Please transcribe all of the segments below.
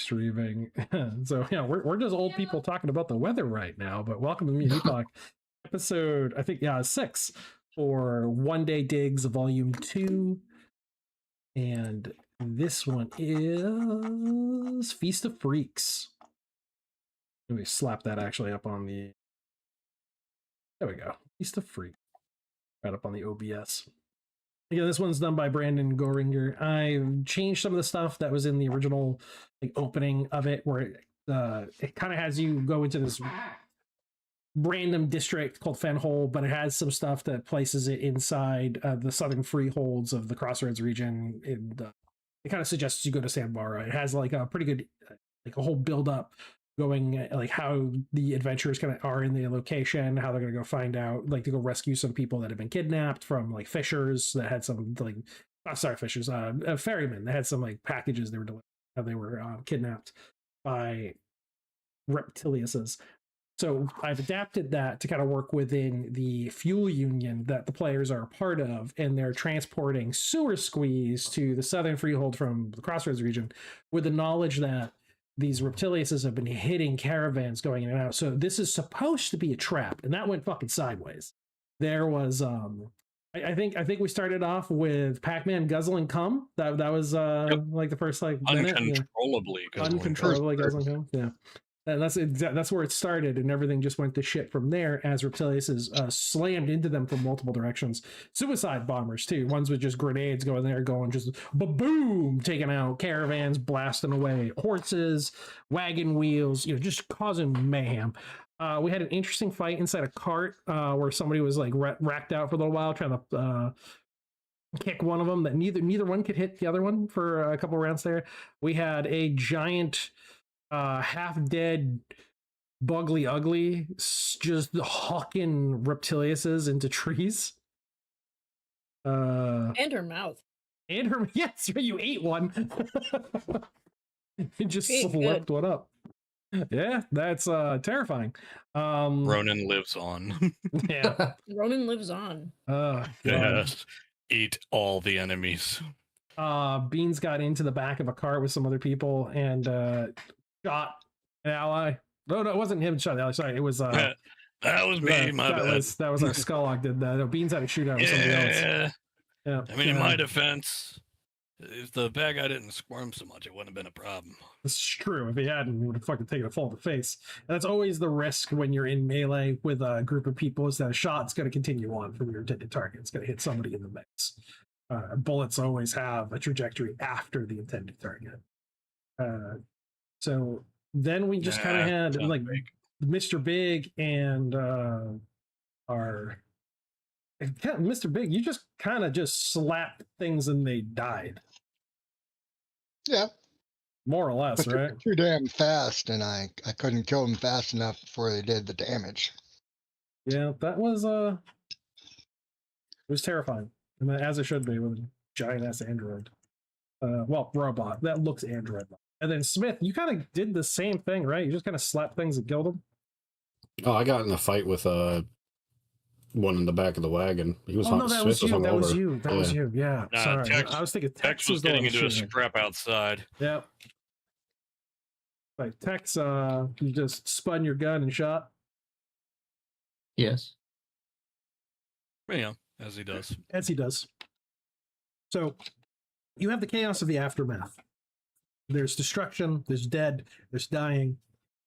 streaming. So yeah, we're just old people talking about the weather right now. But welcome to Mutant Epoch, episode I think 6 for One Day Digs Volume 2, and this one is Feast of Freaks. Let me slap that actually up on the. There we go. Feast of Freaks. Right up on the OBS. Yeah, this one's done by Brandon Goringer. I changed some of the stuff that was in the original opening of it, where it kind of has you go into this random district called Fenhole, but it has some stuff that places it inside the southern freeholds of the Crossroads region. It kind of suggests you go to Sandbara. It has like a pretty good, a whole build up going, like how the adventurers kind of are in the location, how they're going to go find out, like to go rescue some people that have been kidnapped from like fishers that had some fishers, ferrymen that had some like packages they were delivering, how they were kidnapped by reptiliuses. So I've adapted that to kind of work within the fuel union that the players are a part of, and they're transporting sewer squeeze to the southern freehold from the Crossroads region with the knowledge that these reptiliuses have been hitting caravans going in and out. So this is supposed to be a trap, and that went fucking sideways. There was I think we started off with Pac-Man guzzling cum. That was like the first uncontrollably guzzling cum. Yeah. And that's where it started, and everything just went to shit from there as reptiliuses slammed into them from multiple directions. Suicide bombers too, ones with just grenades going there, going just boom, taking out caravans, blasting away horses, wagon wheels, just causing mayhem. We had an interesting fight inside a cart where somebody was like racked out for a little while trying to kick one of them that neither one could hit the other one for a couple rounds there. We had a giant half dead Bugly Ugly just hawking reptiliuses into trees. And her mouth. And her, yes, you ate one. It just slipped one up. Yeah, that's terrifying. Ronan lives on. Yeah. Ronan lives on. Yes. Eat all the enemies. Beans got into the back of a car with some other people and shot an ally. No, it wasn't him shot the ally. Sorry, it was that was me. My bad. That was our Skullhawk did that. No, Beans had a shootout with somebody else. Yeah. I mean, in my defense, if the bad guy didn't squirm so much, it wouldn't have been a problem. This is true. If he hadn't, he would have fucking taken a fall to the face. And that's always the risk when you're in melee with a group of people, is that a shot's going to continue on from your intended target. It's going to hit somebody in the mix. Bullets always have a trajectory after the intended target. So then we just kind of had like Mr. Big and our Mr. Big. You just kind of just slapped things and they died. Yeah, more or less, but right? Too damn fast, and I couldn't kill them fast enough before they did the damage. Yeah, that was it was terrifying, and as it should be with a giant ass android. Robot that looks android. And then Smith, you kind of did the same thing, right? You just kind of slapped things and killed them. Oh, I got in a fight with one in the back of the wagon. He was that was you. That was you. That was you. Yeah. Sorry. Tex, I was thinking Tex was getting into a scrap outside. Yep. Like Tex, you just spun your gun and shot. Yes. Yeah, as he does. As he does. So you have the chaos of the aftermath. There's destruction, there's dead, there's dying,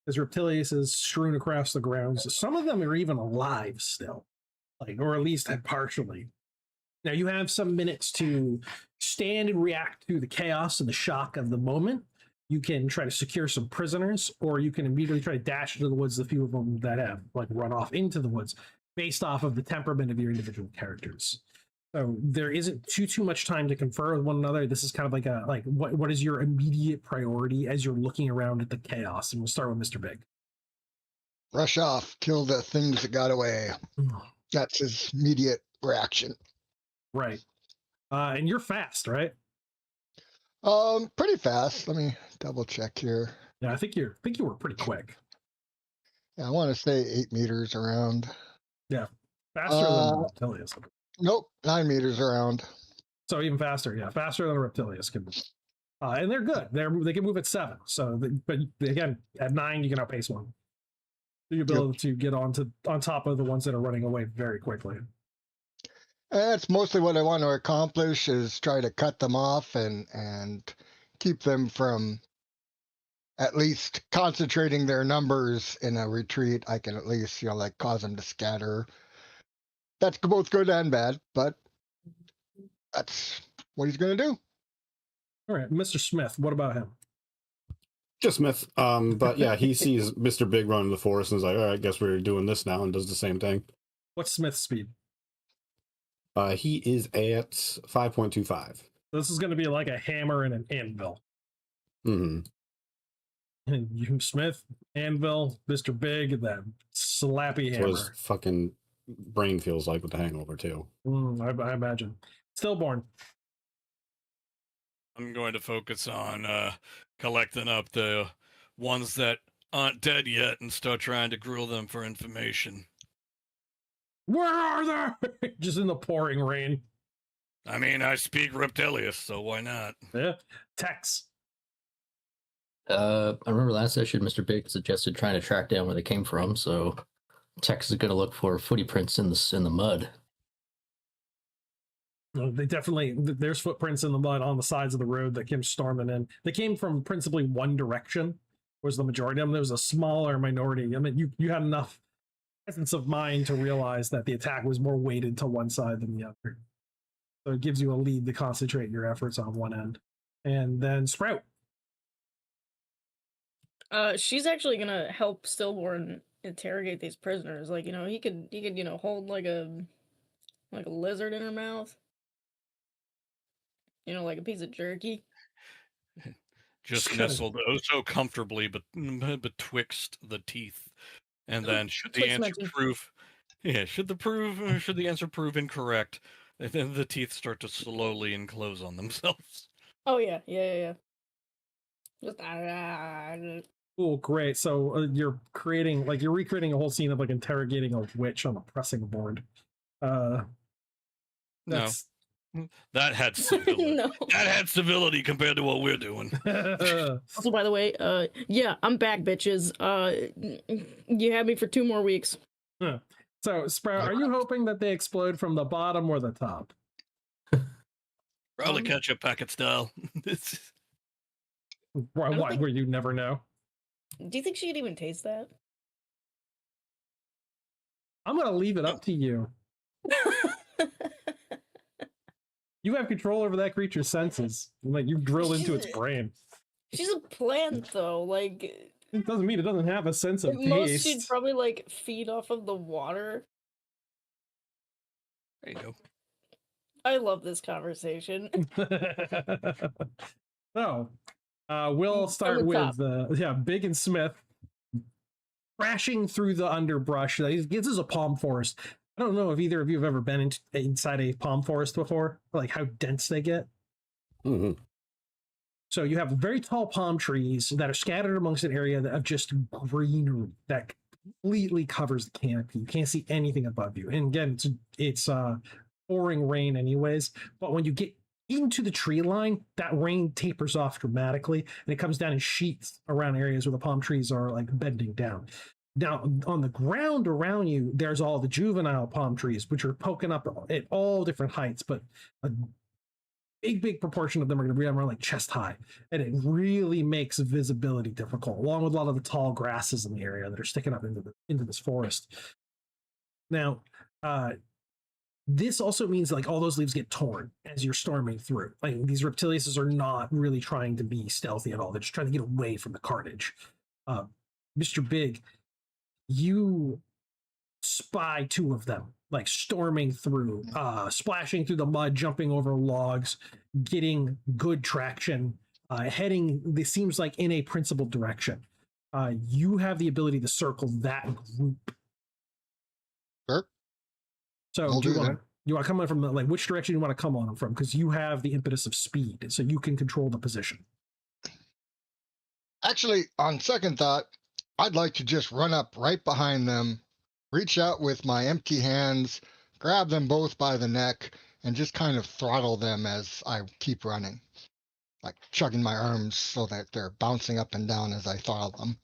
there's reptiliuses strewn across the grounds. Some of them are even alive still, or at least partially. Now you have some minutes to stand and react to the chaos and the shock of the moment. You can try to secure some prisoners, or you can immediately try to dash into the woods, the few of them that have run off into the woods, based off of the temperament of your individual characters. So there isn't too much time to confer with one another. This is kind of what is your immediate priority as you're looking around at the chaos? And we'll start with Mr. Big. Rush off, kill the things that got away. That's his immediate reaction. Right. And you're fast, right? Pretty fast. Let me double check here. Yeah, I think you were pretty quick. Yeah, I want to say 8 meters around. Yeah, faster than Reptilius. Nope, 9 meters around. So even faster, yeah, faster than a Reptilius can be. And they're good. They can move at 7. So, but again, at 9 you can outpace one. The ability to get on top of the ones that are running away very quickly. That's mostly what I want to accomplish, is try to cut them off and keep them from at least concentrating their numbers in a retreat. I can at least, like cause them to scatter. That's both good and bad, but that's what he's going to do. All right, Mr. Smith, what about him? Just Smith. But yeah, he sees Mr. Big run in the forest and is like, all right, I guess we're doing this now, and does the same thing. What's Smith's speed? He is at 5.25. This is going to be like a hammer and an anvil. Mm-hmm. And you, Smith, anvil, Mr. Big, that slappy hammer. What his fucking brain feels like with the hangover, too. I imagine. Stillborn. I'm going to focus on collecting up the ones that aren't dead yet and start trying to grill them for information. Where are they? Just in the pouring rain. I mean, I speak Reptilius, so why not? Yeah. Tex. I remember last session, Mr. Big suggested trying to track down where they came from, so Tex is going to look for footy prints in the mud. They definitely, there's footprints in the mud on the sides of the road that came storming in. They came from principally one direction, was the majority of them. There was a smaller minority. I mean, you had enough presence of mind to realize that the attack was more weighted to one side than the other. So it gives you a lead to concentrate your efforts on one end. And then Sprout. She's actually gonna help Stillborn interrogate these prisoners. Like, he could, hold like a lizard in her mouth. Like a piece of jerky. Just nestled oh so comfortably betwixt the teeth. And then should the answer should the answer prove incorrect, then the teeth start to slowly enclose on themselves. Oh yeah. Just Oh, great. So you're recreating a whole scene of like interrogating a witch on a pressing board. That's... No. That had civility. No. That had civility compared to what we're doing. Also, by the way, yeah, I'm back, bitches. You had me for 2 more weeks. So, Sprout, are you hoping that they explode from the bottom or the top? Probably ketchup packet style. Why? Where you never know? Do you think she could even taste that? I'm gonna leave it up to you. You have control over that creature's senses. Like, you drilled into its brain. She's a plant, though. Like, it doesn't mean it doesn't have a sense of most taste. she'd probably feed off of the water. There you go. I love this conversation. So, we'll start with Big and Smith crashing through the underbrush. This is a palm forest. I don't know if either of you have ever been inside a palm forest before, like how dense they get. Mm-hmm. So you have very tall palm trees that are scattered amongst an area of just greenery that completely covers the canopy. You can't see anything above you. And again, it's pouring rain anyways. But when you get into the tree line, that rain tapers off dramatically, and it comes down in sheets around areas where the palm trees are like bending down. Now, on the ground around you, there's all the juvenile palm trees, which are poking up at all different heights, but a big proportion of them are going to be around like chest high, and it really makes visibility difficult, along with a lot of the tall grasses in the area that are sticking up into this forest. Now, this also means like all those leaves get torn as you're storming through. Like, these reptiliuses are not really trying to be stealthy at all. They're just trying to get away from the carnage. Mr. Big, you spy 2 of them, like storming through, splashing through the mud, jumping over logs, getting good traction, heading, this seems like in a principled direction. You have the ability to circle that group. Sure. So do you want to come on from which direction you want to come on them from? Because you have the impetus of speed, so you can control the position. Actually, on second thought, I'd like to just run up right behind them, reach out with my empty hands, grab them both by the neck, and just kind of throttle them as I keep running. like chugging my arms so that they're bouncing up and down as I throttle them.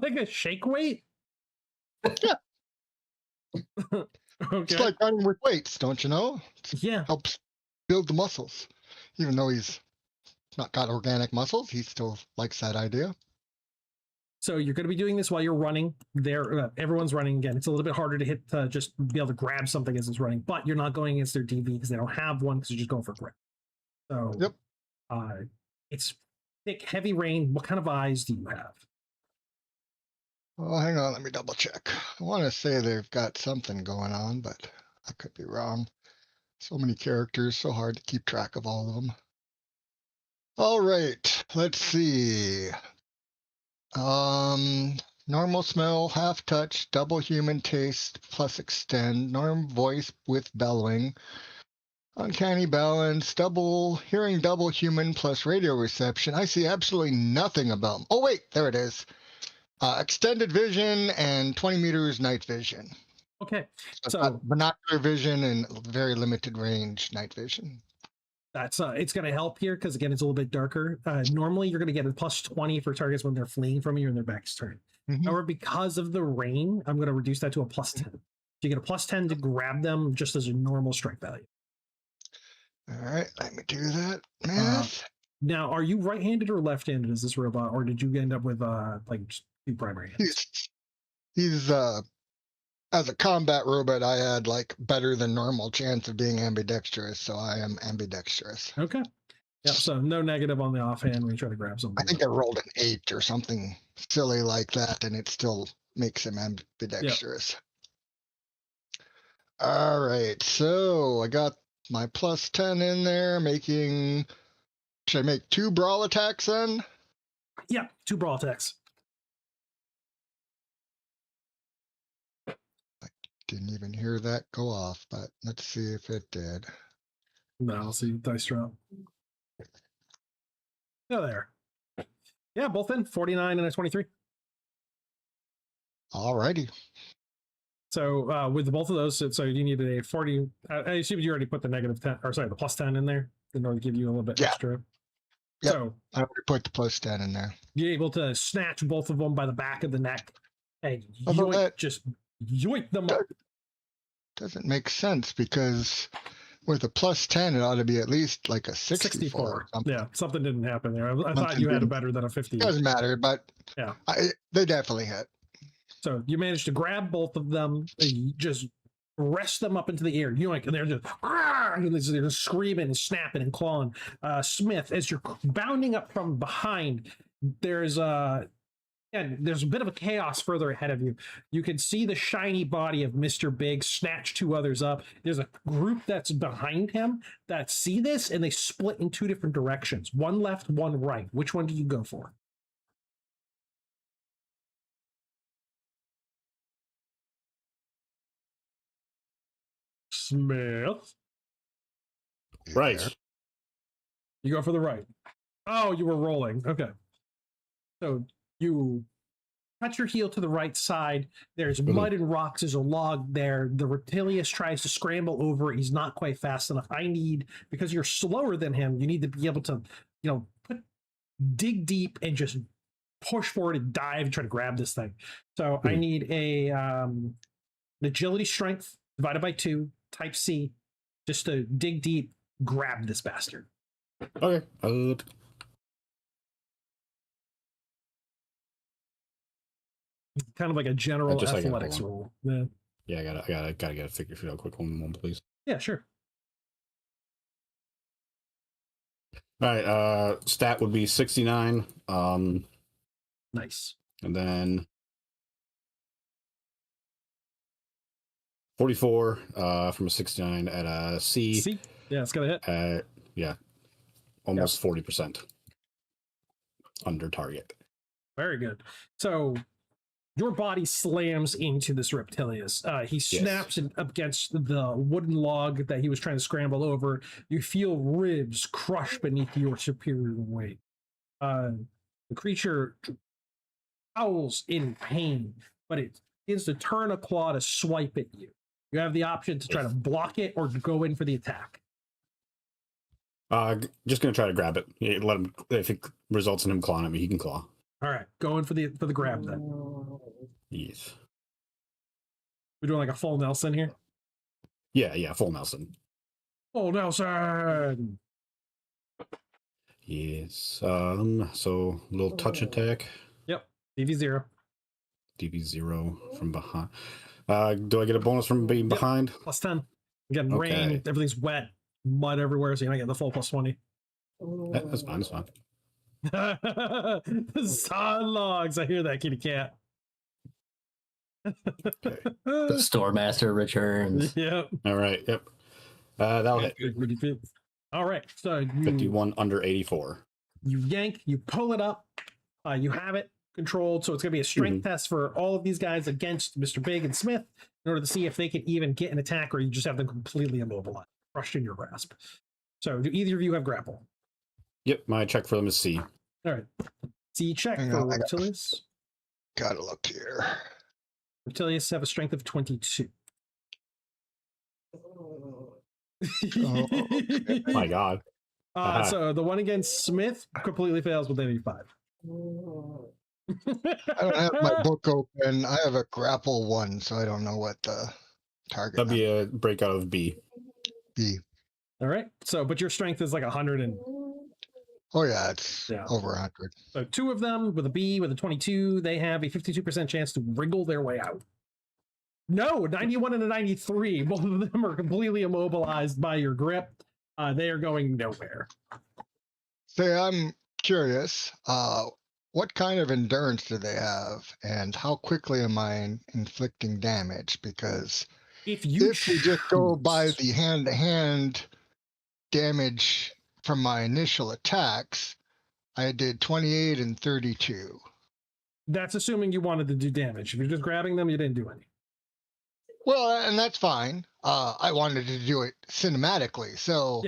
Like a shake weight? Yeah. Okay. It's like running with weights, don't you know? Yeah. Helps build the muscles. Even though he's not got organic muscles, he still likes that idea. So you're going to be doing this while you're running. There, everyone's running again. It's a little bit harder to hit, just be able to grab something as it's running. But you're not going against their DV because they don't have one, because you're just going for grip. So, yep. It's thick, heavy rain. What kind of eyes do you have? Oh, hang on, let me double check. I want to say they've got something going on, but I could be wrong. So many characters, so hard to keep track of all of them. All right, let's see. Normal smell, half touch, double human taste plus extend, norm voice with bellowing, uncanny balance, double hearing, double human plus radio reception. I see absolutely nothing about them. Oh wait, there it is. Extended vision and 20 meters night vision. Okay, so binocular vision and very limited range night vision. That's it's going to help here because again, it's a little bit darker. Normally, you're going to get a plus 20 for targets when they're fleeing from you and their back's turned. However, because of the rain, I'm going to reduce that to a plus 10. So you get a plus 10 to grab them just as a normal strike value. All right, let me do that math. Now, are you right-handed or left-handed as this robot, or did you end up with like just two primary hands? He's as a combat robot, I had like better than normal chance of being ambidextrous, so I am ambidextrous. Okay. Yeah, so no negative on the offhand when you try to grab something. I think I rolled an 8 or something silly like that, and it still makes him ambidextrous. Yep. All right, so I got my plus 10 in there, making... Should I make 2 brawl attacks then? Yeah, 2 brawl attacks. I didn't even hear that go off, but let's see if it did. No, I'll see dice drop. Oh, there. Yeah, both in 49 and a 23. All righty. So with both of those, so you needed a 40. I assume you already put the negative 10, or sorry, the plus 10 in there in order to give you a little bit extra. Yep. So I already put the plus 10 in there. You're able to snatch both of them by the back of the neck and yoink, just yoink them up. Doesn't make sense because with a plus 10, it ought to be at least like a 64. Yeah, something didn't happen there. I thought you had a better than a 50. Doesn't matter, but yeah, they definitely hit. So you managed to grab both of them, and you just rest them up into the air. Yoink, and they're just, and they're screaming and snapping and clawing. Smith, as you're bounding up from behind, there's a bit of a chaos further ahead of you. You can see the shiny body of Mr. Big snatch 2 others up. There's a group that's behind him that see this, and they split in 2 different directions. One left, one right. Which one do you go for? Smith. Right. You go for the right. Oh, you were rolling. Okay. So you cut your heel to the right side. There's mud and rocks. There's a log there. The Reptilius tries to scramble over. He's not quite fast enough. Because you're slower than him, you need to be able to, dig deep and just push forward and dive and try to grab this thing. So I need an agility strength divided by 2, type C, just to dig deep, grab this bastard. Okay. Kind of like a general athletics roll. Yeah. Yeah, I gotta get a figure for real quick. One, please. Yeah, sure. All right. Stat would be 69. Nice. And then 44 from a 69 at a C. C? Yeah, it's gonna hit. Yeah. Almost 40% under target. Very good. So your body slams into this Reptilius. He snaps up against the wooden log that he was trying to scramble over. You feel ribs crush beneath your superior weight. The creature howls in pain, but it begins to turn a claw to swipe at you. You have the option to try to block it or go in for the attack. Just gonna try to grab it. Yeah, let him. If it results in him clawing at me, he can claw. All right, going for the grab then. Yes. We're doing like a full Nelson here. Yeah, full Nelson. Full Nelson. Yes. So little touch attack. Yep. DV0. DV0 from behind. Do I get a bonus from being behind? Plus 10. Again, rain, everything's wet, mud everywhere, so you're not getting the full plus 20. That's fine. That's fine. Sun logs. I hear that, kitty cat. Okay. The Store Master returns. Yep. All right. Yep. That'll hit. All right. So you 51 under 84. You yank, you pull it up, you have it controlled. So it's going to be a strength test for all of these guys against Mr. Big and Smith in order to see if they can even get an attack, or you just have them completely immobilized, crushed in your grasp. So do either of you have grapple? Yep. My check for them is C. All right. C check for Reptilius. Gotta look here. Reptilius have a strength of 22. Okay. My God. So the one against Smith completely fails with 85. I don't have my book open. I have a grapple one, so I don't know what the target. That'd be a breakout of B. B. All right. So, but your strength is like 100 and. Oh yeah, it's over 100. So two of them with a B with a 22, they have a 52% chance to wriggle their way out. No, 91 and a 93. Both of them are completely immobilized by your grip. They are going nowhere. Say, I'm curious. What kind of endurance do they have, and how quickly am I inflicting damage? Because if you just go by the hand-to-hand damage from my initial attacks, I did 28 and 32. That's assuming you wanted to do damage. If you're just grabbing them, you didn't do any. Well, and that's fine. I wanted to do it cinematically, so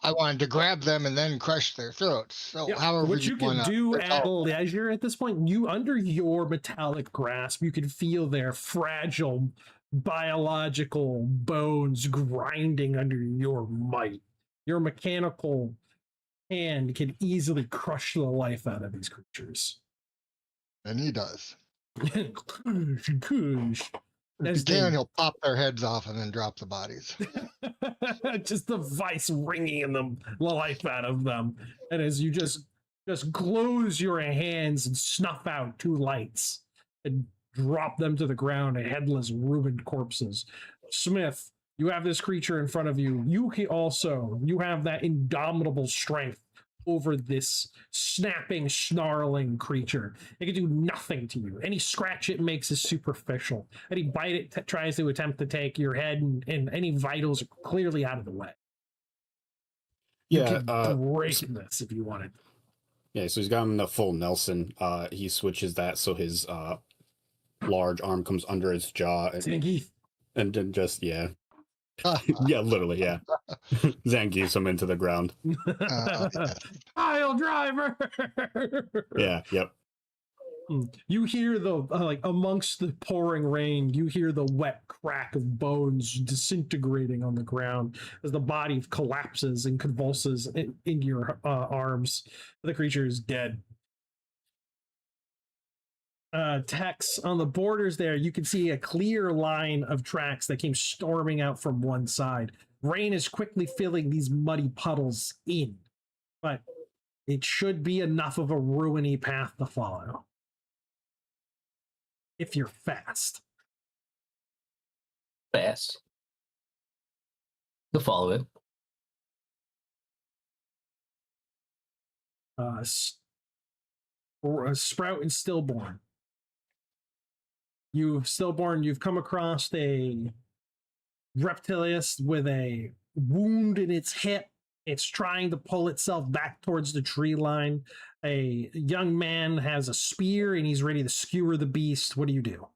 I wanted to grab them and then crush their throats. So however what you can do at leisure at this point, you under your metallic grasp, you can feel their fragile biological bones grinding under your might. Your mechanical hand can easily crush the life out of these creatures. And he does. As he'll pop their heads off and then drop the bodies. Just the vice ringing in the life out of them. And as you just close your hands and snuff out two lights and drop them to the ground, headless, ruined corpses. Smith, you have this creature in front of you. You have that indomitable strength over this snapping, snarling creature. It can do nothing to you. Any scratch it makes is superficial. Any bite it tries to attempt to take your head, and any vitals are clearly out of the way. Yeah, you can break this if you wanted. Yeah, so he's got him in the full Nelson. He switches that so his large arm comes under his jaw, and then just yeah, literally, yeah. Zangiefs him into the ground. Pile driver. Yeah, yep. You hear the amongst the pouring rain, you hear the wet crack of bones disintegrating on the ground as the body collapses and convulses in your arms. The creature is dead. Tex on the borders there, you can see a clear line of tracks that came storming out from one side. Rain is quickly filling these muddy puddles in, but it should be enough of a ruiny path to follow if you're fast. You'll follow it. Sprout and Stillborn. You've come across a Reptilius with a wound in its hip. It's trying to pull itself back towards the tree line. A young man has a spear and he's ready to skewer the beast. What do you do?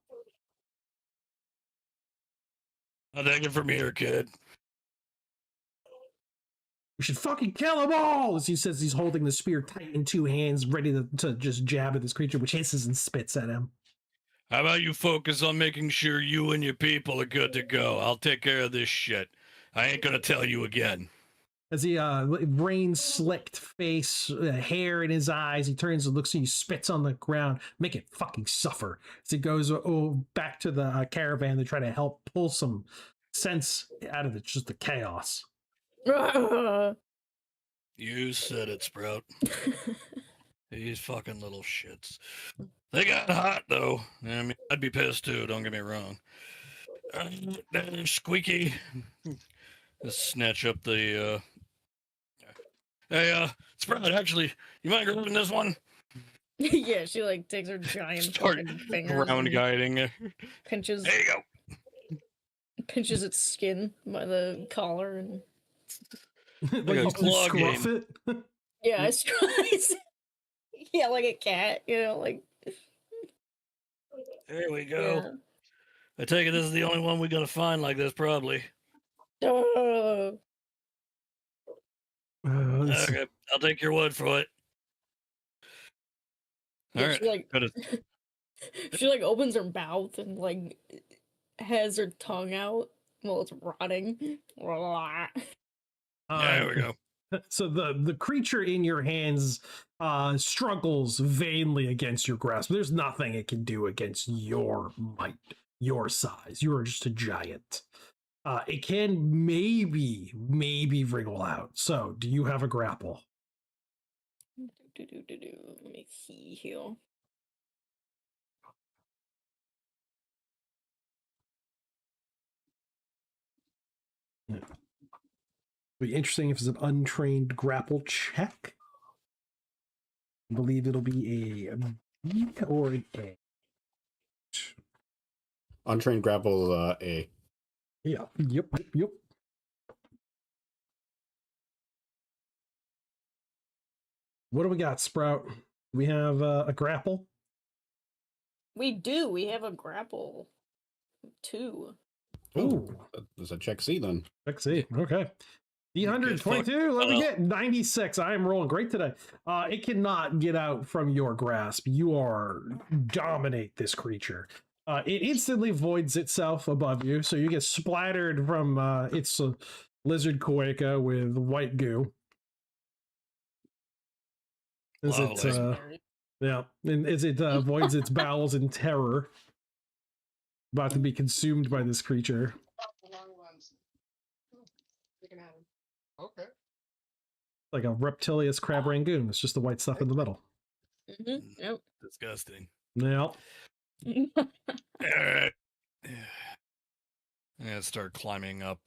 I'll take it from here, kid. We should fucking kill them all! As he says, he's holding the spear tight in two hands, ready to just jab at this creature, which hisses and spits at him. How about you focus on making sure you and your people are good to go? I'll take care of this shit. I ain't gonna tell you again. as he rain slicked face, hair in his eyes, he turns and looks at you, spits on the ground, make it fucking suffer. As he goes back to the caravan to try to help pull some sense out of just the chaos. You said it, Sprout. These fucking little shits. They got hot, though. I mean, I'd be pissed, too, don't get me wrong. Squeaky. Just snatch up the, Hey, Sprout, actually, you mind grabbing this one? Yeah, she, like, takes her giant Start finger. Ground guiding. Pinches. There you go. Pinches its skin by the collar and... Like you claw scruff game. it. Yeah, I scruff. Yeah, like a cat, you know, like... There we go. Yeah. I take it this is the only one we're gonna find like this, probably. Oh. Okay, I'll take your word for it. All Yeah, right. she, like, she like opens her mouth and like has her tongue out while it's rotting. There we go. So the creature in your hands struggles vainly against your grasp. There's nothing it can do against your might, your size. You are just a giant. It can maybe wriggle out. So, do you have a grapple? Let me see here. Yeah. Be interesting if it's an untrained grapple check. I believe it'll be a B or an A. Untrained grapple A. Yeah. Yep. What do we got, Sprout? We have a grapple. We do. We have a grapple 2. Ooh. There's a check C then. Check C. Okay. D122, let me get 96. I am rolling great today. It cannot get out from your grasp. You are dominate this creature. It instantly voids itself above you, so you get splattered from its lizard cloaca with white goo. As it voids its bowels in terror, about to be consumed by this creature. Okay. Like a reptilious crab rangoon. It's just the white stuff in the middle. Mm-hmm. Yep. Disgusting. Yeah. Alright. Yeah, start climbing up,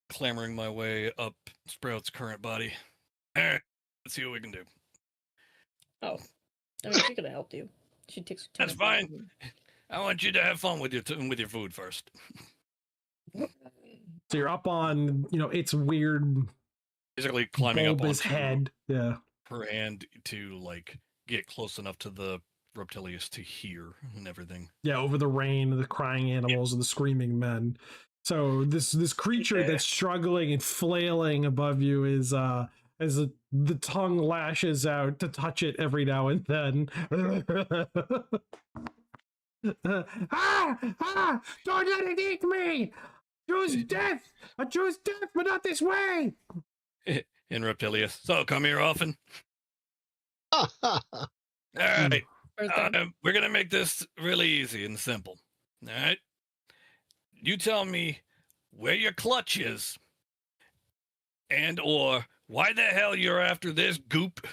clambering my way up Sprout's current body. Alright, let's see what we can do. Oh. I mean, she could have helped you. She takes her time. That's fine. I want you to have fun with your food first. So you're up on, its weird, basically climbing up on his head. Yeah. Her hand to like get close enough to the reptilius to hear and everything. Yeah, over the rain, the crying animals, and the screaming men. So this creature that's struggling and flailing above you is as the tongue lashes out to touch it every now and then. Don't let it eat me! Choose death! I choose death, but not this way! In Reptilius. So come here often. Alright. We're gonna make this really easy and simple. Alright. You tell me where your clutch is. And or why the hell you're after this goop.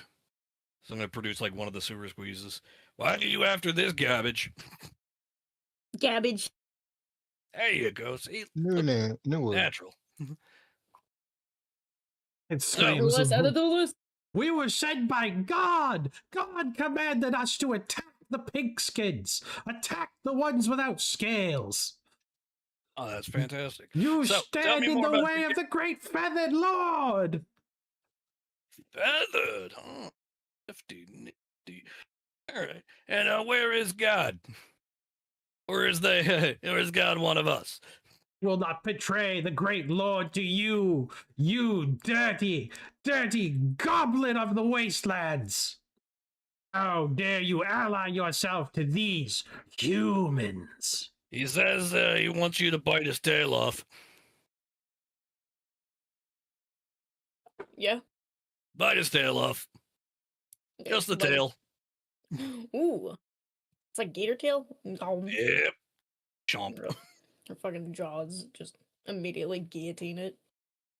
So I'm gonna produce like one of the sewer squeezes. Why are you after this garbage? Gabbage. There you go. See, No word. natural. It screams. So, we were sent by God. God commanded us to attack the pigskins. Attack the ones without scales. Oh, that's fantastic. You stand in the way of the great feathered lord. Feathered, huh? Nifty. All right. And where is God? Or is God one of us? Will not betray the great lord to you, you dirty goblin of the wastelands. How dare you ally yourself to these humans? He says he wants you to bite his tail off. Yeah. Bite his tail off. Just the tail. Ooh. It's like gator tail? Yep. Chomp. Her fucking jaws just immediately guillotine it.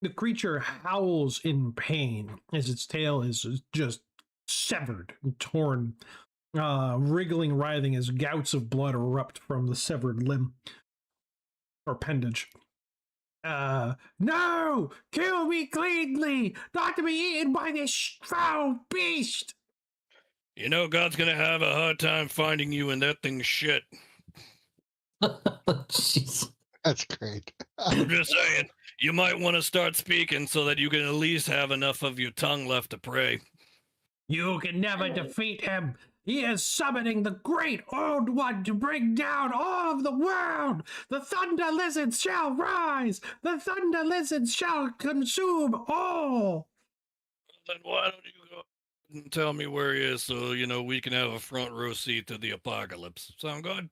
The creature howls in pain as its tail is just severed and torn, wriggling, writhing as gouts of blood erupt from the severed limb or appendage. No! Kill me cleanly! Not to be eaten by this foul beast! You know God's gonna have a hard time finding you in that thing's shit. Jeez. That's great. I'm just saying, you might want to start speaking so that you can at least have enough of your tongue left to pray. You can never defeat him. He is summoning the great old one to bring down all of the world. The thunder lizards shall rise. The thunder lizards shall consume all. Then why don't you go and tell me where he is so, we can have a front row seat to the apocalypse. Sound good?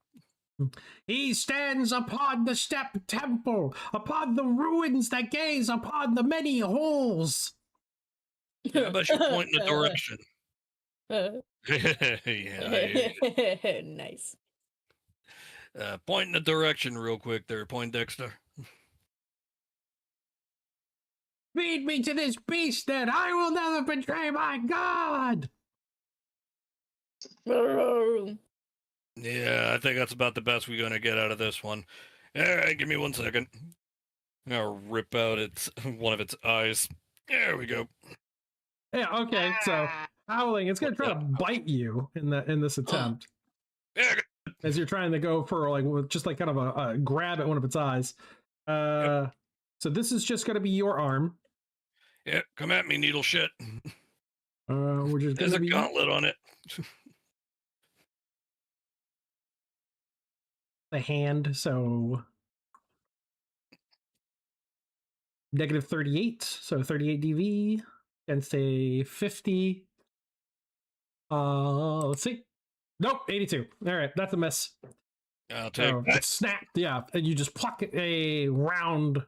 He stands upon the step temple, upon the ruins that gaze upon the many holes. Yeah, but you're pointing the direction. Yeah. Nice. Pointing the direction real quick there, Poindexter. Feed me to this beast, then I will never betray my God. Yeah, I think that's about the best we're gonna get out of this one. All right, give me 1 second. I'll rip out one of its eyes. There we go. Yeah, okay, so howling, it's gonna try to bite you in this attempt. Yeah. As you're trying to go for just kind of a grab at one of its eyes. So this is just gonna be your arm. Yeah, come at me, needle shit. Which is There's a gauntlet on it. The hand, so negative 38, so 38 DV against a 50. Let's see. Nope, 82. All right, that's a miss. I'll take so that. It snapped, yeah, and you just pluck a round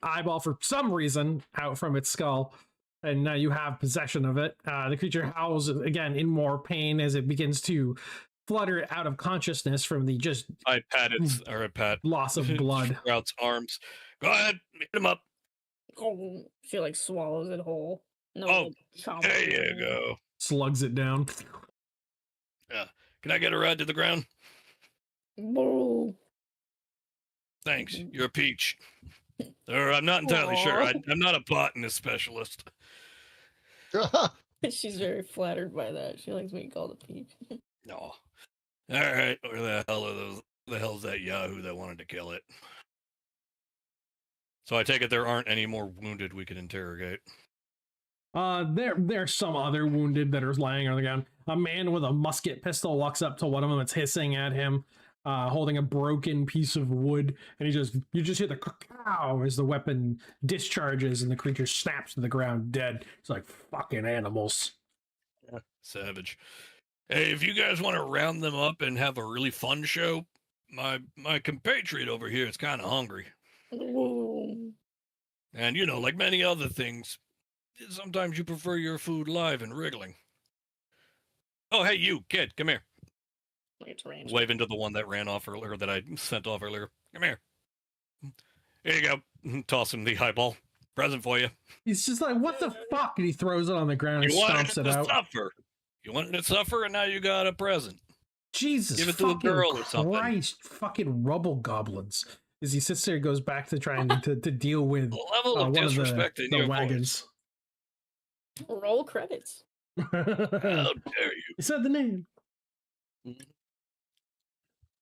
eyeball for some reason out from its skull, and now you have possession of it. The creature howls again in more pain as it begins to flutter out of consciousness from the just I pat loss of blood. Sprout's arms. Go ahead, hit him up. Oh, she swallows it whole. No, there you go. Slugs it down. Yeah. Can I get a ride to the ground? Boo. Thanks. You're a peach. Or I'm not entirely sure. I'm not a botanist specialist. She's very flattered by that. She likes being called a peach. No. All right. Where the hell are those? The hell's that Yahoo that wanted to kill it? So I take it there aren't any more wounded we can interrogate. There's some other wounded that are lying on the ground. A man with a musket pistol walks up to one of them that's hissing at him, holding a broken piece of wood, and you just hear the cow as the weapon discharges and the creature snaps to the ground dead. It's like fucking animals. Savage. Hey, if you guys want to round them up and have a really fun show, my compatriot over here is kind of hungry. And like many other things, sometimes you prefer your food live and wriggling. Oh, hey, you kid, come here. Waving to the one that ran off earlier, that I sent off earlier. Come here. Here you go. Toss him the eyeball. Present for you. He's just like, what the fuck? And he throws it on the ground and stomps it out. Suffer. You wanted to suffer, and now you got a present. Jesus, give it to a girl or something. Christ, fucking rubble goblins. As he sits there, goes back to trying to deal with the level of disrespect in your wagons. Voice. Roll credits. How dare you? You said the name.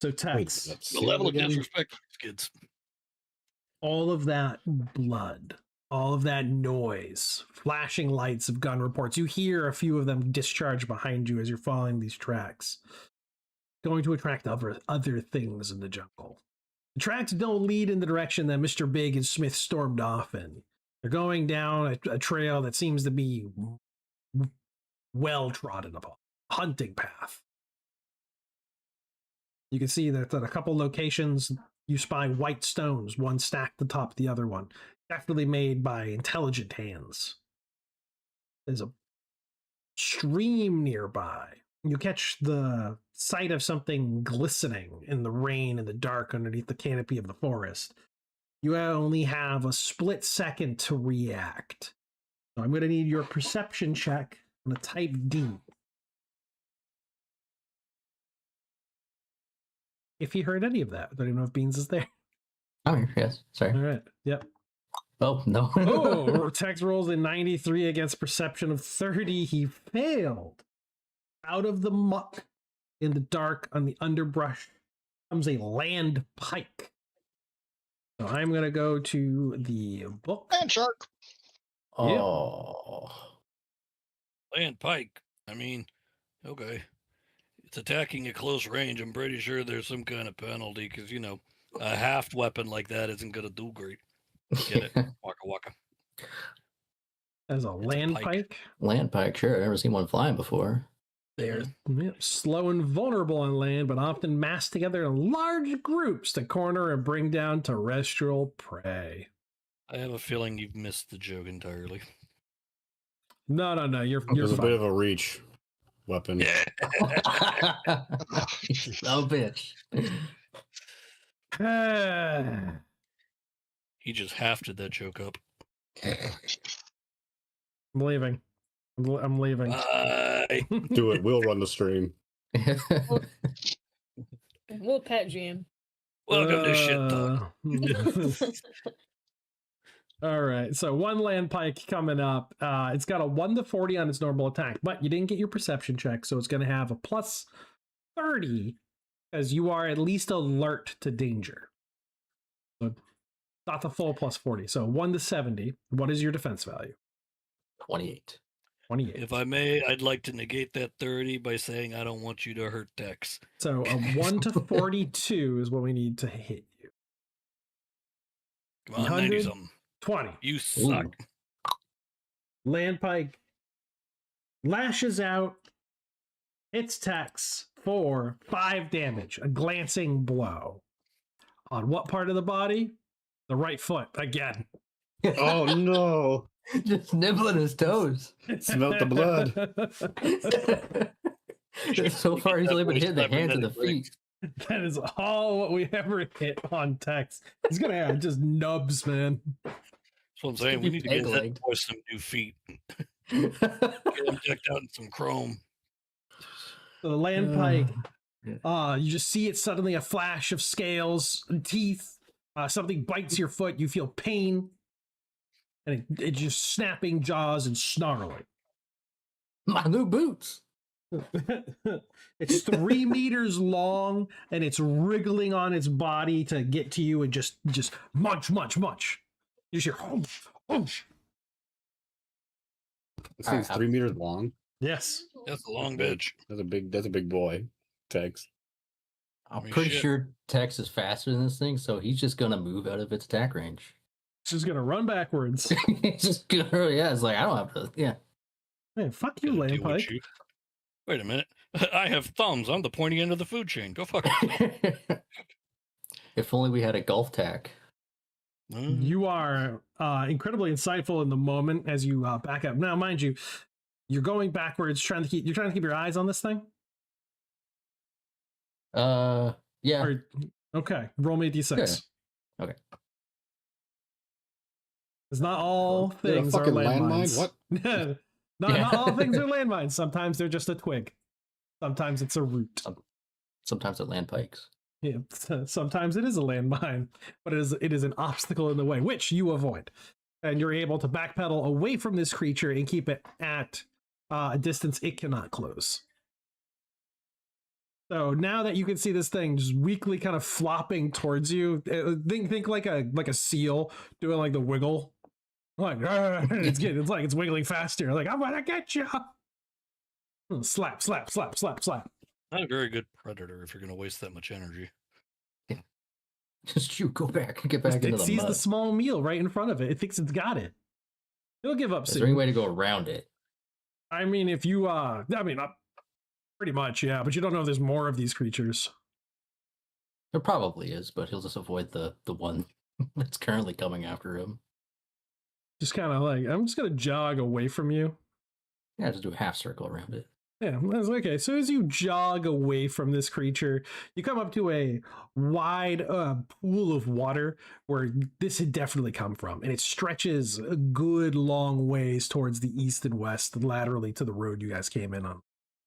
So Tex, the level of disrespect, kids. All of that blood, all of that noise, flashing lights of gun reports. You hear a few of them discharge behind you as you're following these tracks, going to attract other things in the jungle. The tracks don't lead in the direction that Mr. Big and Smith stormed off in. They're going down a trail that seems to be well trodden upon, hunting path. You can see that at a couple locations you spy white stones, one stacked atop the other one. definitely made by intelligent hands. There's a stream nearby. You catch the sight of something glistening in the rain and the dark underneath the canopy of the forest. You only have a split second to react. So I'm going to need your perception check on a type D. If you heard any of that, I don't even know if Beans is there. I'm here, yes. Sorry. All right. Yep. Oh, no. Oh, Tex rolls a 93 against perception of 30. He failed. Out of the muck in the dark on the underbrush comes a land pike. So I'm going to go to the book. And shark. Oh. Land pike. I mean, okay. It's attacking at close range. I'm pretty sure there's some kind of penalty because, you know, a half weapon like that isn't going to do great. Get it? Waka waka. As a land pike. Land pike, sure. I've never seen one flying before. They're slow and vulnerable on land, but often massed together in large groups to corner and bring down terrestrial prey. I have a feeling you've missed the joke entirely. No. You're There's a fine. bit of a reach weapon. Oh, bitch. He just hafted that joke up. I'm leaving. I'm leaving. Bye. Do it. We'll run the stream. We'll pet GM. Welcome to Shit Talk. All right, so one land pike coming up. It's got a 1 to 40 on its normal attack, but you didn't get your perception check, so it's going to have a plus 30 because you are at least alert to danger. So not the full plus 40. So 1 to 70. What is your defense value? 28. 28. If I may, I'd like to negate that 30 by saying I don't want you to hurt Tex. So a 1 to 42 is what we need to hit you. Come on, 90 something. 20. You suck. Ooh. Land pike lashes out, hits Tex for 5 damage, a glancing blow. On what part of the body? The right foot, again. Oh, no. Just nibbling his toes. Smelt the blood. So far, he's only been hitting the hands and the feet. That is all what we ever hit on Tex. He's going to have just nubs, man. That's what I'm saying. We need to get that boy some new feet. Get him decked out in some chrome. So the land pike, you just see it suddenly, a flash of scales and teeth. Something bites your foot. You feel pain. And it's just snapping jaws and snarling. My new boots. It's 3 meters long, and it's wriggling on its body to get to you and just munch. You just hear, oh. This thing's 3 meters long. Yes. That's a long bitch. That's a big boy. Tex. I'm pretty sure Tex is faster than this thing, so he's just gonna move out of its attack range. It's just gonna run backwards. It's just gonna, it's like I don't have to. Yeah. Hey, fuck you, land pike. Wait a minute. I have thumbs. I'm the pointy end of the food chain. Go fuck yourself. If only we had a golf tack. You are incredibly insightful in the moment as you back up. Now, mind you, you're going backwards, trying to keep your eyes on this thing. Yeah. Okay, roll me a d6. Yeah. Okay. It's not all things are landmines. What? Not all things are landmines. Sometimes they're just a twig. Sometimes it's a root. Sometimes it land pikes. Yeah, sometimes it is a landmine, but it is an obstacle in the way, which you avoid. And you're able to backpedal away from this creature and keep it at a distance it cannot close. So now that you can see this thing just weakly kind of flopping towards you, think like a seal doing like the wiggle. Like it's like it's wiggling faster. Like I'm gonna get you. Slap. Not a very good predator if you're going to waste that much energy. Yeah. Just you go back and get back into the mud. It sees the small meal right in front of it. It thinks it's got it. It'll give up soon. Is there any way to go around it? I mean, if you, pretty much, yeah. But you don't know if there's more of these creatures. There probably is, but he'll just avoid the one that's currently coming after him. just kind of like, I'm just gonna jog away from you. Yeah, just do a half circle around it. Yeah, that's okay. So as you jog away from this creature, you come up to a wide pool of water where this had definitely come from, and it stretches a good long ways towards the east and west, laterally to the road you guys came in on.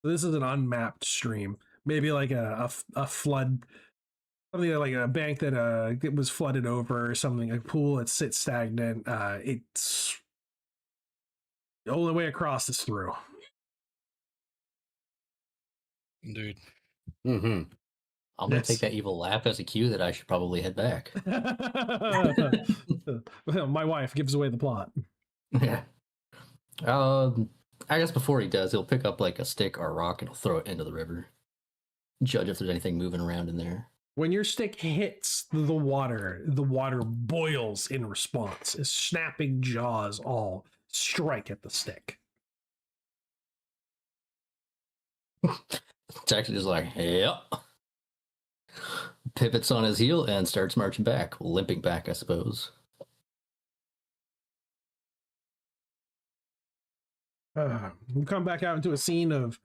So this is an unmapped stream, maybe like a flood, something like a bank that it was flooded over, or something, a pool that sits stagnant. It's the only way across is through. Indeed. Mm-hmm. I'm going to take that evil laugh as a cue that I should probably head back. Well, my wife gives away the plot. Yeah. I guess before he does, he'll pick up like a stick or a rock and he'll throw it into the river. Judge if there's anything moving around in there. When your stick hits the water boils in response as snapping jaws all strike at the stick. It's actually just like, yep. Pivots on his heel and starts marching back, limping back, I suppose. We come back out into a scene of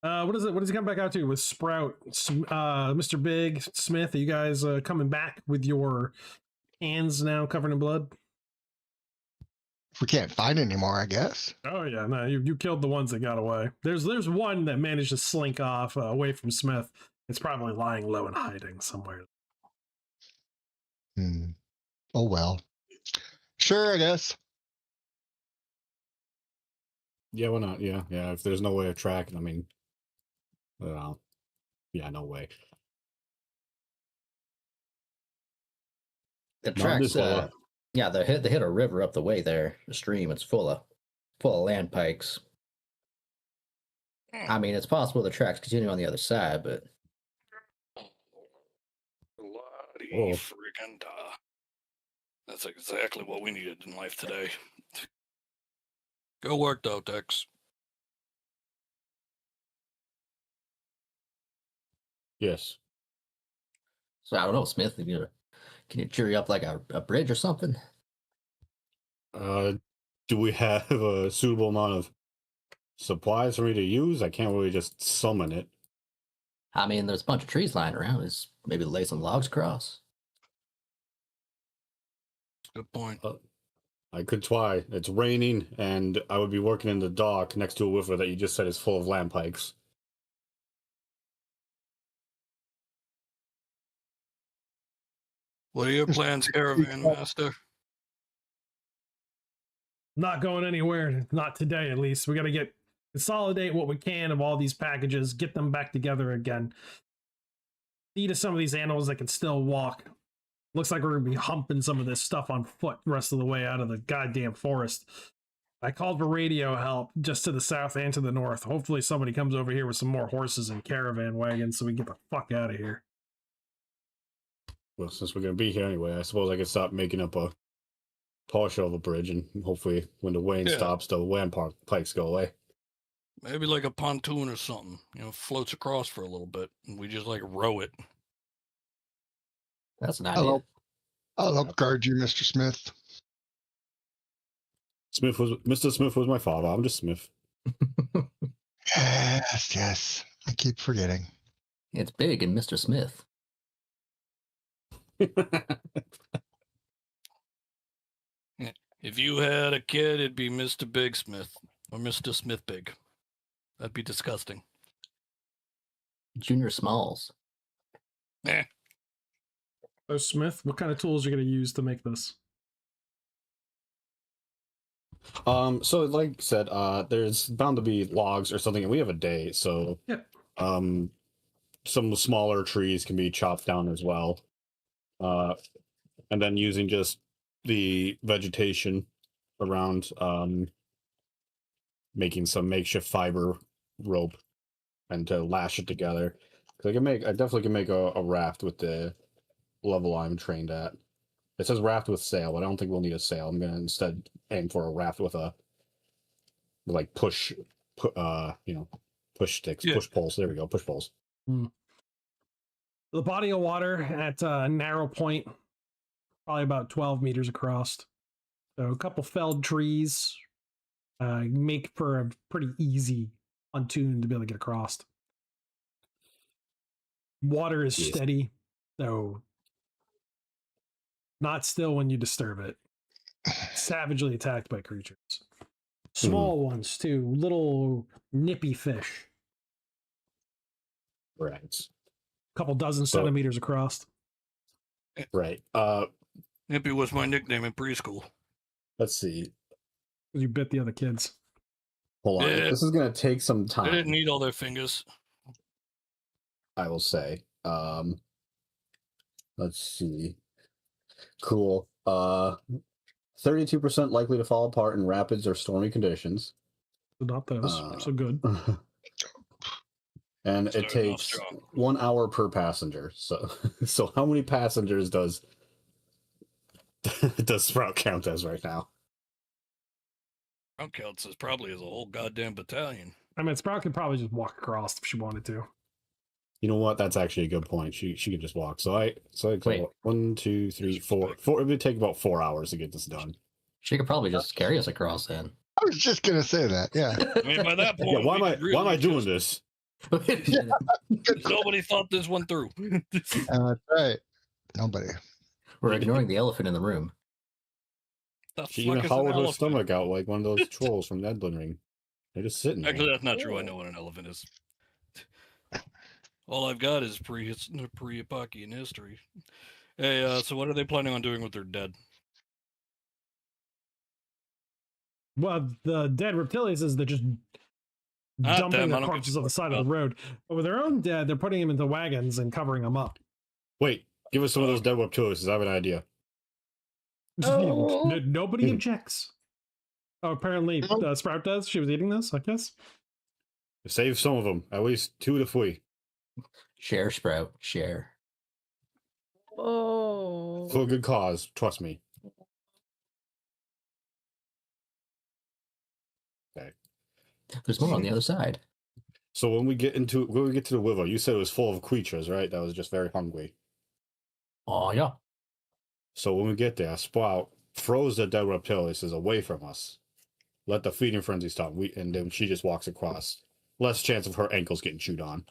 what is it? What does he come back out to with Sprout, Mr. Big, Smith? Are you guys coming back with your hands now covered in blood? If we can't find any more, I guess. Oh yeah, no, you killed the ones that got away. There's one that managed to slink off away from Smith. It's probably lying low and hiding somewhere. Oh well. Sure, I guess. Yeah, why not? Yeah. If there's no way of tracking, I mean, yeah, no way. The tracks, yeah, they hit a river up the way there. The stream, it's full of land pikes. I mean, it's possible the tracks continue on the other side, but bloody friggin' da. That's exactly what we needed in life today. Go work though, Tex. Yes. So I don't know, Smith. Can you jury up like a bridge or something? Do we have a suitable amount of supplies for me to use? I can't really just summon it. I mean, there's a bunch of trees lying around. Is maybe lay some logs across. Good point. I could try. It's raining, and I would be working in the dock next to a river that you just said is full of land pikes. What are your plans, Caravan Master? Not going anywhere. Not today, at least. We got to consolidate what we can of all these packages, get them back together again. See to some of these animals that can still walk. Looks like we're going to be humping some of this stuff on foot the rest of the way out of the goddamn forest. I called for radio help just to the south and to the north. Hopefully somebody comes over here with some more horses and caravan wagons so we can get the fuck out of here. Well, since we're going to be here anyway, I suppose I could stop making up a partial of a bridge, and hopefully when the rain stops, the land pikes go away. Maybe like a pontoon or something, floats across for a little bit, and we just like row it. That's an idea. I'll help guard you, Mr. Smith. Mr. Smith was my father. I'm just Smith. Yes. I keep forgetting. It's big and Mr. Smith. If you had a kid, it'd be Mr. Big Smith or Mr. Smith Big. That'd be disgusting. Junior Smalls. So Smith, what kind of tools are you going to use to make this? So like I said, there's bound to be logs or something, and we have a day, so some smaller trees can be chopped down as well. And then using just the vegetation around, making some makeshift fiber rope and to lash it together. I definitely can make a raft with the level I'm trained at. It says raft with sail, but I don't think we'll need a sail. I'm gonna instead aim for a raft with push sticks, push poles. There we go, push poles. The body of water at a narrow point, probably about 12 meters across. So a couple felled trees make for a pretty easy pontoon to be able to get across. Water is steady, so not still when you disturb it. Savagely attacked by creatures. Small ones too, little nippy fish. Right. Couple dozen centimeters across. Right. Nippy was my nickname in preschool. Let's see. You bit the other kids. Hold on. Yeah. This is going to take some time. They didn't eat all their fingers. I will say. Let's see. Cool. 32% likely to fall apart in rapids or stormy conditions. Not those. So good. And it takes 1 hour per passenger. So, so how many passengers does Sprout count as right now? Sprout counts as probably as a whole goddamn battalion. I mean, Sprout could probably just walk across if she wanted to. You know what? That's actually a good point. She could just walk. So I Wait. 1, 2, 3, 4. It would take about 4 hours to get this done. She could probably just carry us across then. I was just gonna say that. Yeah. I mean, by that point, Yeah, why am I doing this? Nobody thought this one through. That's right. Nobody. We're ignoring the elephant in the room. She even hollowed her stomach out like one of those trolls from Elden Ring. They're just sitting there. Actually, that's not true. I know what an elephant is. All I've got is pre-Epochian history. Hey, so what are they planning on doing with their dead? Well, the dead reptilians is they're just dumping their corpses on the side of the road. But with their own dead, they're putting them into wagons and covering them up. Wait, give us some of those dead reptilians. I have an idea. Oh. Nobody objects. Oh, apparently Sprout does. She was eating this, I guess. Save some of them. At least 2 to 3. Share, Sprout. Share. Oh. For a good cause. Trust me. Okay. There's more on the other side. So when we get to the river, you said it was full of creatures, right? That was just very hungry. Oh, yeah. So when we get there, Sprout throws the dead reptilians away from us. Let the feeding frenzy stop. And then she just walks across. Less chance of her ankles getting chewed on.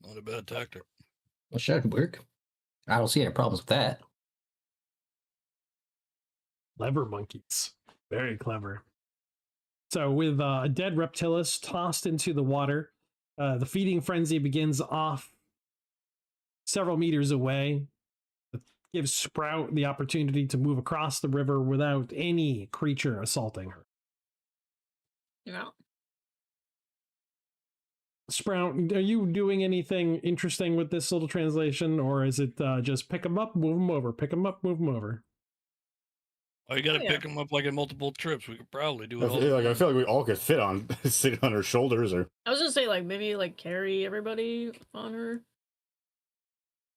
Not a bad tactic. Well, should work. I don't see any problems with that. Clever monkeys. Very clever. So with a dead reptilis tossed into the water, the feeding frenzy begins off several meters away. It gives Sprout the opportunity to move across the river without any creature assaulting her. No. Sprout, are you doing anything interesting with this little translation, or is it just pick them up, move them over, pick them up, move them over? Oh, you got to pick them up like in multiple trips. We could probably do it all. I feel like we all could fit on sitting on her shoulders, or I was gonna say like maybe like carry everybody on her.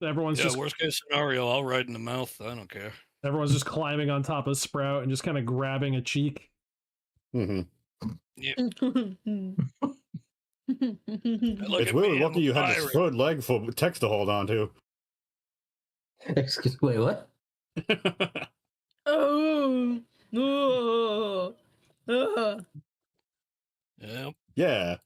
Everyone's just worst case scenario. I'll ride in the mouth. I don't care. Everyone's just climbing on top of Sprout and just kind of grabbing a cheek. Mm-hmm. Yeah. It's really lucky you had this third leg for Tex to hold on to. Excuse me, what? Oh. Yeah. Yeah.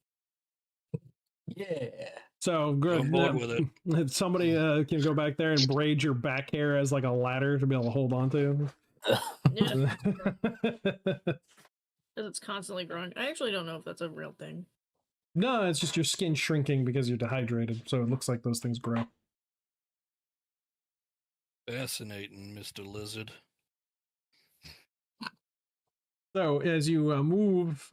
Yeah. So good. I'm bored with it. Somebody can go back there and braid your back hair as like a ladder to be able to hold on to. Yeah. It's constantly growing. I actually don't know if that's a real thing. No, it's just your skin shrinking because you're dehydrated. So it looks like those things grow. Fascinating, Mr. Lizard. So as you move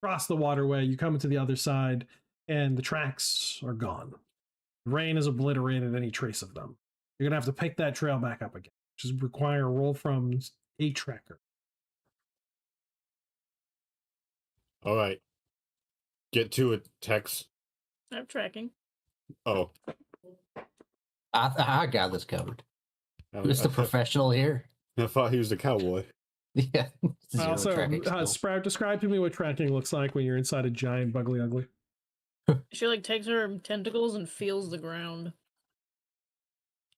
across the waterway, you come to the other side, and the tracks are gone. The rain has obliterated any trace of them. You're going to have to pick that trail back up again, which is require a roll from a tracker. All right. Get to it, Tex. I'm tracking. Oh. I got this covered. Who's the professional here? I thought he was the cowboy. Yeah. Also, Sprout, describe to me what tracking looks like when you're inside a giant Buggly Ugly. She like takes her tentacles and feels the ground.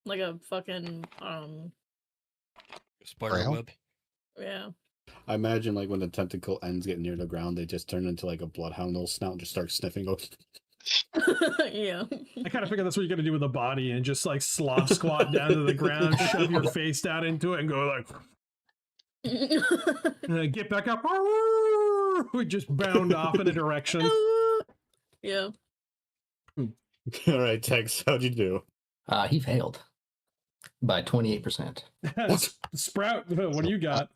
Like a fucking Spider Braille? web. yeah. I imagine like when the tentacle ends get near the ground, they just turn into like a bloodhound little snout and just start sniffing. Yeah. I kind of figure that's what you're gonna do with the body and just like slob squat down to the ground, shove your face down into it, and go like, get back up. We just bound off in a direction. Yeah. All right, Tex, how'd you do? He failed by 28%. Sprout, what do you got?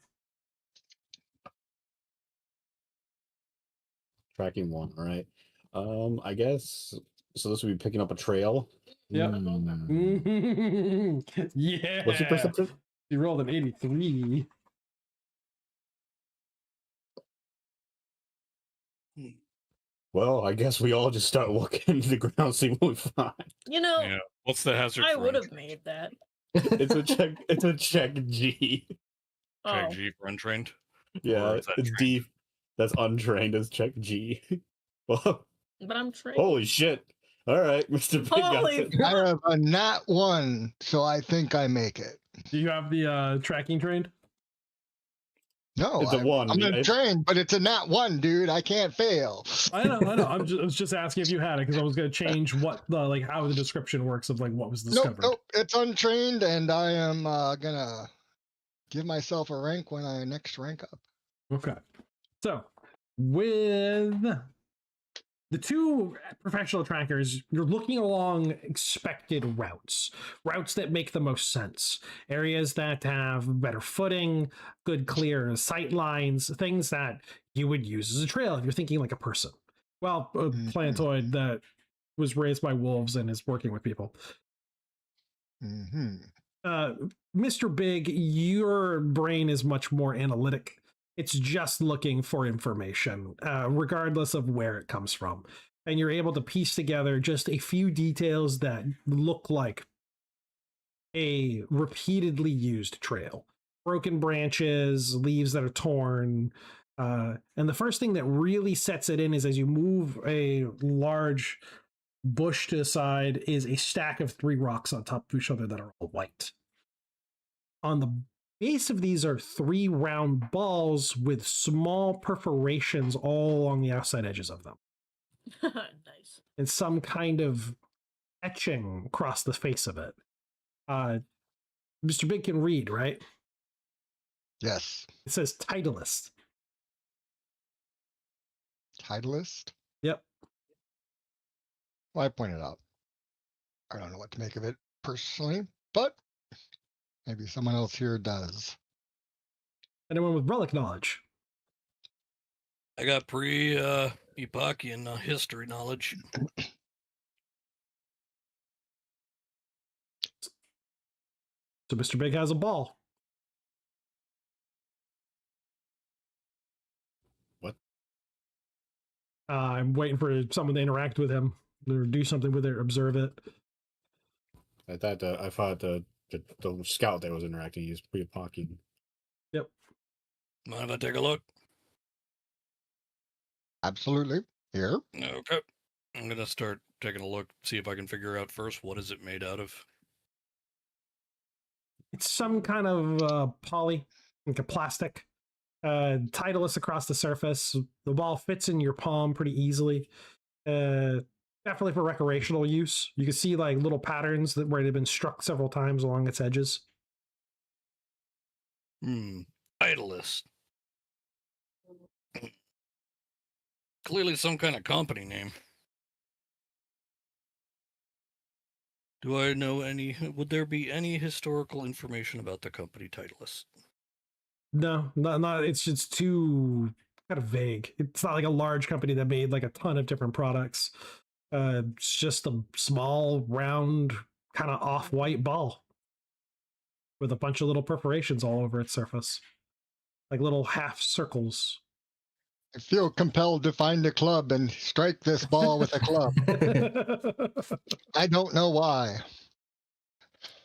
Tracking 1, all right. I guess so. This would be picking up a trail. Yep. Yeah. What's your perception? You rolled an 83. Well, I guess we all just start looking at the ground, see what we find. You know, Yeah. What's the hazard? I for would have untrained? made that. It's a check. It's a check G. Check Oh. G for untrained. Yeah, Or is that it's trained? D. That's untrained. It's check G. Well, But I'm trained. holy shit! All right, Mr. Big got Holy it. I have a nat 1, so I think I make it. Do you have the tracking trained? No, It's a 1. I'm Yeah, not trained, but it's a nat 1, dude. I can't fail. I know. I was just asking if you had it because I was going to change what the like how the description works of like what was discovered. Nope, it's untrained, and I am gonna give myself a rank when I next rank up. Okay. So with the two professional trackers, you're looking along expected routes that make the most sense, areas that have better footing, good clear sight lines, things that you would use as a trail if you're thinking like a person. Well, a plantoid that was raised by wolves and is working with people. Mr. Big, your brain is much more analytic. It's just looking for information, regardless of where it comes from. And you're able to piece together just a few details that look like a repeatedly used trail. Broken branches, leaves that are torn. And the first thing that really sets it in is as you move a large bush to the side is a stack of 3 rocks on top of each other that are all white. On the base of these are 3 round balls with small perforations all along the outside edges of them. Nice. And some kind of etching across the face of it. Mr. Big can read, right? Yes. It says Titleist. Titleist? Yep. Well, I pointed out. I don't know what to make of it personally, but maybe someone else here does. Anyone with relic knowledge? I got pre-Epochian history knowledge. So Mr. Big has a ball. What? I'm waiting for someone to interact with him or do something with it or observe it. I thought the scout that was interacting used pre-Epochian. Yep. Mind if I take a look? Absolutely. Here. Okay. I'm gonna start taking a look, see if I can figure out first what is it made out of. It's some kind of poly, like a plastic. Titleist across the surface. The ball fits in your palm pretty easily. Definitely for recreational use. You can see like little patterns that where they've been struck several times along its edges. Titleist. Clearly some kind of company name. Do I know would there be any historical information about the company Titleist? No, not it's just too kind of vague. It's not like a large company that made like a ton of different products. It's just a small, round, kind of off-white ball with a bunch of little perforations all over its surface, like little half circles. I feel compelled to find a club and strike this ball with a club. I don't know why.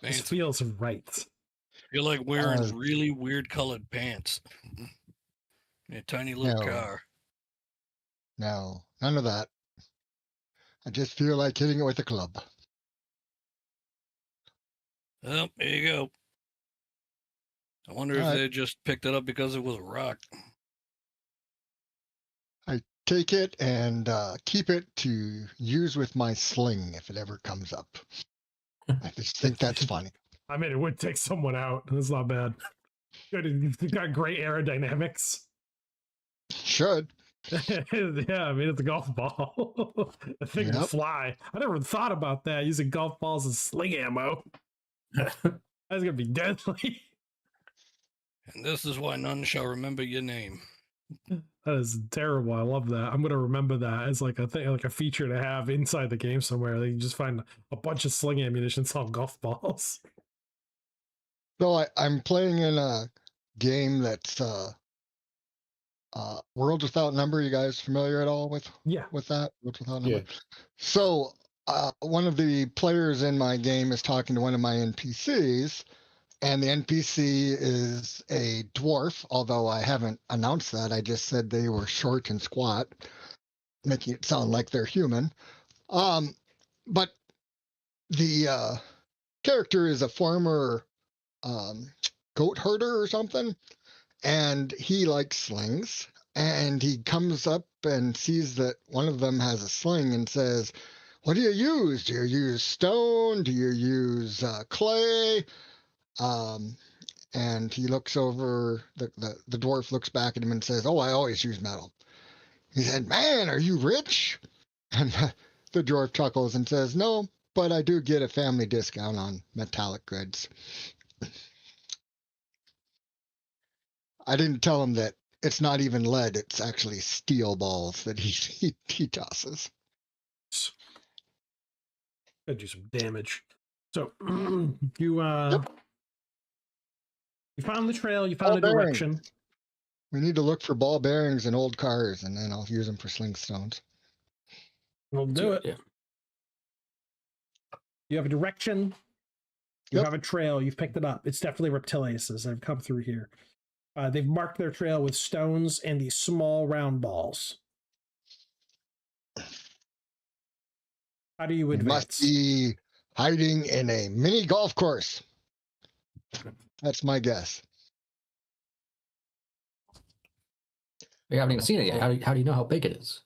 This Fancy. feels right. You're like wearing really weird colored pants. A tiny little car. No, none of that. I just feel like hitting it with a club. Well, there you go. I wonder if they just picked it up because it was a rock. I take it and keep it to use with my sling if it ever comes up. I just think that's funny. I mean, it would take someone out. That's not bad. It's got great aerodynamics. Should. Yeah, I mean, it's a golf ball. The thing will fly. I never thought about that, using golf balls as sling ammo. That's going to be deadly. And this is why none shall remember your name. That is terrible. I love that. I'm going to remember that as like a thing, like a feature to have inside the game somewhere. Like you just find a bunch of sling ammunition on golf balls. So I'm playing in a game that's Worlds Without Number. You guys familiar at all with that? Worlds Without Number. Yeah. So one of the players in my game is talking to one of my NPCs, and the NPC is a dwarf, although I haven't announced that. I just said they were short and squat, making it sound like they're human. But the character is a former goat herder or something, and he likes slings, and he comes up and sees that one of them has a sling and says, "What do you use? Do you use stone? Do you use clay?" And he looks over, the dwarf looks back at him and says, "Oh, I always use metal." He said, "Man, are you rich?" And the dwarf chuckles and says, "No, but I do get a family discount on metallic goods." I didn't tell him that it's not even lead, it's actually steel balls that he tosses. Gotta do some damage. So you you found the trail, you found a direction. We need to look for ball bearings in old cars, and then I'll use them for sling stones. We'll do it. Yeah. You have a direction. You have a trail. You've picked it up. It's definitely Reptiliuses that have come through here. They've marked their trail with stones and these small round balls. How do you advance? Must be hiding in a mini golf course. That's my guess. We haven't even seen it yet. How do you know how big it is?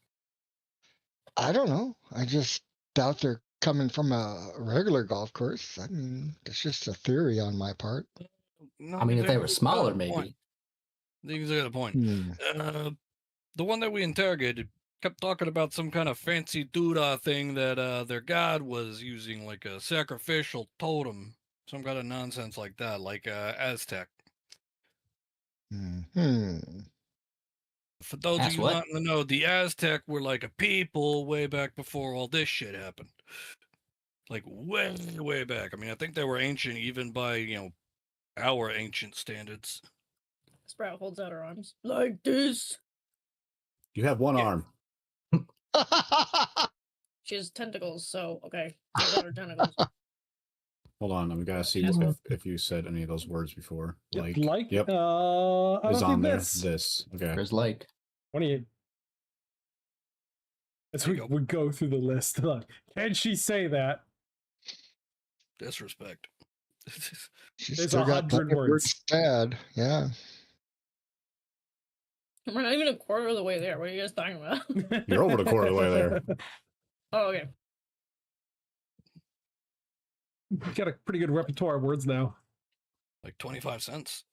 I don't know. I just doubt they're coming from a regular golf course. I mean, it's just a theory on my part. No, I mean, if they were smaller, maybe. These are the point. The one that we interrogated kept talking about some kind of fancy doodah thing that their god was using, like a sacrificial totem, some kind of nonsense like that, like Aztec. For those of you not in the know, the Aztec were like a people way back before all this shit happened. Like way, way back. I mean, I think they were ancient even by, our ancient standards. Sprout holds out her arms like this. You have one arm. She has tentacles, so okay. She's got her tentacles. Hold on, I'm gonna see if you said any of those words before. Like, yep. Is on there. This. Okay. There's like 28. As we go through the list, look, can she say that? Disrespect. She's still got 100 words. Bad, yeah. We're not even a quarter of the way there. What are you guys talking about? You're over the quarter of the way there. Oh, okay. You got a pretty good repertoire of words now. Like 25 cents.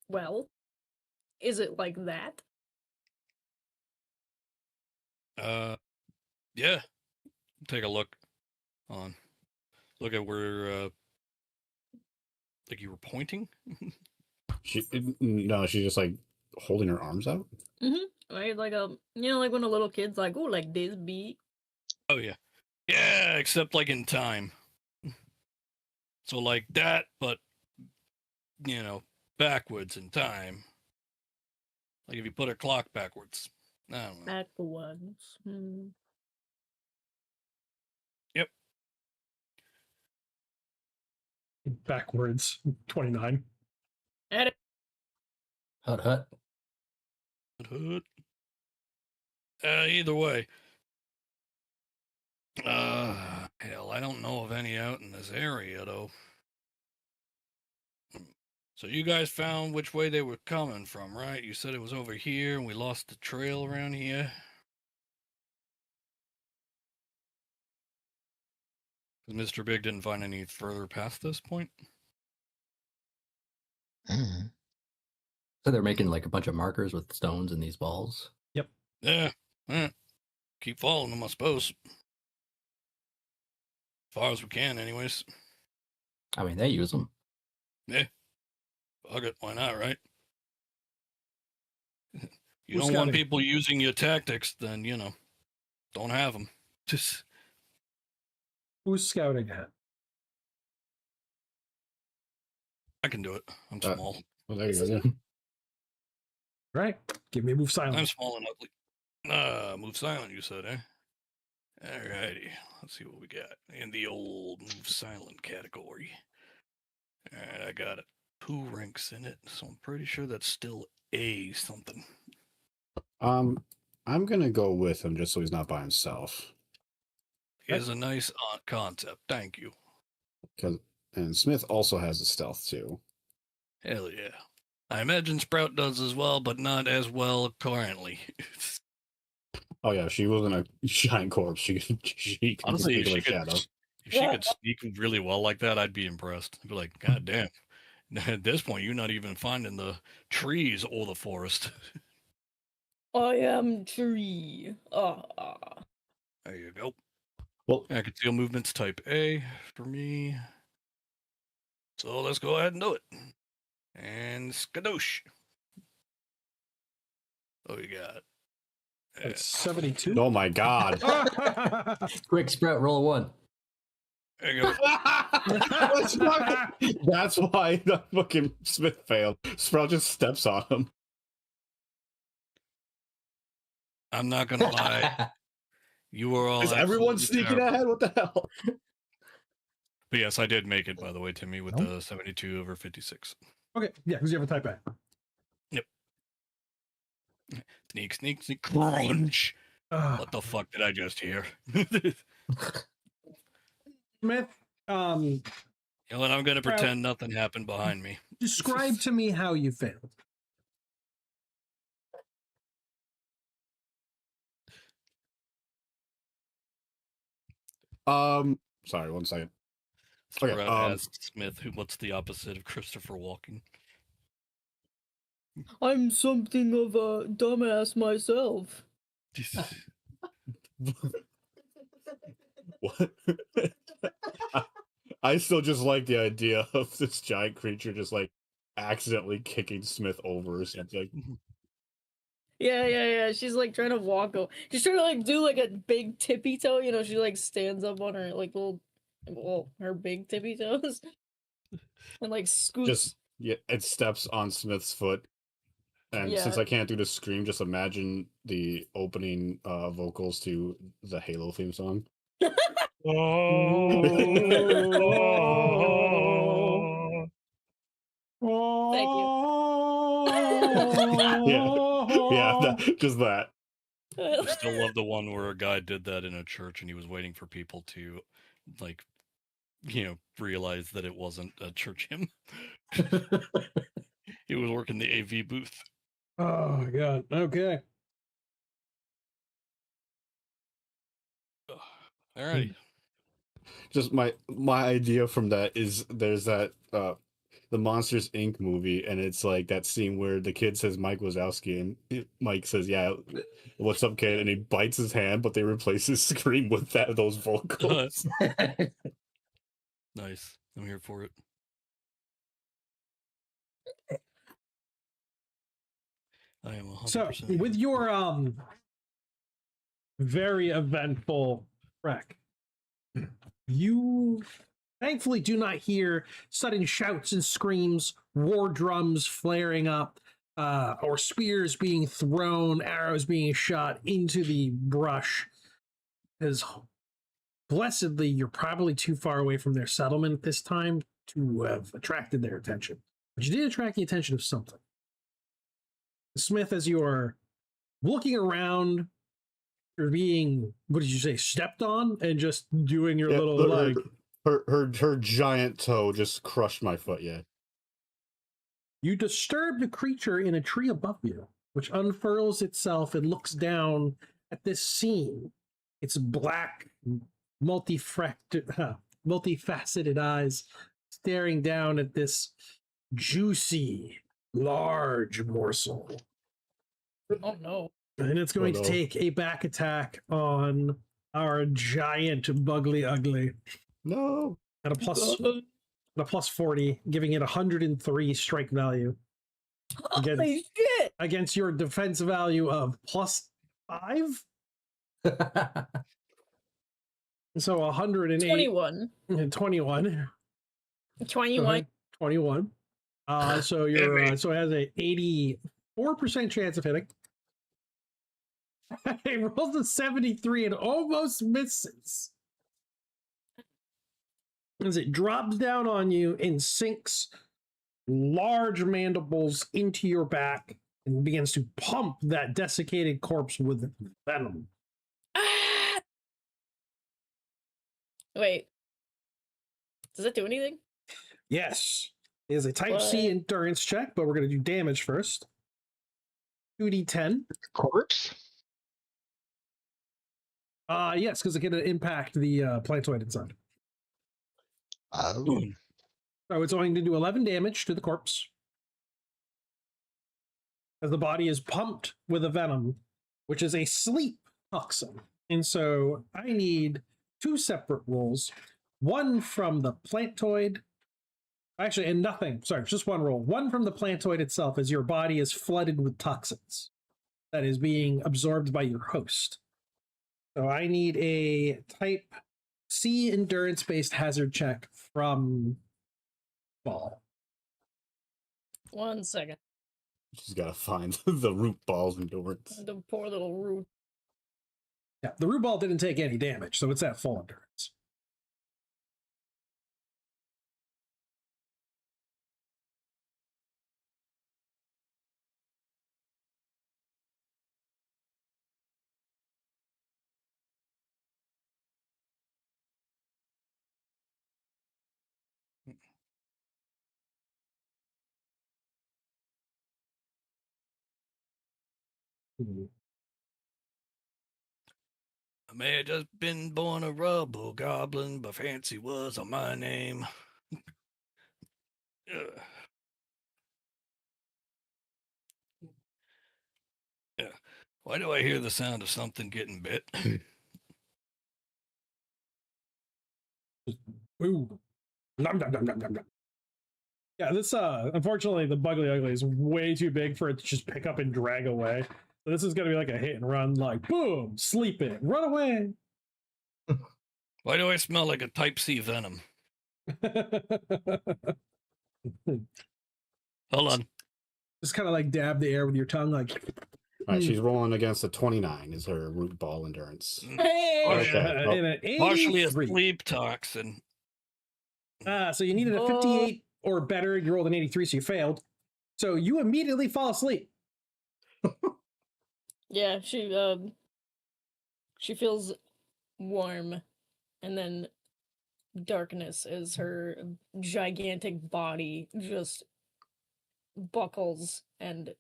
Well, is it like that? Yeah. Take a look. Look at where, like you were pointing? No, she's just like holding her arms out. Right, like like when a little kid's like, "Oh, like this beat." Oh yeah, yeah. Except like in time. So like that, but backwards in time. Like if you put a clock backwards. I don't know. Backwards. Yep. Backwards. 29. Edit. Hut hut. Either way. Hell, I don't know of any out in this area, though. So you guys found which way they were coming from, right? You said it was over here, and we lost the trail around here. Mr. Big didn't find any further past this point? Mhm. So they're making like a bunch of markers with stones and these balls. Yeah. Keep following them, I suppose. As far as we can, anyways. I mean, they use them. Yeah. Fuck it, why not, right? You Who's don't want scouting? people using your tactics, then, don't have them. Just Who's scouting at? I can do it. I'm Uh, small. Well, there you go. Right? Give me a move I'm silent. small and ugly. Move silent, you said, eh? Alrighty. Let's see what we got in the old move silent category. Alright, I got it. 2 ranks in it, so I'm pretty sure that's still A something. I'm gonna go with him just so he's not by himself. Is a nice concept. Thank you. And Smith also has a stealth too. Hell yeah. I imagine Sprout does as well, but not as well currently. Oh yeah, she wasn't a giant corpse. She can Honestly, speak like shadow. if she could speak really well like that, I'd be impressed. I'd be like, God damn. At this point, you're not even finding the trees or the forest. I am tree. There you go. Well, I can conceal movements type A for me. So let's go ahead and do it. And skadoosh. Oh, you got. That's 72. oh my god. Quick, Sprout, roll a 1. There you go. That's why the fucking Smith failed. Sprout just steps on him. I'm not gonna lie. You were all. Is everyone absolutely sneaking terrible. ahead? What the hell? But yes, I did make it, by the way, Timmy, with Oh. the 72 over 56. Okay, yeah, because you have a type A. Sneak, sneak, sneak, crunch. Ah, What the fuck did I just hear? Smith, You know what? I'm gonna pretend nothing happened behind me. describe to me how you failed. Sorry, 1 second. Sprout Okay, asked Smith, what's the opposite of Christopher Walken? I'm something of a dumbass myself. What? I still just like the idea of this giant creature just like accidentally kicking Smith over or something. Yeah. She's like trying to walk over. She's trying to like do like a big tippy toe. You know, she like stands up on her like her big tippy toes and like scoots. Just it steps on Smith's foot. And since I can't do the scream, just imagine the opening vocals to the Halo theme song. Thank you. Just that. I still love the one where a guy did that in a church and he was waiting for people to, like, realize that it wasn't a church hymn. He was working the AV booth. Oh my god. Okay. Alrighty. Just my idea from that is there's that the Monsters Inc. movie, and it's like that scene where the kid says Mike Wazowski, and Mike says, "Yeah, what's up, kid?" And he bites his hand, but they replace his scream with those vocals. Nice. I'm here for it. I am 100%. So with your very eventful trek, you thankfully do not hear sudden shouts and screams, war drums flaring up, or spears being thrown, arrows being shot into the brush. Because blessedly, you're probably too far away from their settlement at this time to have attracted their attention. But you did attract the attention of something. Smith, as you are looking around You're being, what did you say, stepped on and just doing your little like. Her giant toe just crushed my foot. Yeah. You disturb the creature in a tree above you, which unfurls itself and looks down at this scene. Its black, multifaceted eyes staring down at this juicy, large morsel. Oh no. And it's going to take a back attack on our giant Bugly Ugly. No. At a plus 40, giving it 103 strike value. Holy shit! Against your defense value of plus 5? So 108. 21. 21. 21. 21. So you're so it has a 84% chance of hitting. It rolls a 73 and almost misses. As it drops down on you and sinks large mandibles into your back and begins to pump that desiccated corpse with venom. Ah! Wait. Does that do anything? Yes. It is a type C endurance check, but we're going to do damage first. 2d10. Corpse? Yes, because it can impact the plantoid inside. Oh. So it's going to do 11 damage to the corpse. As the body is pumped with a venom, which is a sleep toxin. And so I need 2 separate rolls. One from the plantoid. Actually, and nothing. Sorry, just one roll. One from the plantoid itself as your body is flooded with toxins that is being absorbed by your host. So I need a type C endurance-based hazard check from Ball. 1 second. She's got to find the root ball's endurance. The poor little root. Yeah, the root ball didn't take any damage, so it's at full endurance. I may have just been born a rubble goblin, but fancy was on my name. Yeah. Why do I hear the sound of something getting bit? Ooh. Nom, nom, nom, nom, nom, nom. Yeah, this unfortunately the Bugly Ugly is way too big for it to just pick up and drag away. So this is gonna be like a hit and run, like boom, sleeping, run away. Why do I smell like a type C venom? Hold on. Just kind of like dab the air with your tongue, like. All right, she's rolling against a 29 is her root ball endurance. Hey! Okay. Partially a sleep toxin. So you needed a 58 or better. You rolled an 83, so you failed. So you immediately fall asleep. Yeah, she feels warm, and then darkness as her gigantic body just buckles and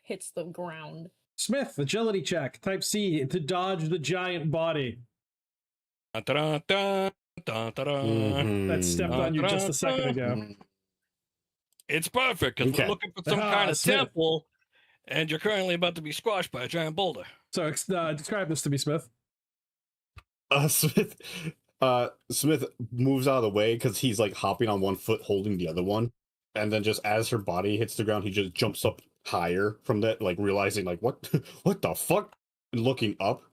hits the ground. Smith, agility check, type C, to dodge the giant body. That stepped on you just a second ago. It's perfect because we're looking for some kind of temple, and you're currently about to be squashed by a giant boulder. So describe this to me, Smith. Smith moves out of the way because he's like hopping on one foot, holding the other one, and then just as her body hits the ground, he just jumps up higher from that, like realizing like what the fuck, and looking up.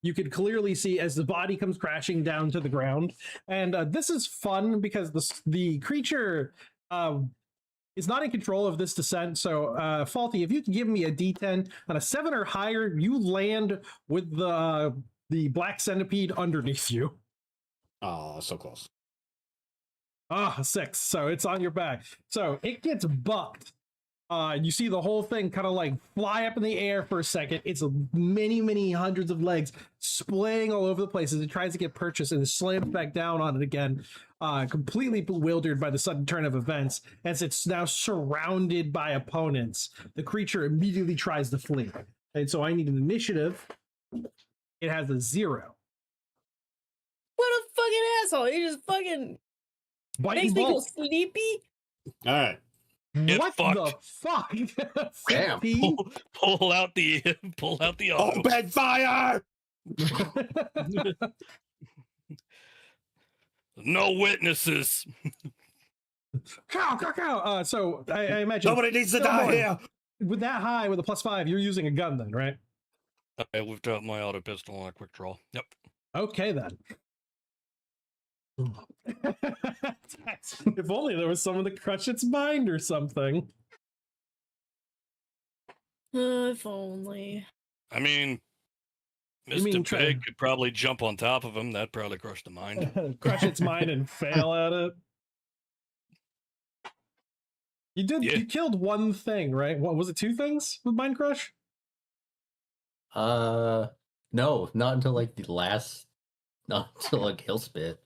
You could clearly see as the body comes crashing down to the ground, and this is fun because the creature is not in control of this descent. So, Faulty, if you can give me a D10 on a 7 or higher, you land with the black centipede underneath you. Oh, so close. 6. So it's on your back. So it gets bucked You see the whole thing kind of like fly up in the air for a second. It's many, many hundreds of legs splaying all over the place as it tries to get purchased and slams back down on it again, completely bewildered by the sudden turn of events. As it's now surrounded by opponents, the creature immediately tries to flee. And so I need an initiative. It has a 0. What a fucking asshole! He just fucking makes me go sleepy. All right. Get what fucked. the fuck? Damn. Pull out the auto. Open fire! No witnesses. Cow. So I imagine Nobody needs to die here. With that high, with a +5, you're using a gun then, right? I whipped out my auto pistol on a quick draw. Yep. Okay then. If only there was someone to crush its mind or something. If only. I mean, Mr. Pig could probably jump on top of him. That'd probably crush the mind. Crush its mind and fail at it. You did. Yeah. You killed one thing, right? What was it? 2 things with Mind Crush? No, not until like the last. Not until like Hillspit.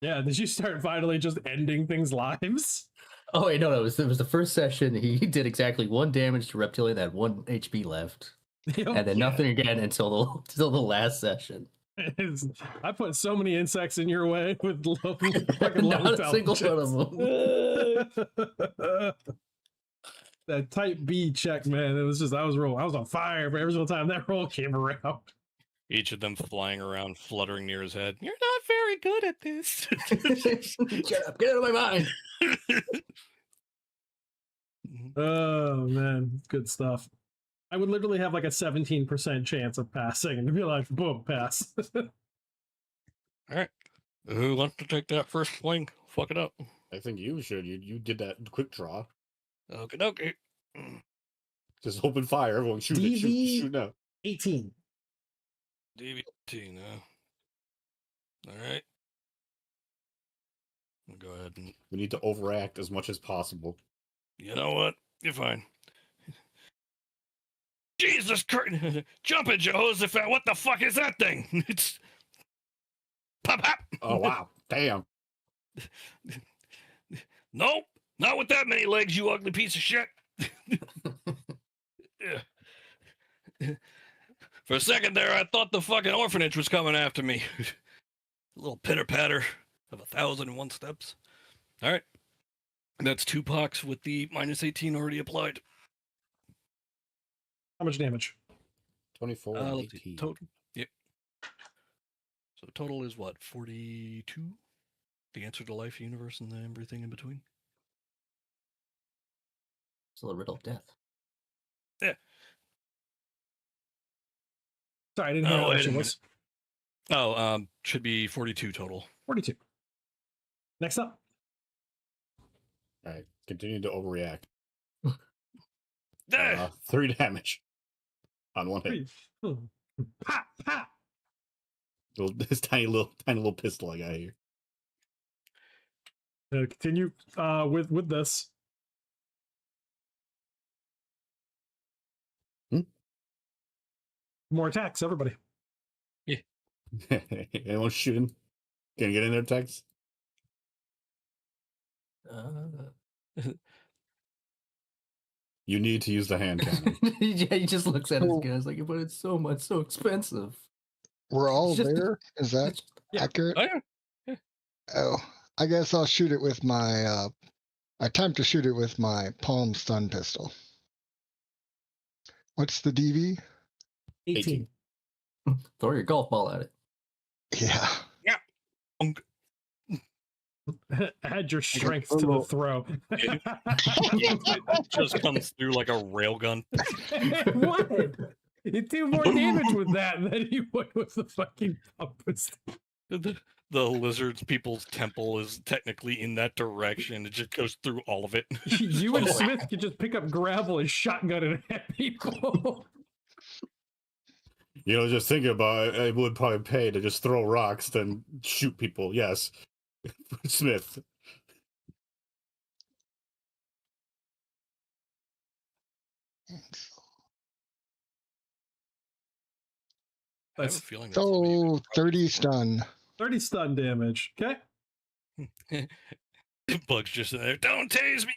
Yeah, did you start finally just ending things' lives? Oh wait, no, it was the first session. He did exactly 1 damage to Reptilian that had 1 HP left, and then nothing again until the last session. I put so many insects in your way with low, not a single one of them. That type B check, man. It was just I was on fire, but every single time that roll came around. Each of them flying around, fluttering near his head. You're not very good at this. Shut up! Get out of my mind. Oh man, good stuff. I would literally have like a 17% chance of passing and be like, boom, pass. All right. Who wants to take that first swing? Fuck it up. I think you should. You did that quick draw. Okay. Just open fire. Everyone shoot it. Shoot now. 18. DVT, no. All right. Go ahead. We need to overact as much as possible. You know what? You're fine. Jesus Christ! Jumping Jehoshaphat! What the fuck is that thing? It's pop. Oh wow! Damn. Nope, not with that many legs, you ugly piece of shit. For a second there, I thought the fucking orphanage was coming after me. A little pitter patter of 1,001 steps. All right, that's 2 pox with the -18 already applied. How much damage? 24. Total. Yep. So total is what? 42? The answer to life, universe, and everything in between? It's a riddle of death. Yeah. Sorry, I didn't hear what it was. Oh, should be 42 total. 42. Next up. All right. Continue to overreact. 3 damage. On 1 hit. Pop. This tiny little pistol I got here. Continue with this. More attacks, everybody. Yeah. Anyone shooting? Can you get in there, Tex? You need to use the hand cannon. Yeah, he just looks at his guys like, but it's so expensive. We're all there? Is that accurate? Oh, yeah. Oh, I guess I'll shoot it with my, I attempt to shoot it with my palm stun pistol. What's the DV? 18. Throw your golf ball at it. Yeah. Add your strength to the throw. It just comes through like a railgun. What? You do more damage with that than you would with the fucking compass. The lizard's people's temple is technically in that direction. It just goes through all of it. You and Smith could just pick up gravel and shotgun it at people. You know, just think about it. It would probably pay to just throw rocks than shoot people. Yes. Smith. I have a feeling that's So 30 stun. 30 stun damage. Okay. Bug's just there. Don't tase me.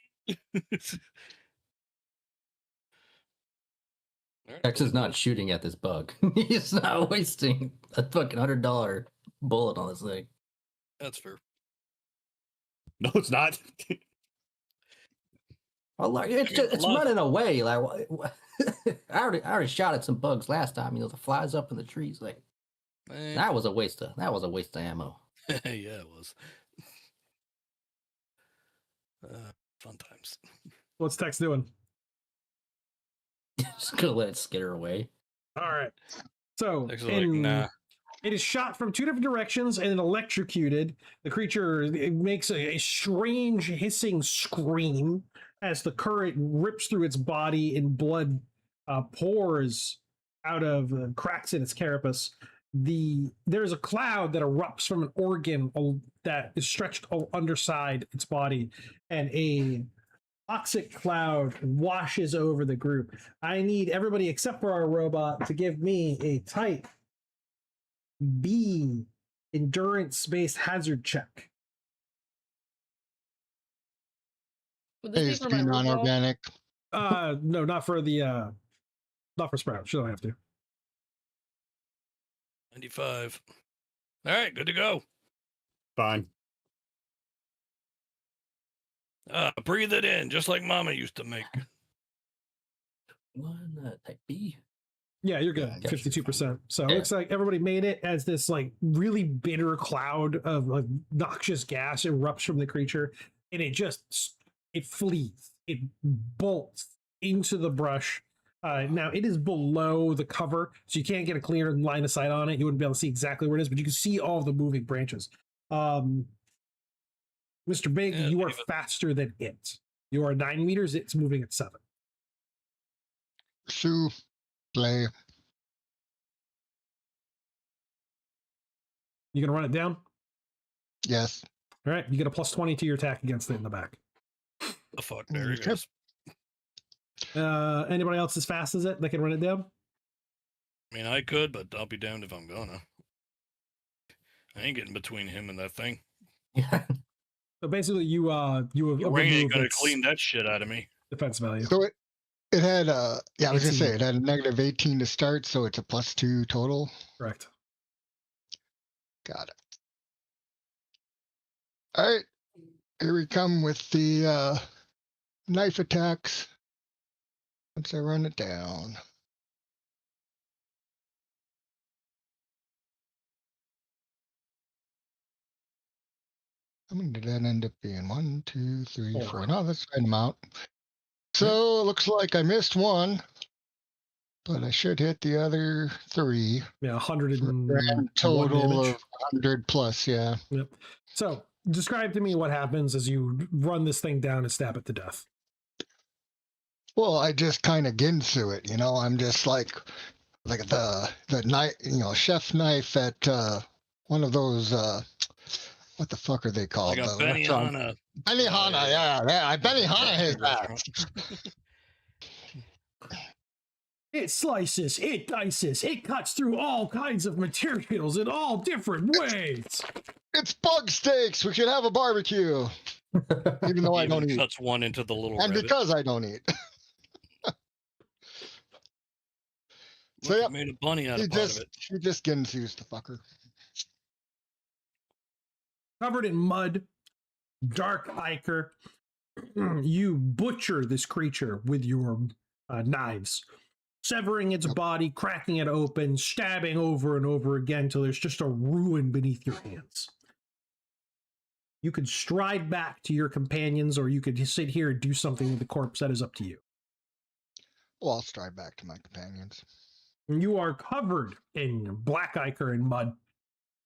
X is not shooting at this bug. He's not wasting a fucking $100 bullet on this thing. That's fair. No, it's not. Oh, it's running away. Like I already shot at some bugs last time. The flies up in the trees. Like that was a waste of ammo. Yeah, it was. Fun times. What's Tex doing? Just gonna let it skitter away. All right. So nah. It is shot from two different directions and electrocuted. The creature makes a strange hissing scream as the current rips through its body and blood pours out of cracks in its carapace. There's a cloud that erupts from an organ that is stretched underside its body, and a toxic cloud washes over the group. I need everybody except for our robot to give me a type B endurance-based hazard check. Is be non-organic? No, not for Sprout. She don't have to. 95. All right, good to go. Fine. Breathe it in, just like Mama used to make. One type B. Yeah, you're good. 52%. So it looks like everybody made it as this like really bitter cloud of like noxious gas erupts from the creature, and it flees. It bolts into the brush. Now it is below the cover, so you can't get a clear line of sight on it. You wouldn't be able to see exactly where it is, but you can see all the moving branches. Mr. Big, you are faster than it. You are 9 meters. It's moving at 7. Sue, play. You gonna run it down? Yes. All right. You get a +20 to your attack against it in the back. The fuck, there he goes. Anybody else as fast as it that can run it down? I mean, I could, but I'll be damned if I'm gonna. I ain't getting between him and that thing. Yeah. So basically, you Rain ain't gonna clean that shit out of me. Defense value. So it had I was gonna say it had a negative 18 to start, so it's a +2 total. Correct. Got it. All right, here we come with the knife attacks. Once I run it down. How many did that end up being? 1, 2, 3, 4. No, that's the right amount. So it looks like I missed one, but I should hit the other 3. Yeah, 100 and grand total of 100 plus. Yeah. Yep. So describe to me what happens as you run this thing down and stab it to death. Well, I just kind of ginsu it, I'm just like the knife, chef knife at one of those what the fuck are they called? Like a Benihana. Benihana, yeah. Benihana his ass. It slices, it dices, it cuts through all kinds of materials in all different ways. It's bug steaks. We should have a barbecue. Even though I don't eat. Cuts one into the little and rabbit. Because I don't eat. So yeah, made a bunny out of part of it. He just ginsus the fucker. Covered in mud, dark ichor, you butcher this creature with your knives, severing its body, cracking it open, stabbing over and over again till there's just a ruin beneath your hands. You could stride back to your companions, or you could just sit here and do something with the corpse. That is up to you. Well, I'll stride back to my companions. You are covered in black ichor and mud.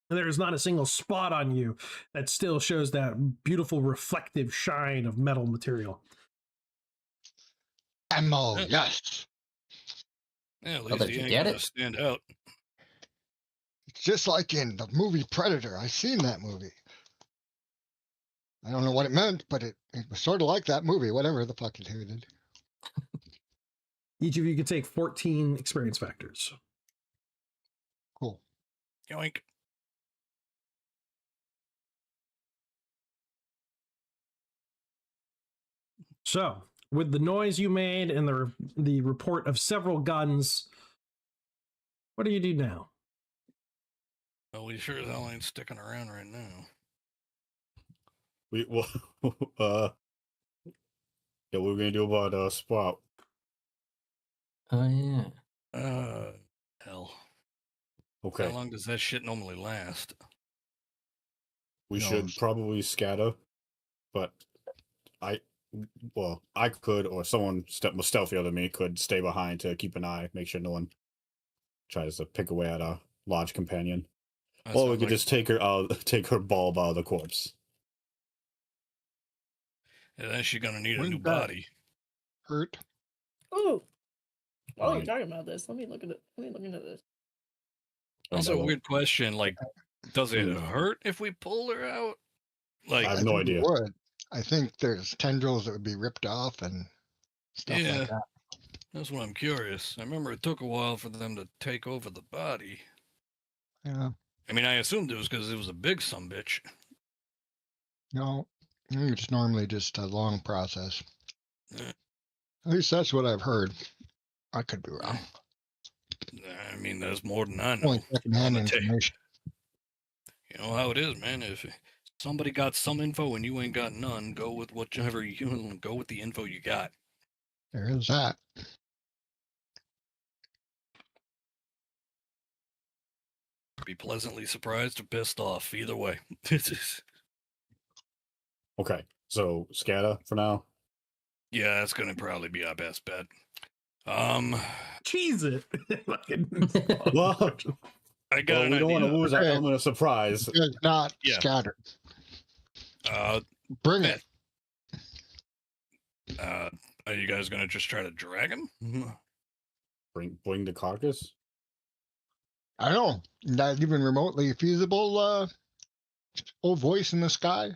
There is not a single spot on you that still shows that beautiful reflective shine of metal material. Ammo, yes. Yeah, at least he ain't gonna stand out. It's just like in the movie Predator. I've seen that movie. I don't know what it meant, but it was sort of like that movie, whatever the fuck it did. Each of you can take 14 experience factors. Cool. Yoink. So, with the noise you made and the report of several guns, what do you do now? Well, we sure as hell ain't sticking around right now. Yeah, what we're gonna do about Sprout? Oh yeah. Hell. Okay. How long does that shit normally last? We should probably scatter, but I could, or someone stealthier than me could stay behind to keep an eye, make sure no one tries to pick away at our large companion. Or we could just take her bulb out of the corpse. Yeah, then she's gonna need a new body. Hurt. Ooh. While you're talking about this, let me look into this. Also, weird question. Like, does it hurt if we pull her out? Like, I have no idea. It would. I think there's tendrils that would be ripped off and stuff like that. That's what I'm curious. I remember it took a while for them to take over the body. Yeah. I mean, I assumed it was because it was a big sumbitch. No, it's normally just a long process. Yeah. At least that's what I've heard. I could be wrong. I mean, there's more than I know. Only secondhand information. You know how it is, man. If somebody got some info and you ain't got none, go with go with the info you got. There is that. Be pleasantly surprised or pissed off. Either way. Okay, so scatter for now. Yeah, that's gonna probably be our best bet. Cheese it. Well, I got. We don't want to lose our element of surprise. It's not scattered. Bring it. Are you guys gonna just try to drag him? Bring the carcass. I don't know. Not even remotely feasible. Old voice in the sky.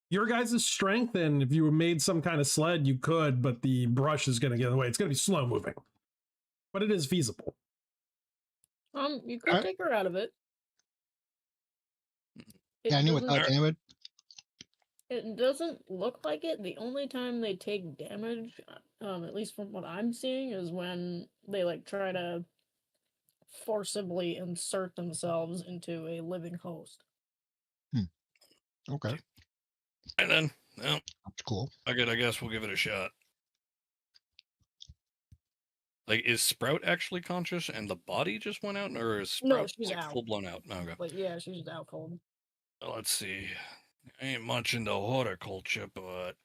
Your guys' strength, and if you made some kind of sled, you could, but the brush is going to get in the way. It's going to be slow moving, but it is feasible. You could take her out of it. Without damage. It doesn't look like it. The only time they take damage, at least from what I'm seeing, is when they like try to forcibly insert themselves into a living host. Okay. And then, well, that's cool. I guess we'll give it a shot. Like, is Sprout actually conscious and the body just went out, or is Sprout she's out. Full blown out? Okay. But yeah, she's just out cold. Well, let's see. I ain't much into horticulture, but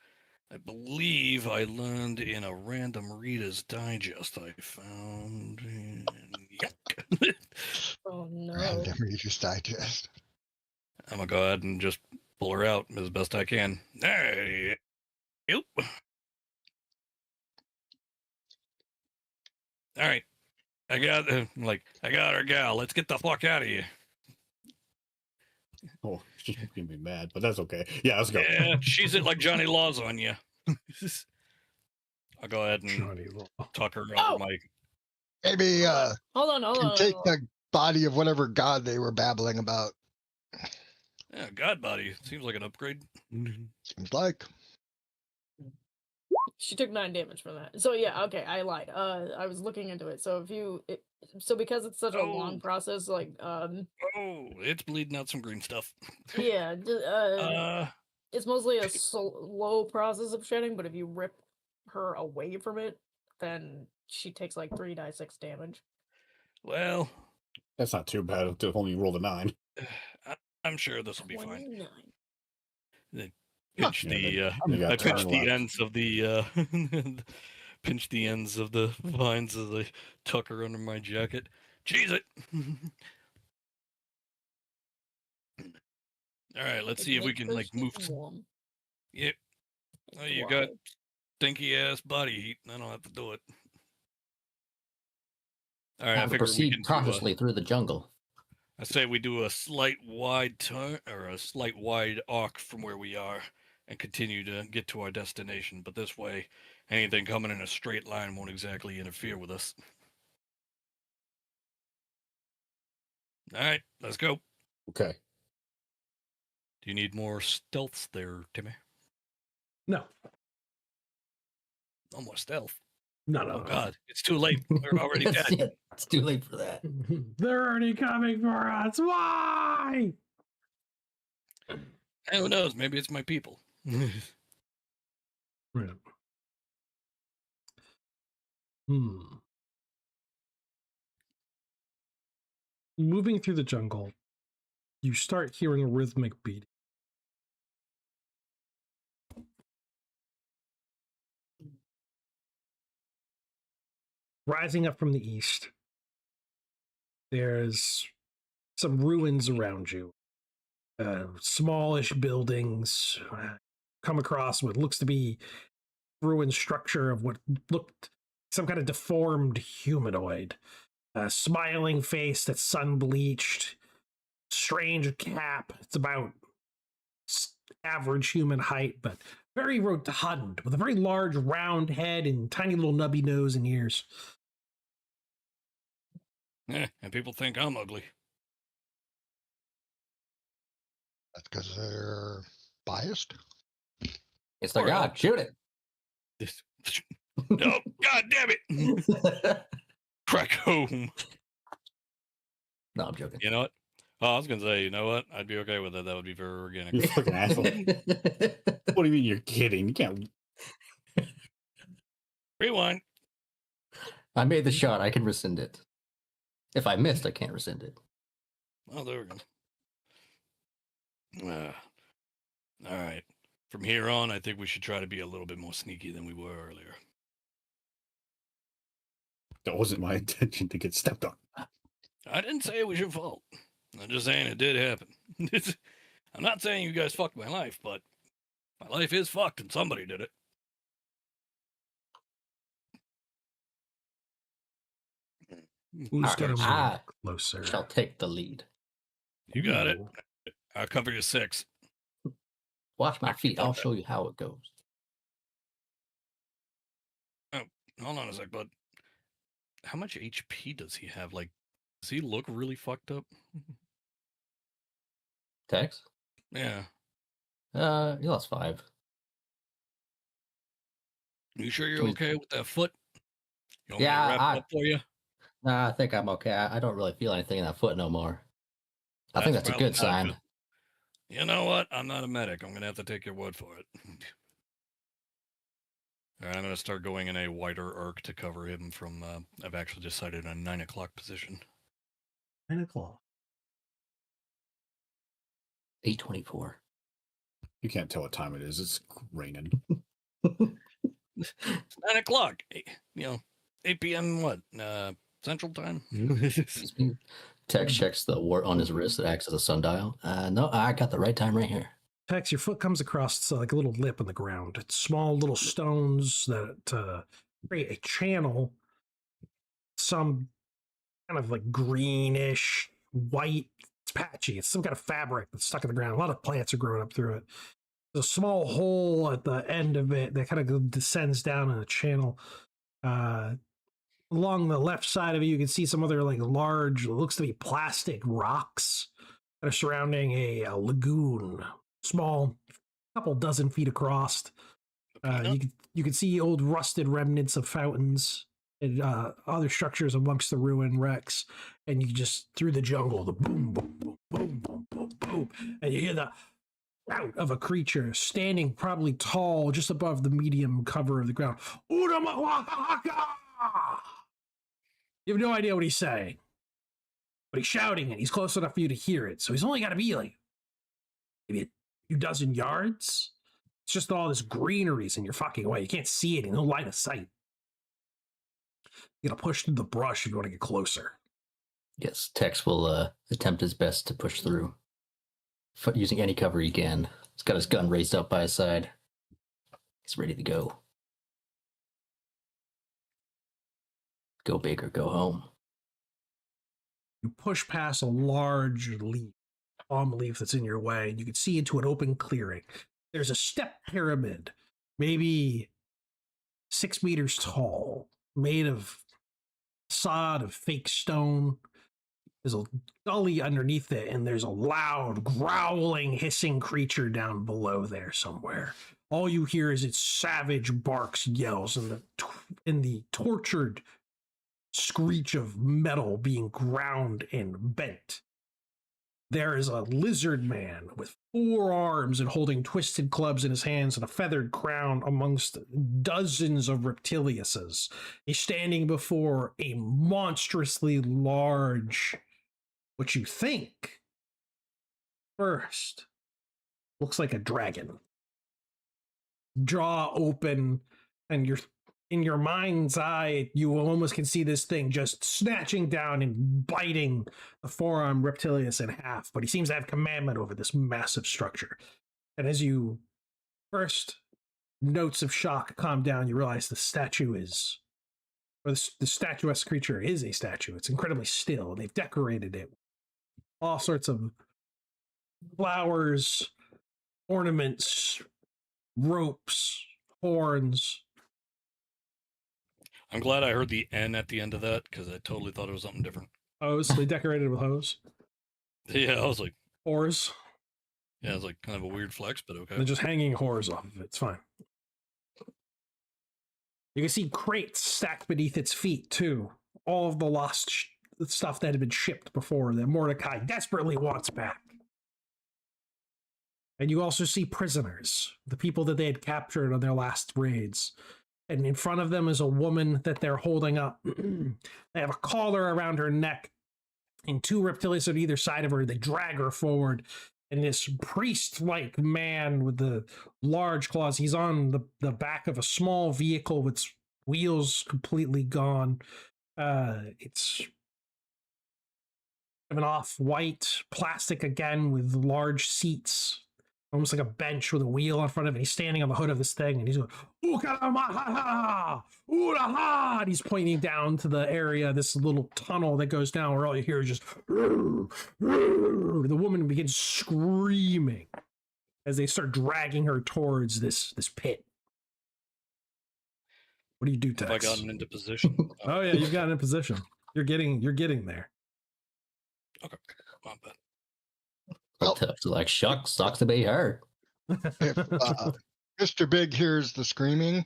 I believe I learned in a random Reader's Digest I found. Yuck. Oh no. Random Reader's Digest. I'm gonna go ahead and just pull her out as best I can. Hey, yep. All right, I got her, gal. Let's get the fuck out of here. Oh, she's gonna be mad, but that's okay. Yeah, let's go. Yeah, she's it like Johnny Laws on you. I'll go ahead and tuck her over my. Maybe hold on. Take the body of whatever god they were babbling about. Yeah, god body. Seems like an upgrade. Seems like. She took 9 damage from that. So yeah, okay, I lied. I was looking into it. So because it's such a long process, like it's bleeding out some green stuff. Yeah, it's mostly a slow process of shedding, but if you rip her away from it, then she takes like 3d6 damage. Well, that's not too bad to only roll a 9. I'm sure this will be fine. I pinched the ends of the pinch the ends of the vines as I tuck her under my jacket. Cheese it. All right, let's see if we can like move. Yep. Oh, you got stinky ass body heat. I don't have to do it. All right, I figure proceed cautiously through the jungle. I say we do a slight wide turn or a slight wide arc from where we are and continue to get to our destination. But this way, anything coming in a straight line won't exactly interfere with us. All right, let's go. Okay. Do you need more stealths there, Timmy? No. No more stealth. No. Oh, God. It's too late. We're already dead. It's too late for that. They're already coming for us. Why? Hey, who knows? Maybe it's my people. Right. Moving through the jungle, you start hearing a rhythmic beating. Rising up from the east, there's some ruins around you. Smallish buildings. Come across what looks to be ruined structure of what looked some kind of deformed humanoid. A smiling face that's sun bleached. Strange cap. It's about average human height, but very rotund, with a very large round head and tiny little nubby nose and ears. And people think I'm ugly. That's because they're biased. It's their god. Shoot it. No, God damn it. Crack home. No, I'm joking. You know what? Oh, I was going to say, you know what? I'd be okay with it. That would be very organic. You fucking asshole. What do you mean you're kidding? You can't. Rewind. I made the shot. I can rescind it. If I missed, I can't rescind it. Oh, there we go. All right. From here on, I think we should try to be a little bit more sneaky than we were earlier. That wasn't my intention to get stepped on. I didn't say it was your fault. I'm just saying it did happen. I'm not saying you guys fucked my life, but my life is fucked and somebody did it. Who's gonna I move closer? shall take the lead. You got it. I'll cover you 6. Watch my feet. I'll show you how it goes. Oh, hold on a sec, bud. How much HP does he have? Like, does he look really fucked up? Tex? Yeah. You lost 5. You sure you're okay with that foot? You want me to Yeah, wrap it up for you? Nah, I think I'm okay. I don't really feel anything in that foot no more. I think that's a good sign. Good. You know what? I'm not a medic. I'm going to have to take your word for it. All right, I'm going to start going in a wider arc to cover him from, I've actually decided on 9 o'clock position. 9 o'clock. 8:24. You can't tell what time it is. It's raining. It's 9 o'clock. 8 p.m. what? Central time? Tex checks the wart on his wrist that acts as a sundial. No, I got the right time right here. Tex, your foot comes across like a little lip in the ground. It's small little stones that create a channel. Some kind of like greenish, white. It's patchy. It's some kind of fabric that's stuck in the ground. A lot of plants are growing up through it. There's a small hole at the end of it that kind of descends down in a channel. Along the left side of it, you can see some other like large, looks to be plastic rocks that are surrounding a lagoon. Small, couple dozen feet across. You can see old rusted remnants of fountains and other structures amongst the ruin wrecks. And you just, through the jungle, the boom, boom, boom, boom, boom, boom, boom. And you hear the rout of a creature standing probably tall, just above the medium cover of the ground. You have no idea what he's saying. But he's shouting it. He's close enough for you to hear it. So he's only got to be like maybe a few dozen yards. It's just all this greenery's in your fucking way. You can't see it in no line of sight. You gotta push through the brush if you want to get closer. Yes, Tex will attempt his best to push through. Using any cover he can. He's got his gun raised up by his side. He's ready to go. Go big or go home. You push past a large leaf, palm leaf that's in your way, and you can see into an open clearing. There's a step pyramid, maybe 6 meters tall, made of sod of fake stone. There's a gully underneath it, and there's a loud, growling, hissing creature down below there somewhere. All you hear is its savage barks, yells, and the tortured screech of metal being ground and bent. There is a lizard man with 4 arms and holding twisted clubs in his hands and a feathered crown amongst dozens of reptiliuses. He's standing before a monstrously large, what you think first looks like a dragon. Jaw open, and you're in your mind's eye, you almost can see this thing just snatching down and biting the forearm reptilius in half, but he seems to have commandment over this massive structure. And as you first notes of shock calm down, you realize the statue is, or the statuesque creature is a statue. It's incredibly still. They've decorated it with all sorts of flowers, ornaments, ropes, horns. I'm glad I heard the N at the end of that, because I totally thought it was something different. Hose. They decorated with hose. Yeah, I was like... Whores. Yeah, it was like kind of a weird flex, but okay. They're just hanging whores off of it. It's fine. You can see crates stacked beneath its feet, too. All of the lost stuff that had been shipped before that Mordecai desperately wants back. And you also see prisoners, the people that they had captured on their last raids. And in front of them is a woman that they're holding up. They have a collar around her neck and 2 reptilians on either side of her. They drag her forward. And this priest-like man with the large claws, he's on the back of a small vehicle with wheels completely gone. It's an off-white plastic again with large seats. Almost like a bench with a wheel in front of it. He's standing on the hood of this thing, and he's going, "Ooh-ka-ma-ha-ha! Ooh-la-ha!" And he's pointing down to the area, this little tunnel that goes down, where all you hear is just... The woman begins screaming as they start dragging her towards this pit. What do you do, Tex? Have I gotten into position? Oh, yeah, you've gotten in position. You're getting there. Okay, not bad. Tep's like, shucks, sucks to be her. If Mr. Big hears the screaming,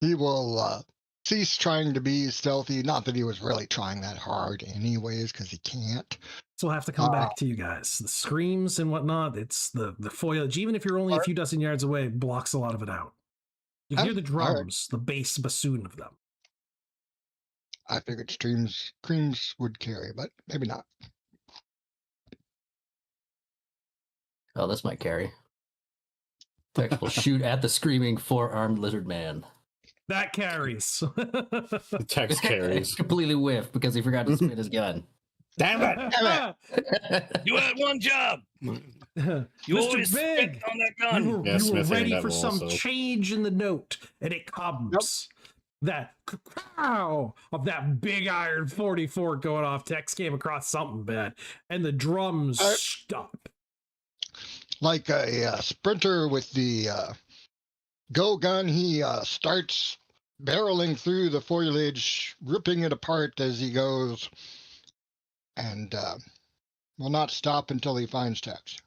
he will cease trying to be stealthy. Not that he was really trying that hard anyways, because he can't. So we'll have to come back to you guys. The screams and whatnot, it's the foliage, even if you're only a few dozen yards away, blocks a lot of it out. You can hear the drums, the bass bassoon of them. I figured screams would carry, but maybe not. Oh, this might carry. Tex will shoot at the screaming 4-armed lizard man. That carries. Tex carries. Completely whiffed because he forgot to spin his gun. Damn it! You had one job. You always spit on that gun. You were ready for some change in the note, and it comes. That pow of that big iron 44 going off. Tex came across something bad, and the drums stop. Like a sprinter with the go gun, he starts barreling through the foliage, ripping it apart as he goes, and will not stop until he finds Tex.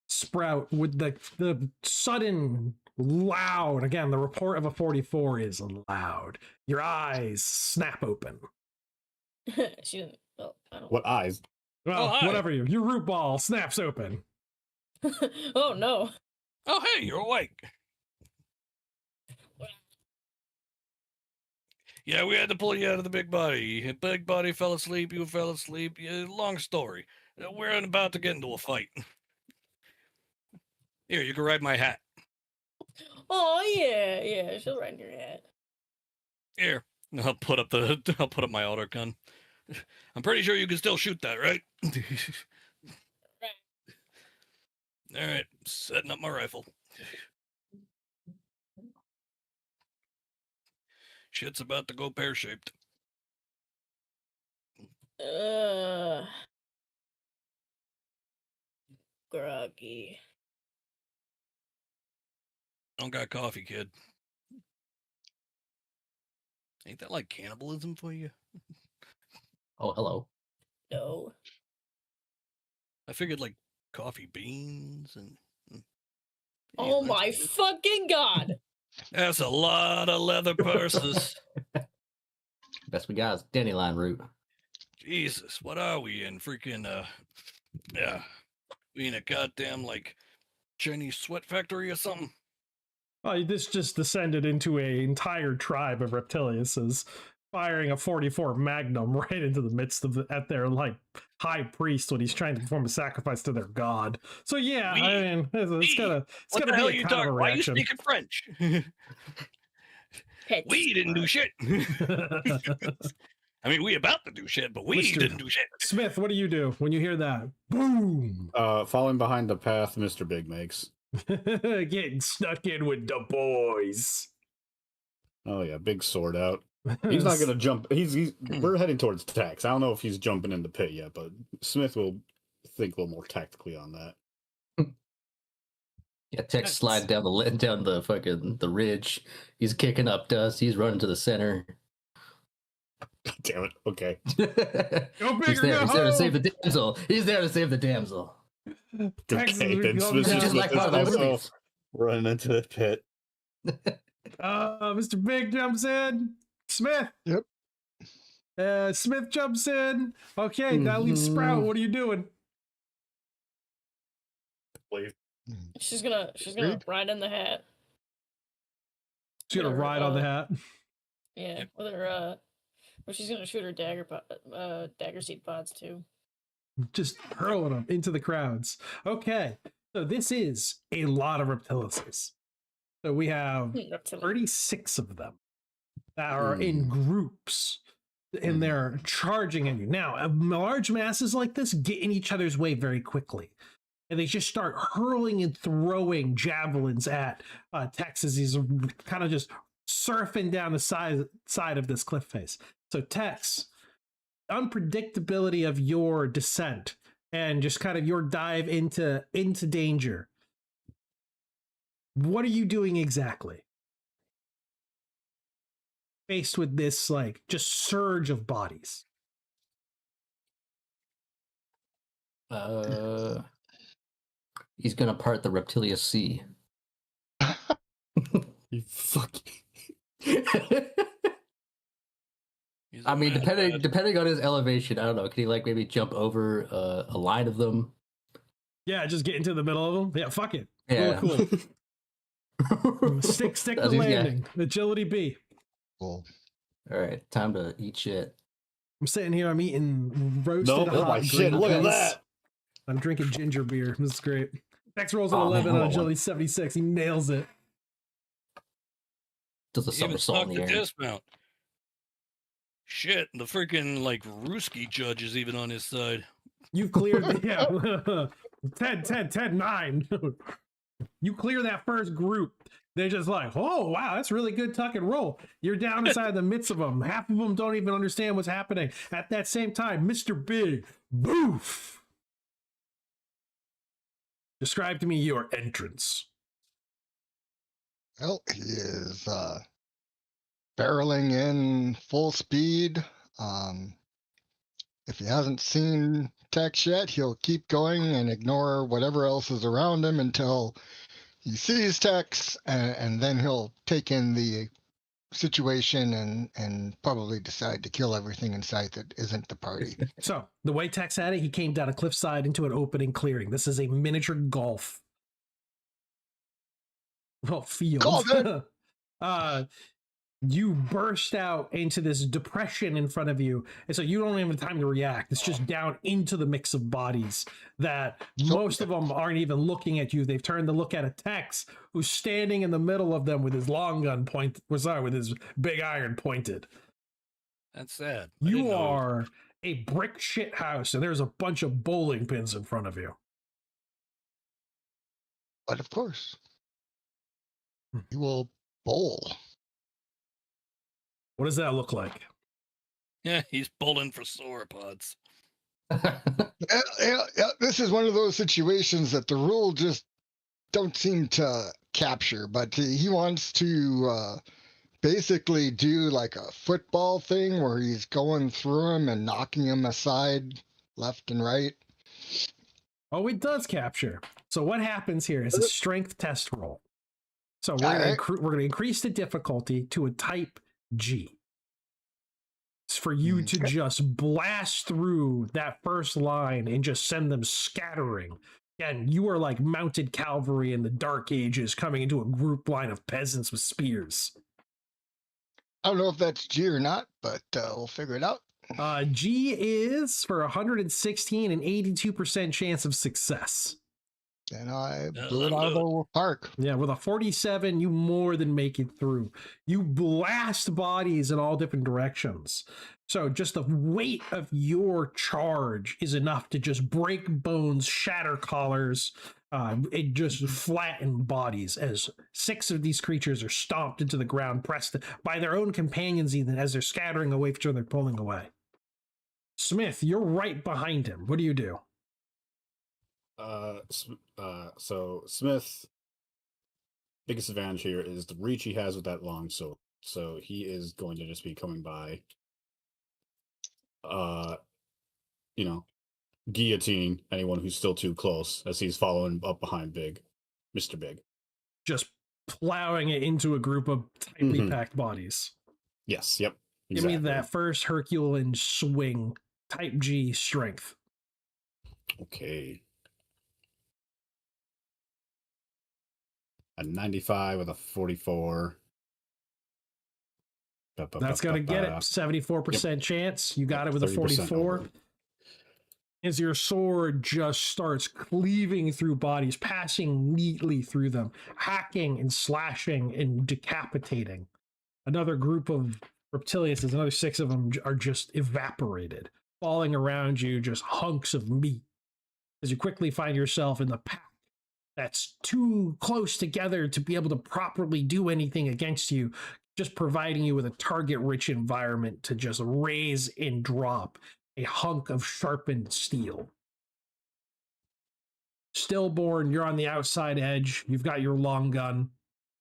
Sprout, with the sudden loud, again, the report of a 44 is loud. Your eyes snap open. She didn't. Well, I don't. What eyes? Well, whatever your root ball snaps open. Oh no! Oh hey, you're awake. Yeah, we had to pull you out of the big body. Big body fell asleep. You fell asleep. Yeah, long story. We're about to get into a fight. Here, you can ride my hat. Oh yeah, she'll ride your hat. Here, I'll put up my auto gun. I'm pretty sure you can still shoot that, right? All right, setting up my rifle. Shit's about to go pear-shaped. Groggy. Don't got coffee, kid. Ain't that like cannibalism for you? Oh, hello. No. I figured like coffee beans and. Oh my fucking god! That's a lot of leather purses. Best we got is dandelion root. Jesus, what are we in? Freaking, yeah. We in a goddamn, like, Chinese sweat factory or something? Oh, this just descended into an entire tribe of reptiliuses, firing a 44 Magnum right into the midst of at their like high priest when he's trying to perform a sacrifice to their god. So yeah, I mean, it's gonna be a kind of a reaction. Why are you speaking French? We didn't do shit. I mean, we about to do shit, but we didn't do shit. Smith, what do you do when you hear that? Boom! Falling behind the path Mr. Big makes. Getting stuck in with the boys. Oh yeah, big sword out. He's not gonna jump. We're heading towards Tex. I don't know if he's jumping in the pit yet, but Smith will think a little more tactically on that. Yeah, Tex slide down the ridge. He's kicking up dust. He's running to the center. Damn it. Okay. He's there to save the damsel. He's there to save the damsel. Okay, then Smith just like running into the pit. Mr. Big jumps in. Smith. Yep. Smith jumps in. Okay, now leave Sprout. What are you doing? Leave. She's gonna ride in the hat. She's gonna ride on the hat. Yeah, with her well, she's gonna shoot her dagger seed pods too. Just hurling them into the crowds. Okay, so this is a lot of reptiliuses. So we have 36 of them that are in groups, and they're charging at you. Now, large masses like this get in each other's way very quickly. And they just start hurling and throwing javelins at Tex as he's kind of just surfing down the side of this cliff face. So Tex, unpredictability of your descent and just kind of your dive into danger. What are you doing exactly? Faced with this like just surge of bodies. He's gonna part the Reptilia Sea. You fuck. I mean, depending on his elevation, I don't know. Can he like maybe jump over a line of them? Yeah, just get into the middle of them. Yeah, fuck it. Yeah, cool. Stick the landing. Agility B. Cool. All right, time to eat shit. I'm sitting here. I'm eating roasted hot shit! Look at that. I'm drinking ginger beer. This is great. Tex rolls an 11 on agility 76. He nails it. Does a somersault in the air. Dismount. Shit, the freaking like Ruski judge is even on his side. You've cleared the 10, 9. You clear that first group. They're just like, oh wow, that's really good tuck and roll. You're down inside the midst of them. Half of them don't even understand what's happening. At that same time, Mr. Big, boof. Describe to me your entrance. Well, he is barreling in full speed. If he hasn't seen Tex yet, he'll keep going and ignore whatever else is around him until he sees Tex, and then he'll take in the situation and probably decide to kill everything in sight that isn't the party. So the way Tex had it, he came down a cliffside into an opening clearing. This is a miniature golf field. You burst out into this depression in front of you, and so you don't even have time to react. It's just down into the mix of bodies that most of them aren't even looking at you. They've turned to look at a Tex who's standing in the middle of them with his long gun with his big iron pointed. That's sad. You are a brick shit house, and there's a bunch of bowling pins in front of you. But of course, he will bowl. What does that look like? Yeah, he's bowling for sauropods. This is one of those situations that the rule just don't seem to capture, but he wants to basically do like a football thing where he's going through them and knocking them aside left and right? Oh, it does capture. So what happens here is a strength test roll. So we're going to increase the difficulty to a type G. It's for you to just blast through that first line and just send them scattering. And you are like mounted cavalry in the Dark Ages coming into a group line of peasants with spears. I don't know if that's G or not, but we'll figure it out. G is for 116 and 82% chance of success. And I blew it out of the park. Yeah, with a 47, you more than make it through. You blast bodies in all different directions. So just the weight of your charge is enough to just break bones, shatter collars, and just flatten bodies as 6 of these creatures are stomped into the ground, pressed by their own companions even as they're scattering away from each other, pulling away. Smith, you're right behind him. What do you do? So Smith, biggest advantage here is the reach he has with that long sword. So he is going to just be coming by, guillotine anyone who's still too close as he's following up behind Mr. Big. Just plowing it into a group of tightly packed bodies. Yes, yep. Exactly. Give me that first Herculean swing, type G strength. Okay. A 95 with a 44. That's going to get it. 74% chance. You got it with a 44. Over. As your sword just starts cleaving through bodies, passing neatly through them, hacking and slashing and decapitating. Another group of reptiliuses, another 6 of them are just evaporated, falling around you, just hunks of meat. As you quickly find yourself in the pack that's too close together to be able to properly do anything against you, just providing you with a target-rich environment to just raise and drop a hunk of sharpened steel. Stillborn, you're on the outside edge. You've got your long gun.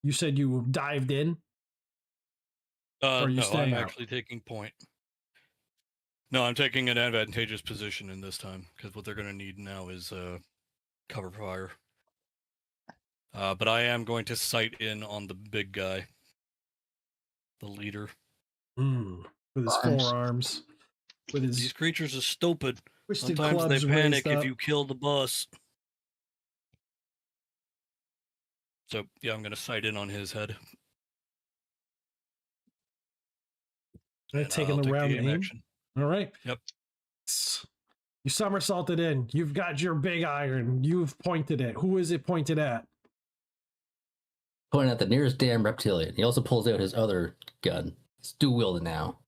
You said you dived in? No, I'm actually taking point. No, I'm taking an advantageous position in this time, because what they're going to need now is cover fire. But I am going to sight in on the big guy. The leader. With his forearms. With his These creatures are stupid. Sometimes they panic if you kill the boss. So, yeah, I'm going to sight in on his head. Taking the round aim. Action. All right. Yep. You somersaulted in. You've got your big iron. You've pointed it. Who is it pointed at? Pointing at the nearest damn reptilian. He also pulls out his other gun. It's dual-wielded now.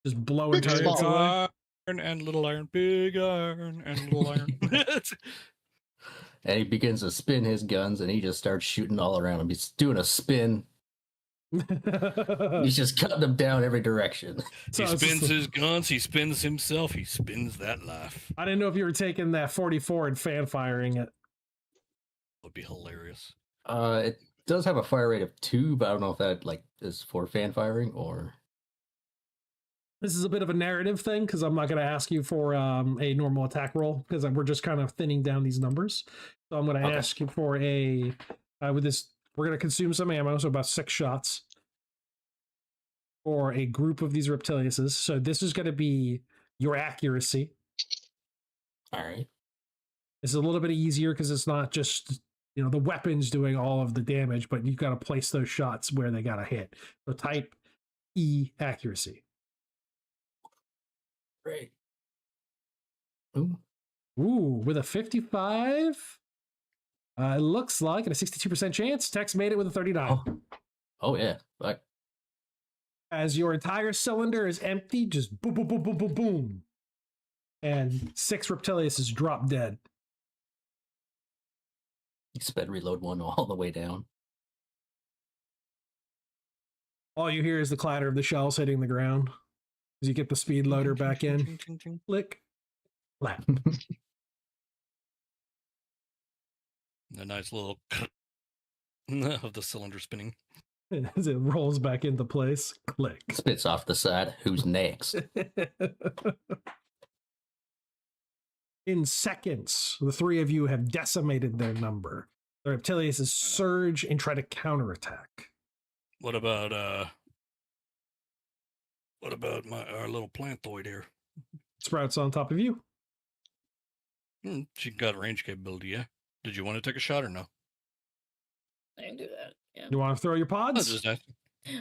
Just blowing targets away. Iron and little iron, big iron and little iron. And he begins to spin his guns, and he just starts shooting all around him. He's doing a spin. He's just cutting them down every direction. He spins his guns, he spins himself, he spins that life. I didn't know if you were taking that 44 and fan firing it. Would be hilarious. It does have a fire rate of 2, but I don't know if that is for fan firing or. This is a bit of a narrative thing because I'm not going to ask you for a normal attack roll because we're just kind of thinning down these numbers. So I'm going to ask you for with this, we're going to consume some ammo, so about 6 shots for a group of these reptiliuses. So this is going to be your accuracy. All right. It's a little bit easier because it's not just, the weapons doing all of the damage, but you've got to place those shots where they got to hit. So type E accuracy. Great. Ooh, with a 55, it looks like, and a 62% chance, Tex made it with a 39. Oh yeah. Right. As your entire cylinder is empty, just boom, boom, boom, boom, boom, boom. And 6 reptiliuses drop dead. You sped reload one all the way down. All you hear is the clatter of the shells hitting the ground. As you get the speed loader back in. Click. Flap. A nice little of the cylinder spinning. As it rolls back into place, click. Spits off the side. Who's next? In seconds, the three of you have decimated their number. The reptilians surge and try to counterattack. What about our little planthoid here? Sprouts on top of you. She got range capability, yeah. Did you want to take a shot or no? I can do that. Yeah. You want to throw your pods?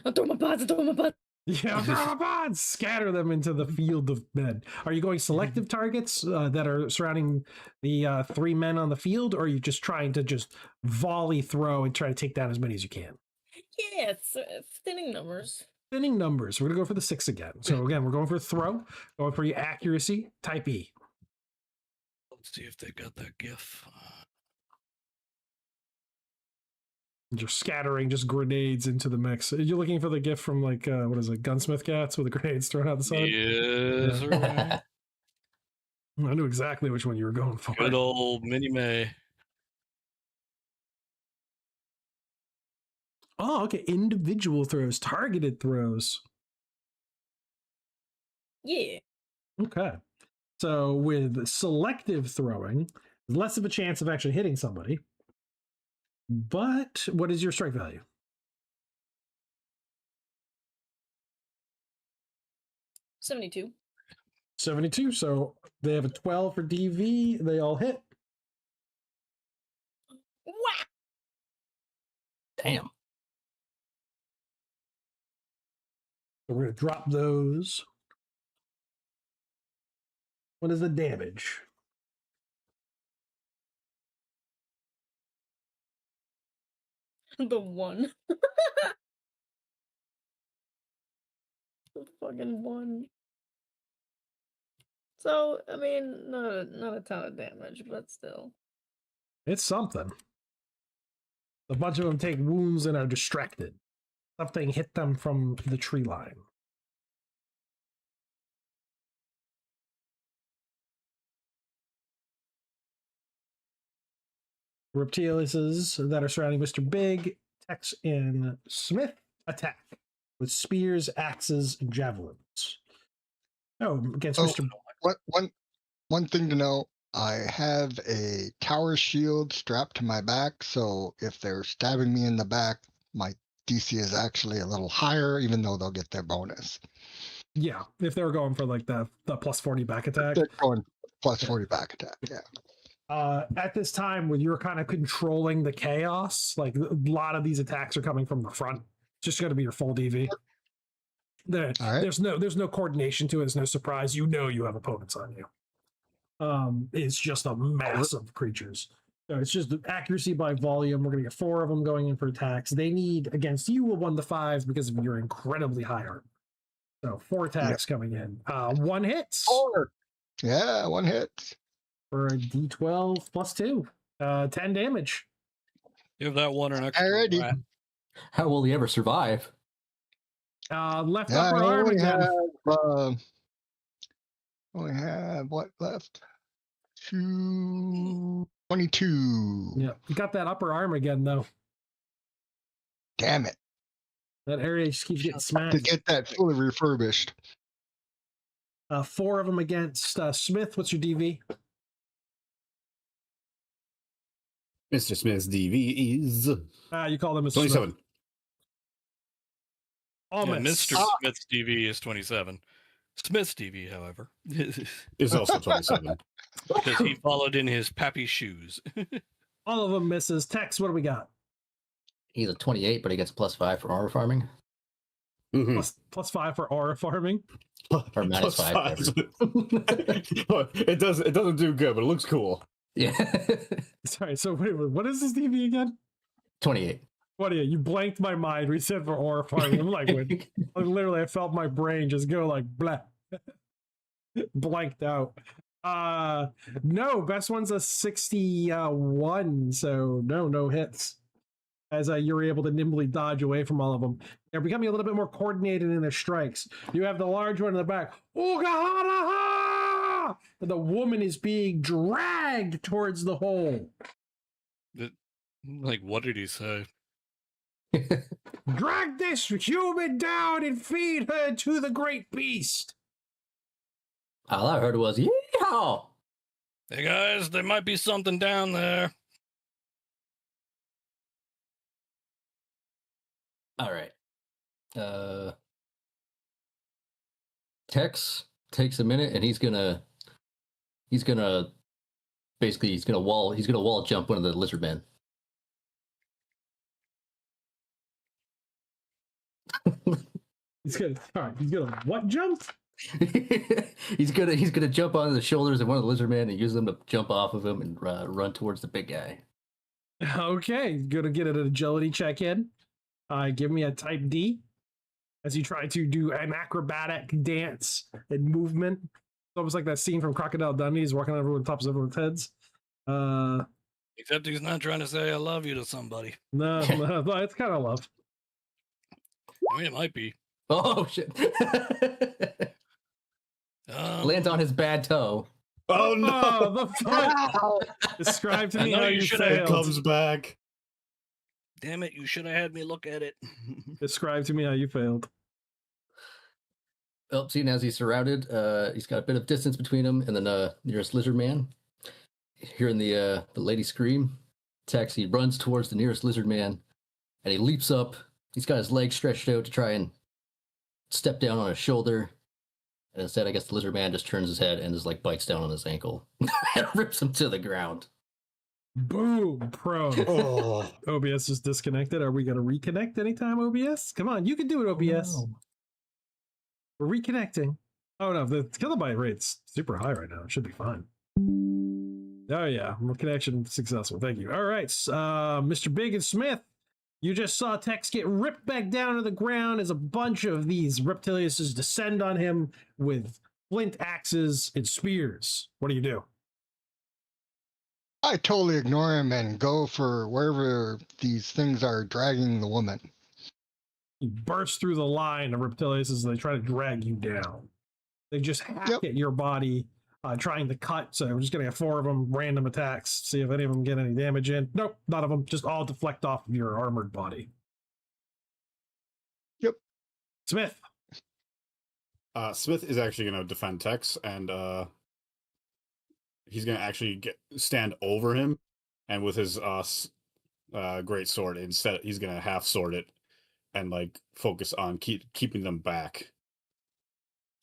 I'll throw my pods. Yeah, throw my pods. Scatter them into the field of men. Are you going selective targets that are surrounding the three men on the field, or are you just trying to just volley throw and try to take down as many as you can? Yeah, it's thinning numbers. Thinning numbers. We're going to go for the 6 again. So again, we're going for throw, going for your accuracy, type E. Let's see if they got that GIF. You're scattering just grenades into the mix. Are you looking for the gift from like what is it, Gunsmith Cats with the grenades thrown out the side? Yes, yeah. I knew exactly which one you were going for. Good old Minnie May. Oh, okay. Individual throws, targeted throws. Yeah. Okay. So with selective throwing, less of a chance of actually hitting somebody. But what is your strike value? 72. 72. So they have a 12 for DV. They all hit. Wow. Damn. So we're going to drop those. What is the damage? The 1. The fucking 1. So, I mean, not a ton of damage, but still. It's something. A bunch of them take wounds and are distracted. Something hit them from the tree line. Reptilians that are surrounding Mr. Big, Tex, and Smith attack with spears, axes, and javelins. Oh, against Mr. One thing to know, I have a tower shield strapped to my back, so if they're stabbing me in the back, my DC is actually a little higher, even though they'll get their bonus. Yeah, if they were going for like the plus 40 back attack. They're going plus 40 back attack, yeah. At this time, when you're kind of controlling the chaos, like a lot of these attacks are coming from the front. It's just going to be your full DV. There's no coordination to it. There's no surprise. You know you have opponents on you. It's just a mass of creatures. So it's just accuracy by volume. We're going to get 4 of them going in for attacks. They need against you a 1 to 5 because of your incredibly high armor. So 4 attacks coming in. 1 hits. 4. Yeah, 1 hit. For a D12 plus 2. 10 damage. Give that one an extra. Alrighty. How will he ever survive? Left upper arm again. Only have what left? 22. Yeah, you got that upper arm again, though. Damn it. That area just keeps getting smashed. To get that fully refurbished. 4 of them against Smith. What's your DV? Mr. Smith's DV is You call them Mr. 27. Smith. Almost. Yeah, Mr. Smith's DV is 27. Smith's DV, however, is also 27. Because he followed in his pappy shoes. All of them misses. Tex, what do we got? He's a 28, but he gets +5 for armor farming. Mm-hmm. Plus 5 for aura farming. Or -5. It doesn't do good, but it looks cool. Yeah. Sorry, so wait, what is this DV again? 28. What are you? You blanked my mind. We said for aura farming. I'm like, wait. Literally, I felt my brain just go like blah. Blanked out. No, best one's a 61, so no hits. As you're able to nimbly dodge away from all of them. They're becoming a little bit more coordinated in their strikes. You have the large one in the back. Ooga-ha-da-ha! And the woman is being dragged towards the hole. Like, what did he say? Drag this human down and feed her to the great beast. All I heard was, yeehaw! Hey guys, there might be something down there. All right. Tex takes a minute, and he's gonna wall jump one of the lizard men. He's gonna what jump? he's gonna jump onto the shoulders of one of the lizard men and use them to jump off of him and run towards the big guy. Okay, gonna get an agility check in. Give me a type D as you try to do an acrobatic dance and movement. It's almost like that scene from Crocodile Dundee. He's walking on everyone, tops of everyone's heads. Except he's not trying to say "I love you" to somebody. No, it's kind of love. I mean, it might be. Oh shit! Lands on his bad toe. Oh no! The foot. Describe to me how you failed. It comes back. Damn it! You should have had me look at it. Describe to me how you failed. Oh, seeing as he's surrounded, he's got a bit of distance between him and the nearest lizard man. Hearing the lady scream, Tex, he runs towards the nearest lizard man, and he leaps up. He's got his legs stretched out to try and step down on his shoulder. And instead, I guess the lizard man just turns his head and just like bites down on his ankle and rips him to the ground. Boom, pro. Oh. OBS is disconnected. Are we going to reconnect anytime, OBS? Come on, you can do it, OBS. Oh, no. We're reconnecting. Oh no, the kilobyte rate's super high right now. It should be fine. Oh yeah, connection successful. Thank you. All right, Mr. Big and Smith, you just saw Tex get ripped back down to the ground as a bunch of these reptiliuses descend on him with flint axes and spears. What do you do? I totally ignore him and go for wherever these things are dragging the woman. You burst through the line of reptiliuses and they try to drag you down. They just hack at your body, trying to cut. So we're just going to have 4 of them, random attacks, see if any of them get any damage in. Nope, none of them. Just all deflect off of your armored body. Yep. Smith. Smith is actually going to defend Tex, and he's going to actually stand over him, and with his great sword, instead he's going to half sword it and like focus on keeping them back,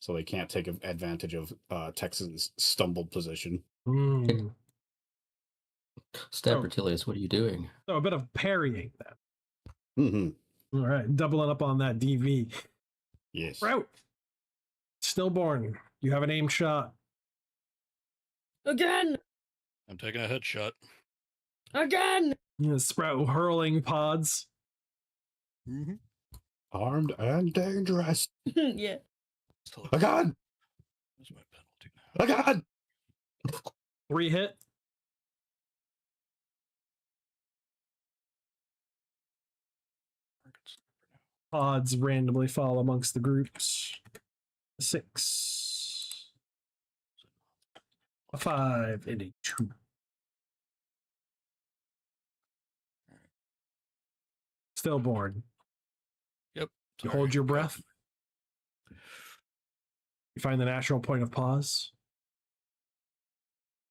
so they can't take advantage of Tex's stumbled position. Reptilius, what are you doing? So a bit of parrying then. Mm-hmm. All right, doubling up on that DV. Yes. Route. Stillborn, you have an aim shot. Again! I'm taking a headshot. Again! Sprout hurling pods. Mm-hmm. Armed and dangerous. Yeah. Oh God! What's my penalty now? Oh God! 3 hit. Pods randomly fall amongst the groups. 6. A 5 and a 2. Stillborn. Yep. You hold your breath. You find the natural point of pause.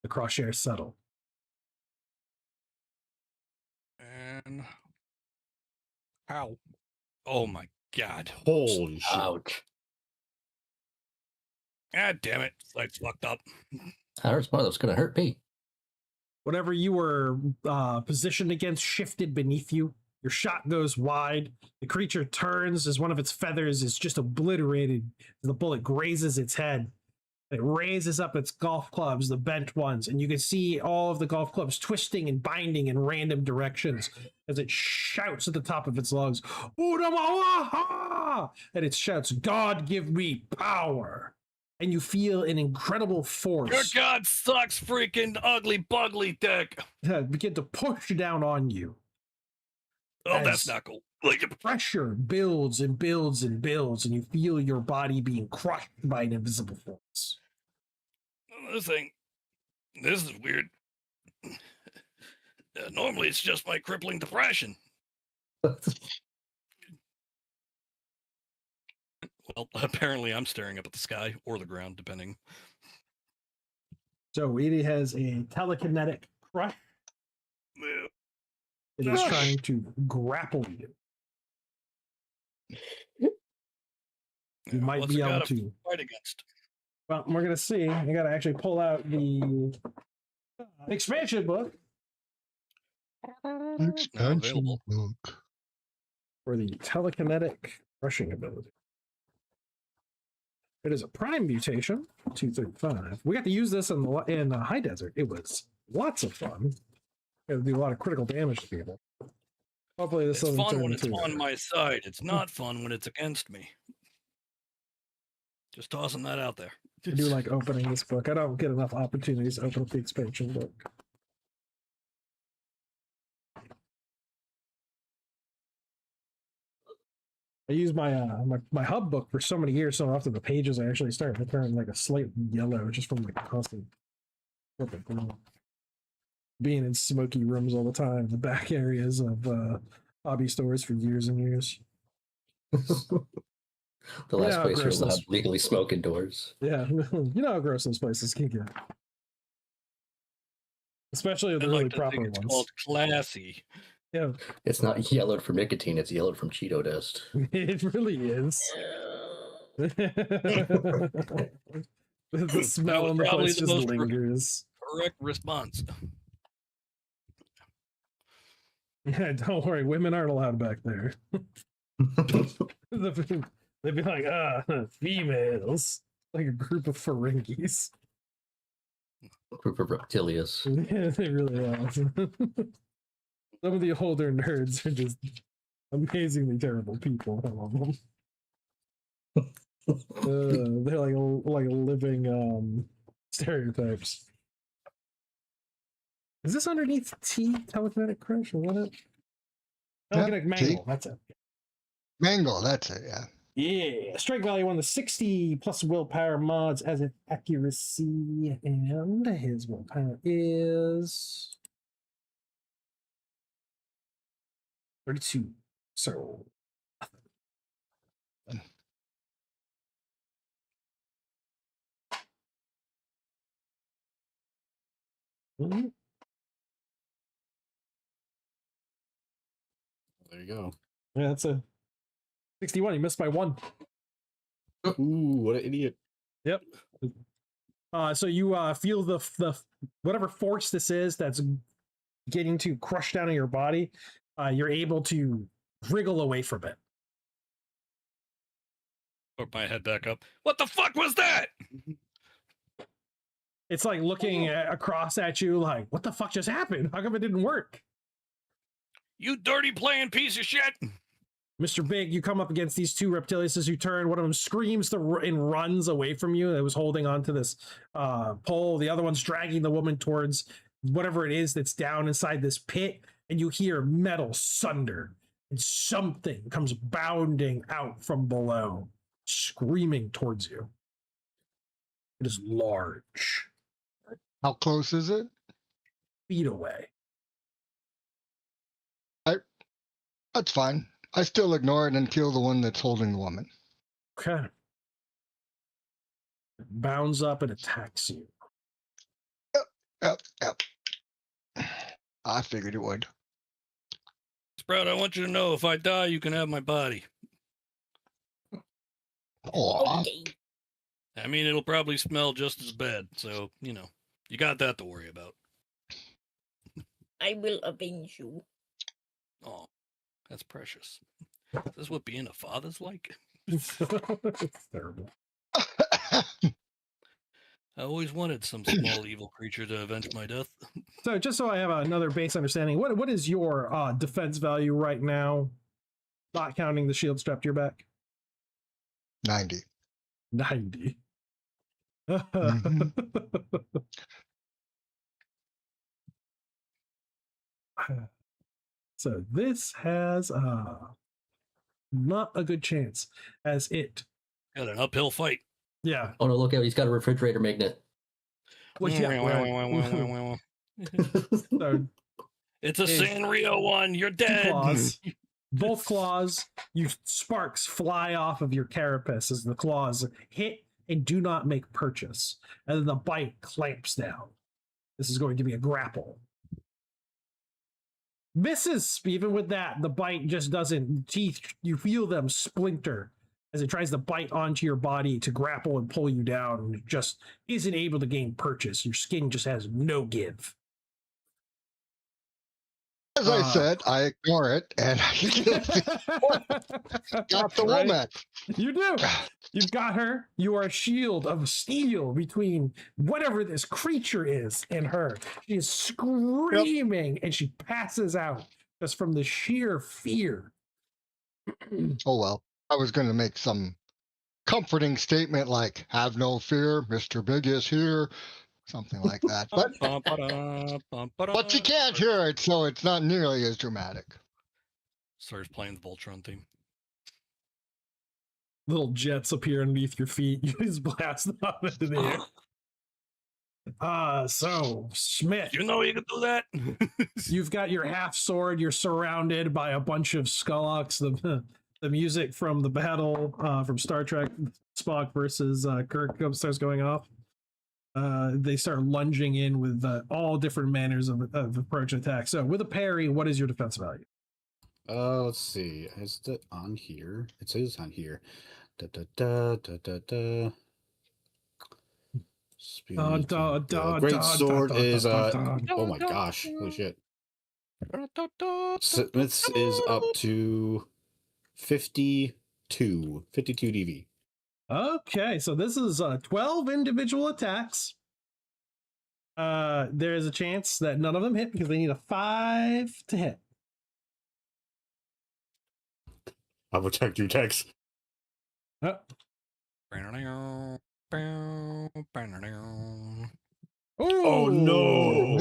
The crosshairs settle. And ow. Oh my God. Holy shit. Ouch. God damn it. Like fucked up. I heard one of those going to hurt me. Whatever you were positioned against shifted beneath you. Your shot goes wide. The creature turns as one of its feathers is just obliterated. The bullet grazes its head. It raises up its golf clubs, the bent ones, and you can see all of the golf clubs twisting and binding in random directions as it shouts at the top of its lungs, "Udamawaha!" And it shouts, "God, give me power." And you feel an incredible force. Your God sucks, freaking ugly bugly dick. Begin to push down on you. Oh, that's not cool. Like Pressure builds and builds and builds, and you feel your body being crushed by an invisible force. This is weird. Normally it's just my crippling depression. Well, apparently I'm staring up at the sky or the ground, depending. So Edie has a telekinetic crush. It is trying to grapple you. You might be able to fight against. Well, we're gonna see. I gotta actually pull out the expansion book. Expansion book for the telekinetic crushing ability. It is a prime mutation, 235. We got to use this in the high desert. It was lots of fun. Got to do a lot of critical damage to people. Hopefully this is fun when it's on my side. It's not fun when it's against me. Just tossing that out there. I do like opening this book. I don't get enough opportunities to open up the expansion book. I use my my hub book for so many years, so often the pages are actually starting to turn like a slight yellow just from like constant being in smoky rooms all the time, the back areas of hobby stores for years and years. The last place you're allowed to legally smoke indoors. Yeah, you know how gross those places can get. Especially the really proper ones. It's called classy. Yeah. It's not yellowed from nicotine, it's yellowed from Cheeto dust. It really is. The smell in the place just lingers. Correct response. Yeah, don't worry, women aren't allowed back there. They'd be like, females. Like a group of Ferengis. A group of reptilias. Yeah, they really are. Some of the older nerds are just amazingly terrible people. I love them. They're like living stereotypes. Is this underneath T, telekinetic crush, or what? Telekinetic mangle, that's it. Mangle, that's it, yeah. Yeah, strike value on the 60 plus willpower mods as an accuracy, and his willpower is 32. So there you go. Yeah, that's a 61. You missed by 1. Ooh, what an idiot. Yep. So you feel the whatever force this is that's getting to crush down on your body. You're able to wriggle away from it. Put my head back up. What the fuck was that? It's like looking across at you like, what the fuck just happened? How come it didn't work? You dirty playing piece of shit. Mr. Big, you come up against these two reptilians as you turn. One of them screams and runs away from you. It was holding onto this pole. The other one's dragging the woman towards whatever it is that's down inside this pit. And you hear metal sunder. And something comes bounding out from below, screaming towards you. It is large. How close is it? Feet away. That's fine. I still ignore it and kill the one that's holding the woman. Okay. It bounds up and attacks you. Yep. I figured it would. Sprout, I want you to know if I die, you can have my body. Okay. I mean, it'll probably smell just as bad, so, you know, you got that to worry about. I will avenge you. Oh, that's precious. Is this what being a father's like? It's terrible. I always wanted some small evil creature to avenge my death. So just so I have another base understanding, what is your defense value right now, not counting the shield strapped to your back? 90. 90. So this has not a good chance as it got an uphill fight. Yeah. Oh no, look out, he's got a refrigerator magnet. Well, yeah, so it's a Sanrio one. You're dead. Both claws, you sparks fly off of your carapace as the claws hit and do not make purchase. And then the bite clamps down. This is going to be a grapple. Misses, even with that, the bite just doesn't. Teeth, you feel them splinter as it tries to bite onto your body to grapple and pull you down, and it just isn't able to gain purchase. Your skin just has no give. As I said, I ignore it, and I got the Right? woman. You do. You've got her. You are a shield of steel between whatever this creature is and her. She is screaming, and she passes out just from the sheer fear. Oh, well. I was going to make some comforting statement like, have no fear, Mr. Big is here. Something like that. But you can't hear it, so it's not nearly as dramatic. Starts playing the Voltron theme. Little jets appear underneath your feet. You just blast them up into the air. So, Smith. You know you can do that? You've got your half sword. You're surrounded by a bunch of Skulloks. The music from the battle from Star Trek, Spock versus Kirk starts going off. They start lunging in with all different manners of approach and attack. So with a parry, what is your defense value? Let's see. Is it on here? It is on here. Da da da da da da. Great sword is oh my gosh, holy shit. Smith's is up to 52 DV. Okay, so this is 12 individual attacks. There is a chance that none of them hit because they need a 5 to hit. I'll protect you, Tex. Oh. Oh no!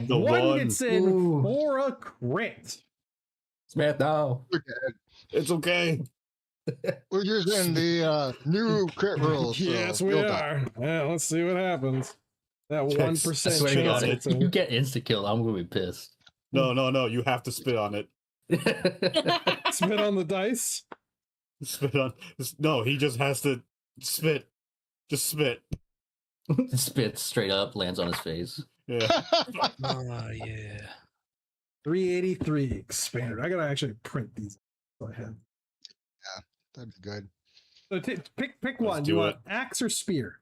One gets in for a crit. Smith, no. It's okay. We're using the new crit rules. Yes, so we you'll are. die. Yeah, let's see what happens. That 1% I swear to God, chance. if you get insta kill, I'm gonna be pissed. No. You have to spit on it. Spit on the dice. Spit on. No, he just has to spit. Just spit. Spits straight up, lands on his face. Yeah. Yeah. 383 expanded. I gotta actually print these. Go ahead. That'd be good. So pick one. do You want it. axe or spear?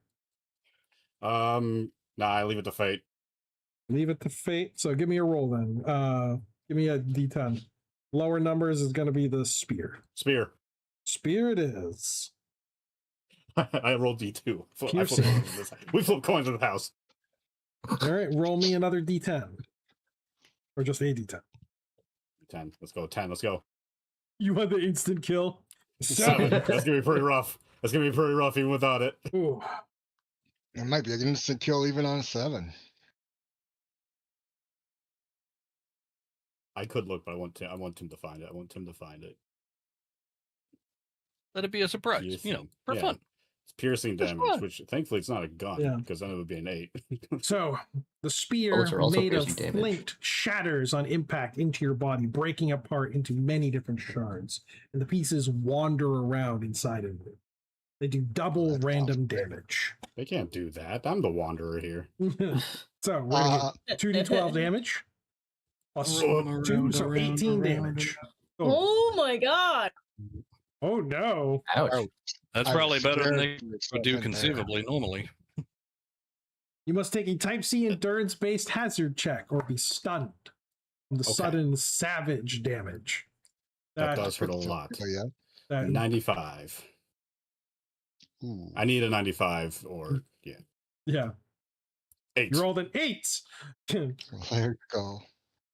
Nah, I leave it to fate. Leave it to fate. So give me a roll then. Give me a D10. Lower numbers is going to be the spear. Spear. Spear it is. I rolled D2. Piercing. We flip coins in the house. All right, roll me another D10. Or just a D10. 10. Let's go. 10. Let's go. You want the instant kill? 7. That's gonna be pretty rough. That's gonna be pretty rough even without it. Ooh. It might be an instant kill even on a 7. I could look, but I want Tim to find it. Let it be a surprise, Piercing. for fun. It's piercing That's damage, fun. which thankfully it's not a gun, Yeah. because then it would be an 8. So the spear Bullets are also made of piercing damage. flint shatters on impact into your body, breaking apart into many different shards, and the pieces wander around inside of you. They do double That's random awesome. damage. They can't do that. I'm the wanderer here. So we're gonna get 2d12 damage plus 2, so 18 damage. Oh my god. Oh no. Ouch. That's I'm probably better than they scared would myself do in there. conceivably normally. You must take a type C endurance based hazard check or be stunned from the Okay. sudden savage damage. That does hurt a lot. Oh, yeah. that- 95. Ooh. I need a 95 or, yeah. yeah. 8. You rolled an 8. Well, there you go.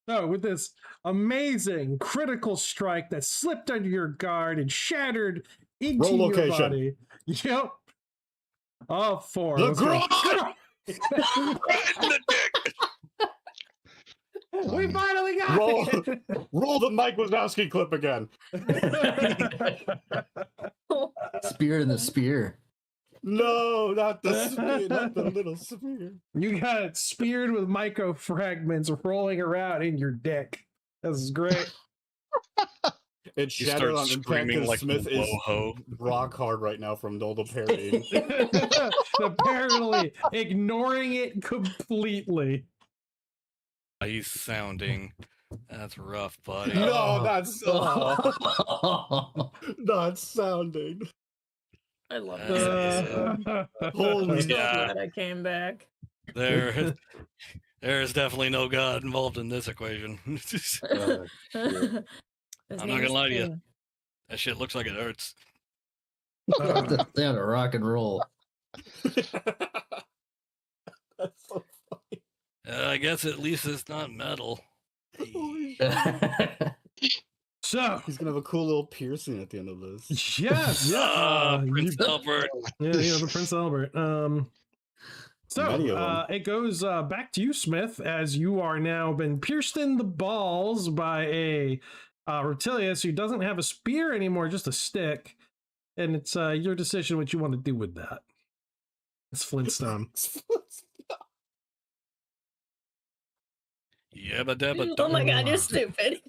So with this amazing critical strike that slipped under your guard and shattered into Roll your location. body. Yep. All 4. The Let's go. groin! We finally got Roll. it. Roll the Mike Wazowski clip again. Spear in the spear. No, not the spear, not the little spear. You got it speared with micro fragments rolling around in your dick. This is great. It's He shattered starts on impact screaming because like Smith is Whoa-ho. rock hard right now from Noldo parrying. Apparently, ignoring it completely. He's sounding. That's rough, buddy. No, that's not sounding. I love this episode. Holy I'm so yeah. glad I came back. There's definitely no God involved in this equation. His I'm not name gonna is lie to you. King. That shit looks like it hurts. They had a rock and roll. That's so funny. I guess at least it's not metal. Holy So, He's gonna have a cool little piercing at the end of this. yeah. Prince Albert. Yeah, the Prince Albert. Many of them. It goes back to you, Smith, as you are now been pierced in the balls by a Reptilius who doesn't have a spear anymore, just a stick. And it's your decision what you want to do with that. It's Flintstone. Yabba dabba Oh my god, you're stupid.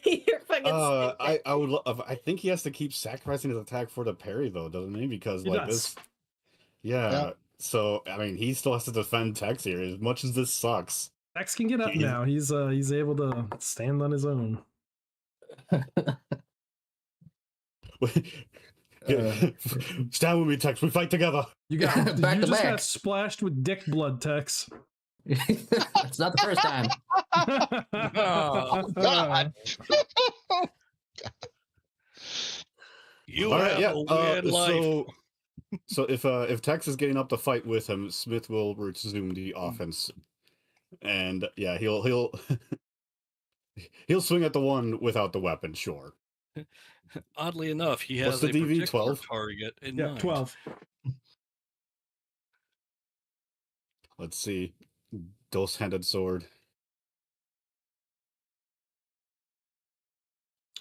You're fucking stupid. I would love. I think he has to keep sacrificing his attack for the parry, though, doesn't he? Because He like does. this, yeah. Yeah. So I mean, he still has to defend Tex here. As much as this sucks, X can get up now. He's able to stand on his own. stand with me, Tex. We fight together. You got Back you to just back. got splashed with dick blood, Tex. It's not the first time. Oh, God. You All have right, yeah. a weird life. So if Tex is getting up to fight with him, Smith will resume the offense, and yeah, he'll he'll swing at the one without the weapon. Sure. Oddly enough, he What's has the a DV, particular 12? target in Yeah, mind. 12. Let's see. Dos-handed sword.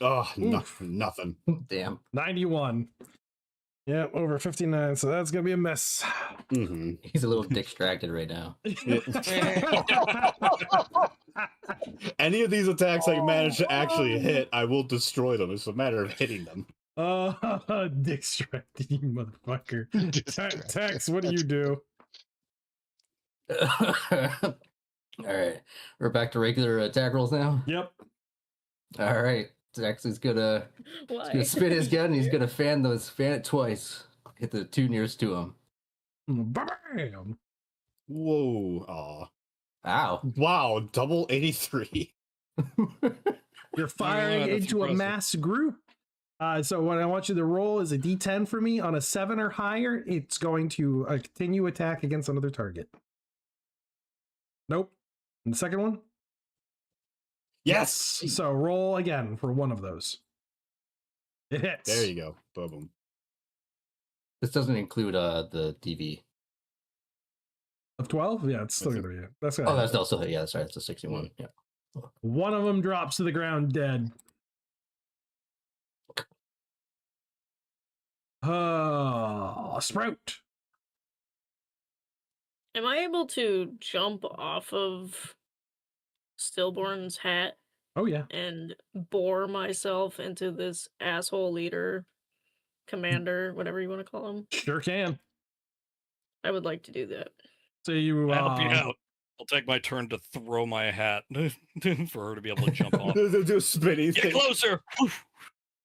Oh, nothing. Damn. 91. Yeah, over 59, so that's gonna be a mess. Mm-hmm. He's a little distracted right now. Any of these attacks I manage to actually hit, I will destroy them. It's a matter of hitting them. Distracted, you motherfucker. Tex, what do you do? All right. We're back to regular attack rolls now. Yep. All right. Tex is gonna Why? spin his gun and he's gonna fan it twice. Hit the two nearest to him. Bam! Whoa. Aw. Ow. Wow. Double 83. You're firing that's into a impressive. mass group. So what I want you to roll is a d10 for me. On a 7 or higher, it's going to continue attack against another target. Nope. And the second one? Yes. So roll again for one of those. It hits. There you go. Boom. This doesn't include the DV. Of 12? Yeah, it's still That's going to be it. That's Oh, gonna that's also yeah, that's right. It's a 61. Yeah. One of them drops to the ground dead. Sprout. Am I able to jump off of Stillborn's hat Oh, yeah. and bore myself into this asshole leader, commander, whatever you want to call him? Sure can. I would like to do that. So you I'll help you out. I'll take my turn to throw my hat for her to be able to jump off. Do a spinny Get thing. closer!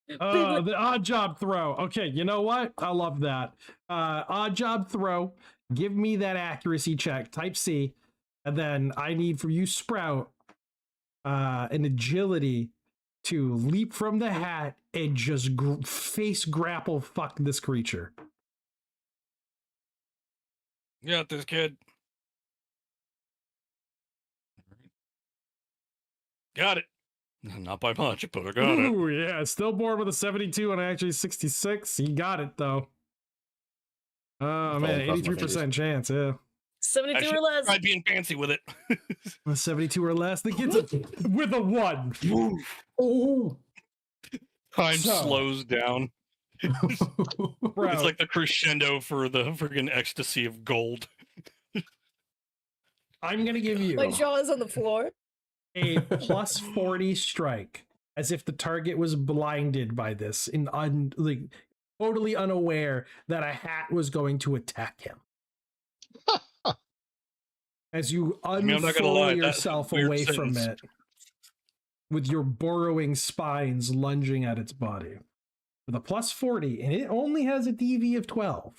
the odd job throw. Okay, you know what? I love that. Odd job throw. Give me that accuracy check. Type C. And then I need for you, Sprout, an agility to leap from the hat and just face grapple fuck this creature. You got this, kid. Got it. Not by much, but I got it. Ooh, yeah. Stillborn with a 72 and actually 66. He got it, though. Oh, man. across my 83% chance, yeah. 72 or less. Try being fancy with it. A 72 or less. The kid's with a 1. Oh. Time So- slows down. Bro, It's like the crescendo for the friggin' ecstasy of gold. I'm going to give you My jaw is on the floor. a plus 40 strike. as if the target was blinded by this, totally unaware that a hat was going to attack him. As you unfurl yourself away from it, with your burrowing spines lunging at its body. With a plus 40, and it only has a DV of 12.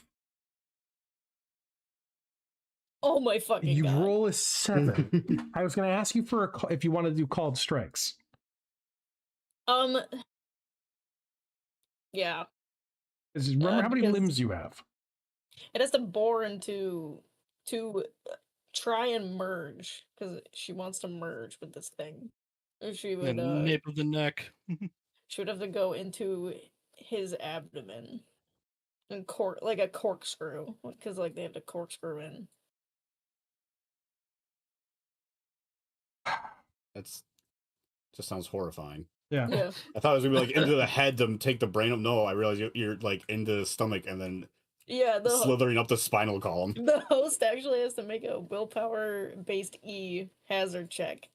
Oh my fucking you god. Roll a 7. I was going to ask you for if you want to do called strikes. Yeah. Remember how many limbs you have? It has to bore into to try and merge because she wants to merge with this thing. She would the nape of the neck. She would have to go into his abdomen and like a corkscrew because like they have to corkscrew in. That's just sounds horrifying. Yeah. I thought it was gonna be like into the head to take the brain up. No, I realized you're like into the stomach and then slithering up the spinal column. The host actually has to make a willpower based E hazard check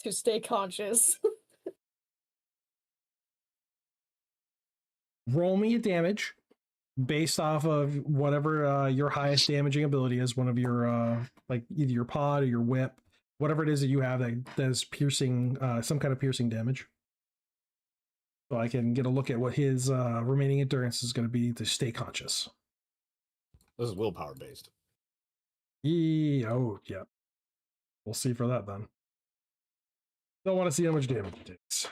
to stay conscious. Roll me a damage based off of whatever your highest damaging ability is. One of your like either your pod or your whip, whatever it is that you have that does piercing, some kind of piercing damage. So I can get a look at what his remaining endurance is going to be to stay conscious. This is willpower based. Yeah. We'll see for that then. Don't want to see how much damage it takes.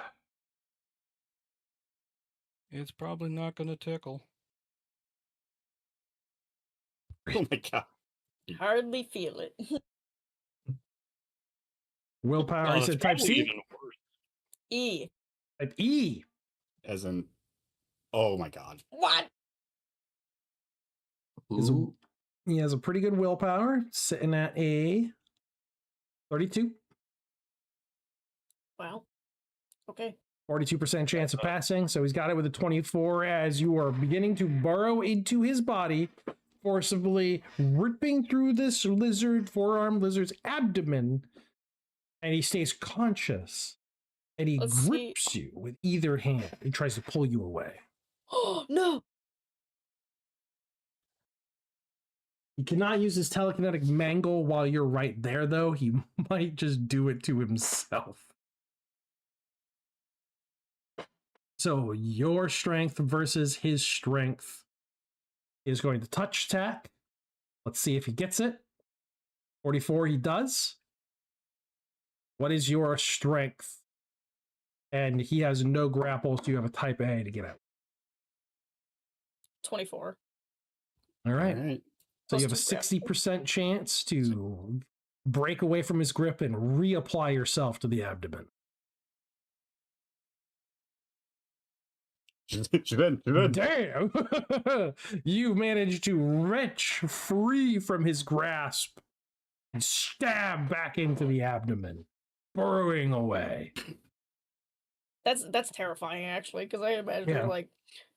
It's probably not going to tickle. Oh my god. Hardly feel it. Willpower, I said type C? E. Type E. As in, oh my god. What? He has a pretty good willpower, sitting at a 32. Wow. Okay. 42% chance of passing, so he's got it with a 24 as you are beginning to burrow into his body, forcibly ripping through this four-armed lizard's abdomen, and he stays conscious, and he grips you with either hand. He tries to pull you away. Oh, no! He cannot use his telekinetic mangle while you're right there, though. He might just do it to himself. So your strength versus his strength is going to touch attack. Let's see if he gets it. 44, he does. What is your strength? And he has no grapple, so you have a type A to get out. 24. All right. So you have a 60% chance to break away from his grip and reapply yourself to the abdomen. Damn! You managed to wrench free from his grasp and stab back into the abdomen, burrowing away. That's terrifying, actually, because I imagine her, like,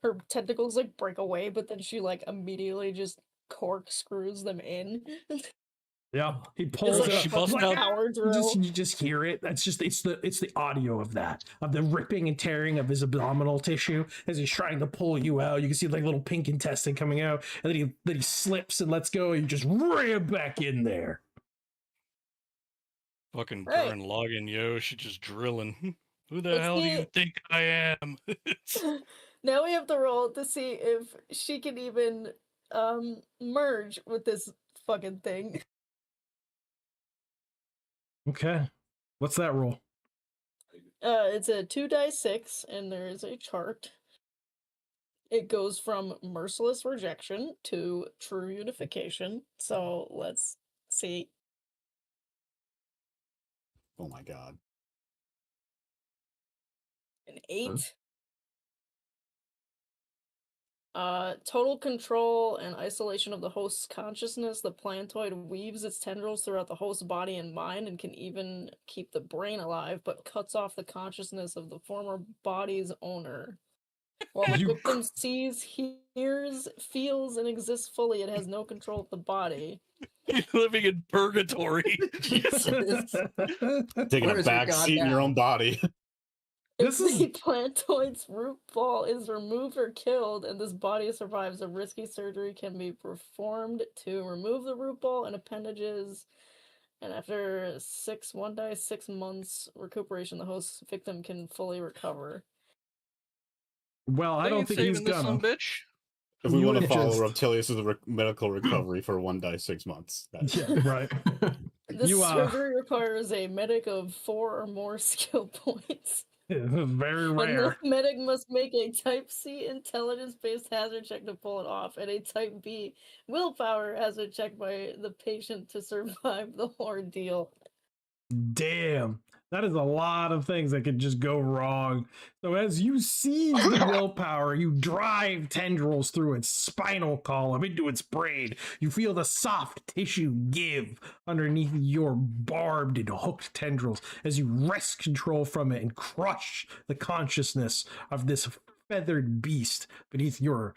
her tentacles like break away, but then she like immediately just corkscrews them in. Yeah, he pulls like, it up. You just hear it. That's just it's the audio of the ripping and tearing of his abdominal tissue as he's trying to pull you out. You can see like little pink intestine coming out, and then he slips and lets go, and you just ram back in there. Fucking Gurren Lagann, yo, she just drilling. Who the hell do you think I am? Now we have to roll to see if she can even merge with this fucking thing. Okay. What's that roll? It's a 2d6, and there is a chart. It goes from merciless rejection to true unification. So let's see. Oh my god. An 8. Total control and isolation of the host's consciousness. The plantoid weaves its tendrils throughout the host's body and mind and can even keep the brain alive, but cuts off the consciousness of the former body's owner. While the victim sees, hears, feels, and exists fully, it has no control of the body. You're living in purgatory. Taking a back seat in your own body. If the plantoid's root ball is removed or killed and this body survives, a risky surgery can be performed to remove the root ball and appendages. And after 6 months recuperation, the host victim can fully recover. Well, I don't think he's gonna. Bitch. If we want to follow Reptilius' medical recovery for 1 die 6 months. Yeah, right. This surgery requires a medic of 4 or more skill points. Very rare. And the medic must make a Type C intelligence-based hazard check to pull it off, and a Type B willpower hazard check by the patient to survive the ordeal. Damn. That is a lot of things that could just go wrong. So as you seize the willpower, you drive tendrils through its spinal column into its brain. You feel the soft tissue give underneath your barbed and hooked tendrils as you wrest control from it and crush the consciousness of this feathered beast beneath your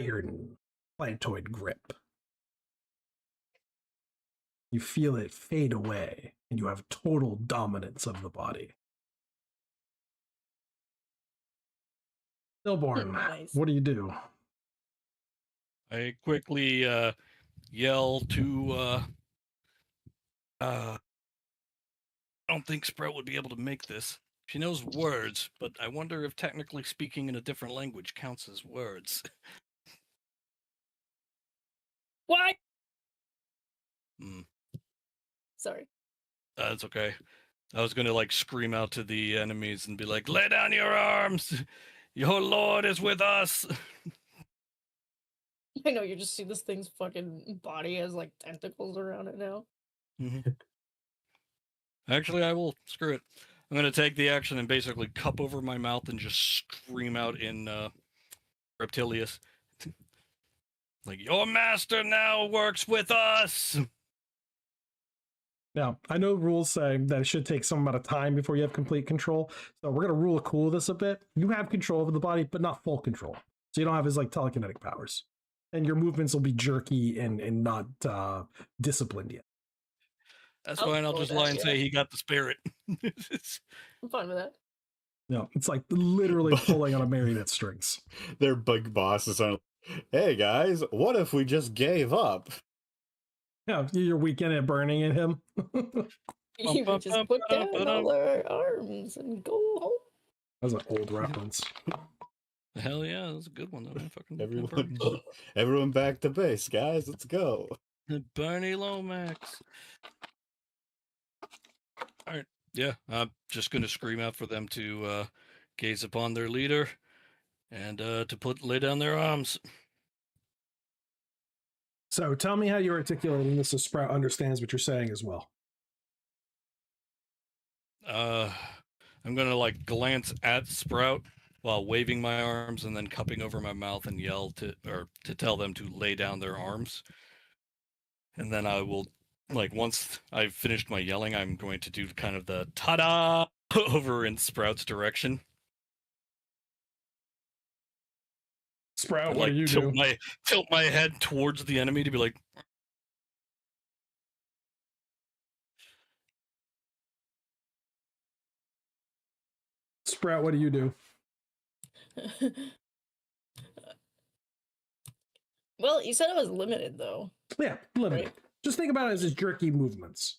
iron plantoid grip. You feel it fade away, and you have total dominance of the body. Stillborn, nice. What do you do? I quickly yell to... I don't think Sprout would be able to make this. She knows words, but I wonder if technically speaking in a different language counts as words. What? Hmm. Sorry. That's okay. I was gonna like scream out to the enemies and be like, "Lay down your arms! Your lord is with us!" I know, you just see this thing's fucking body has like tentacles around it now. Mm-hmm. Actually, I will. Screw it. I'm gonna take the action and basically cup over my mouth and just scream out in Reptilius. Like, your master now works with us! Now, I know rules say that it should take some amount of time before you have complete control. So we're going to rule cool this a bit. You have control over the body, but not full control. So you don't have his like telekinetic powers. And your movements will be jerky and not disciplined yet. That's fine. I'll just lie and say he got the spirit. I'm fine with that. No, it's like literally pulling on a marionette strings. Their big bosses are, hey guys, what if we just gave up? Yeah, your weekend at burning at him. You would just put down all our arms and go home. That was an old reference. Hell yeah, that's a good one though. Everyone back to base, guys. Let's go. Bernie Lomax. All right. Yeah, I'm just going to scream out for them to gaze upon their leader and to lay down their arms. So tell me how you're articulating this so Sprout understands what you're saying as well. I'm going to like glance at Sprout while waving my arms and then cupping over my mouth and yell to tell them to lay down their arms. And then I will, like, once I've finished my yelling, I'm going to do kind of the ta-da over in Sprout's direction. Sprout, what do you do? Tilt my head towards the enemy to be like... Sprout, what do you do? Well, you said it was limited, though. Yeah, limited. Right? Just think about it as his jerky movements.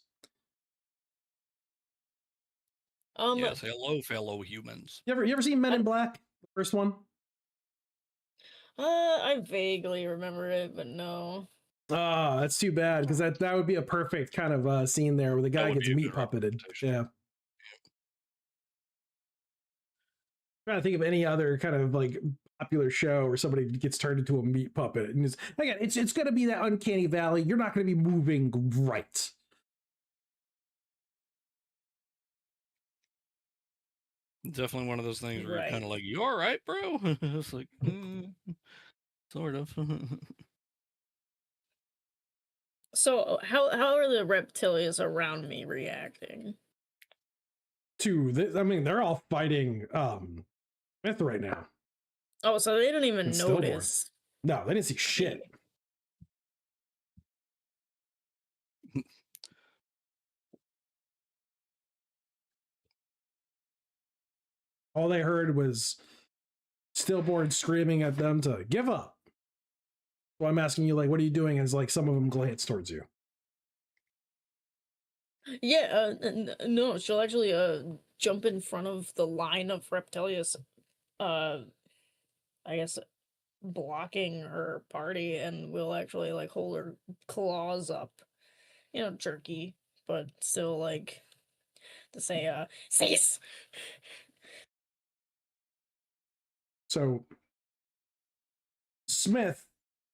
Yes, hello, fellow humans. You ever seen Men in Black? The first one? I vaguely remember it, but no. Ah, that's too bad, because that would be a perfect kind of scene there where the guy gets meat puppeted. Yeah. I'm trying to think of any other kind of like popular show where somebody gets turned into a meat puppet. And it's going to be that uncanny valley. You're not going to be moving right. Definitely one of those things where you're kind of like, you all right, bro? It's like, sort of. So how are the reptilians around me reacting? I mean, they're all fighting Myth right now. Oh, so they didn't even notice. No, they didn't see shit. All they heard was Stillborn screaming at them to give up. So I'm asking you, like, what are you doing? As like some of them glance towards you. Yeah, no, she'll actually jump in front of the line of Reptilius, I guess blocking her party, and will actually like hold her claws up, jerky, but still like to say cease. So Smith,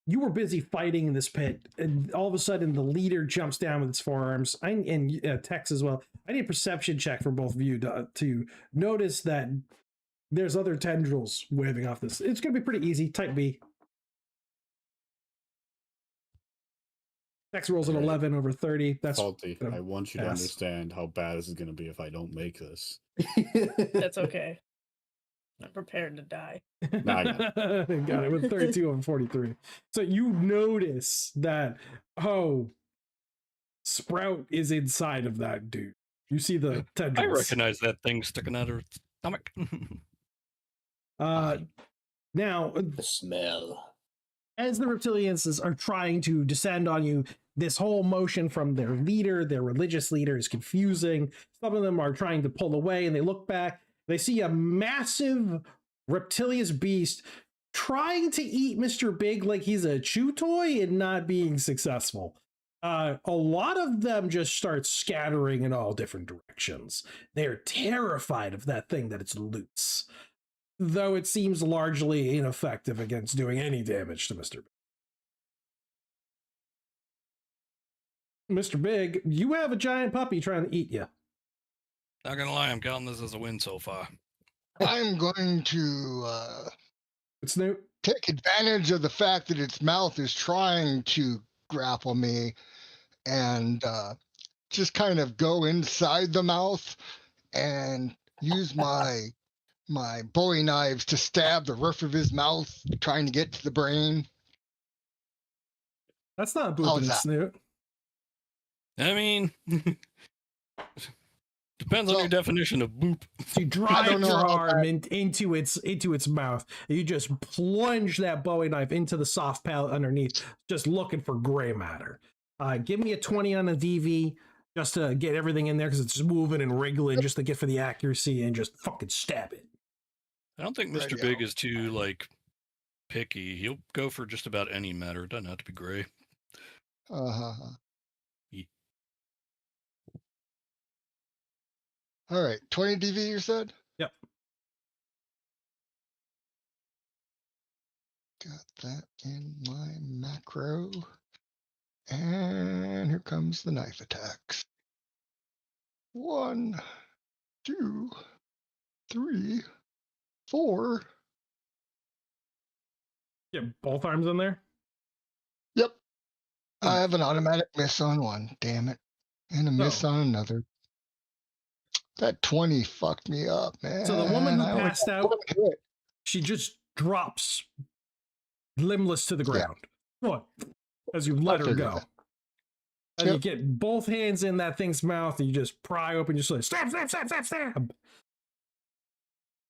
you were busy fighting in this pit, and all of a sudden the leader jumps down with its forearms. And Tex as well. I need a perception check from both of you to notice that there's other tendrils waving off this. It's going to be pretty easy. Type B. Tex rolls an 11 over 30. That's Salty. I want you to understand how bad this is going to be if I don't make this. That's okay. I'm prepared to die. Got it with 32 over 43. So you notice that, Sprout is inside of that dude. You see the tendrils. I recognize that thing sticking out of its stomach. Now, the smell. As the reptilians are trying to descend on you, this whole motion from their leader, their religious leader, is confusing. Some of them are trying to pull away, and they look back. They see a massive reptilious beast trying to eat Mr. Big like he's a chew toy and not being successful. A lot of them just start scattering in all different directions. They're terrified of that thing that it's loose, though it seems largely ineffective against doing any damage to Mr. Big. Mr. Big, you have a giant puppy trying to eat you. Not gonna lie, I'm counting this as a win so far. I'm going to Snoop, take advantage of the fact that its mouth is trying to grapple me and just kind of go inside the mouth and use my Bowie knives to stab the roof of his mouth, trying to get to the brain. That's not a boop and snoot. I mean, depends on your definition of boop. So you drive your arm into its mouth. And you just plunge that Bowie knife into the soft palate underneath, just looking for gray matter. Give me a 20 on a DV just to get everything in there, because it's just moving and wriggling, just to get for the accuracy, and just fucking stab it. I don't think Mr. Big is too picky. He'll go for just about any matter. It doesn't have to be gray. All right, 20 DV, you said? Yep. Got that in my macro. And here comes the knife attacks. 1, 2, 3, 4. Yeah, both arms in there? Yep. I have an automatic miss on one, damn it. And a miss on another. That 20 fucked me up, man. So the woman who passed out, she just drops limbless to the ground. What? As you let her go. And you get both hands in that thing's mouth, and you just pry open, just like stab, stab, stab, stab, stab.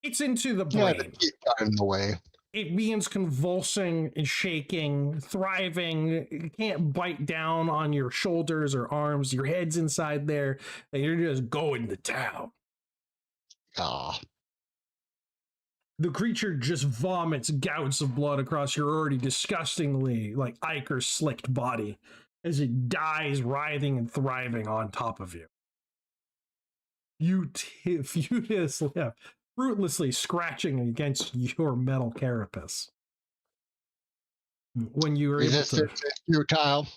It's into the brain. In the way. It begins convulsing and shaking, thriving. You can't bite down on your shoulders or arms. Your head's inside there, and you're just going to town. The creature just vomits gouts of blood across your already disgustingly, ichor slicked body as it dies, writhing and thriving on top of you. You just fruitlessly scratching against your metal carapace. When you were able to, futile.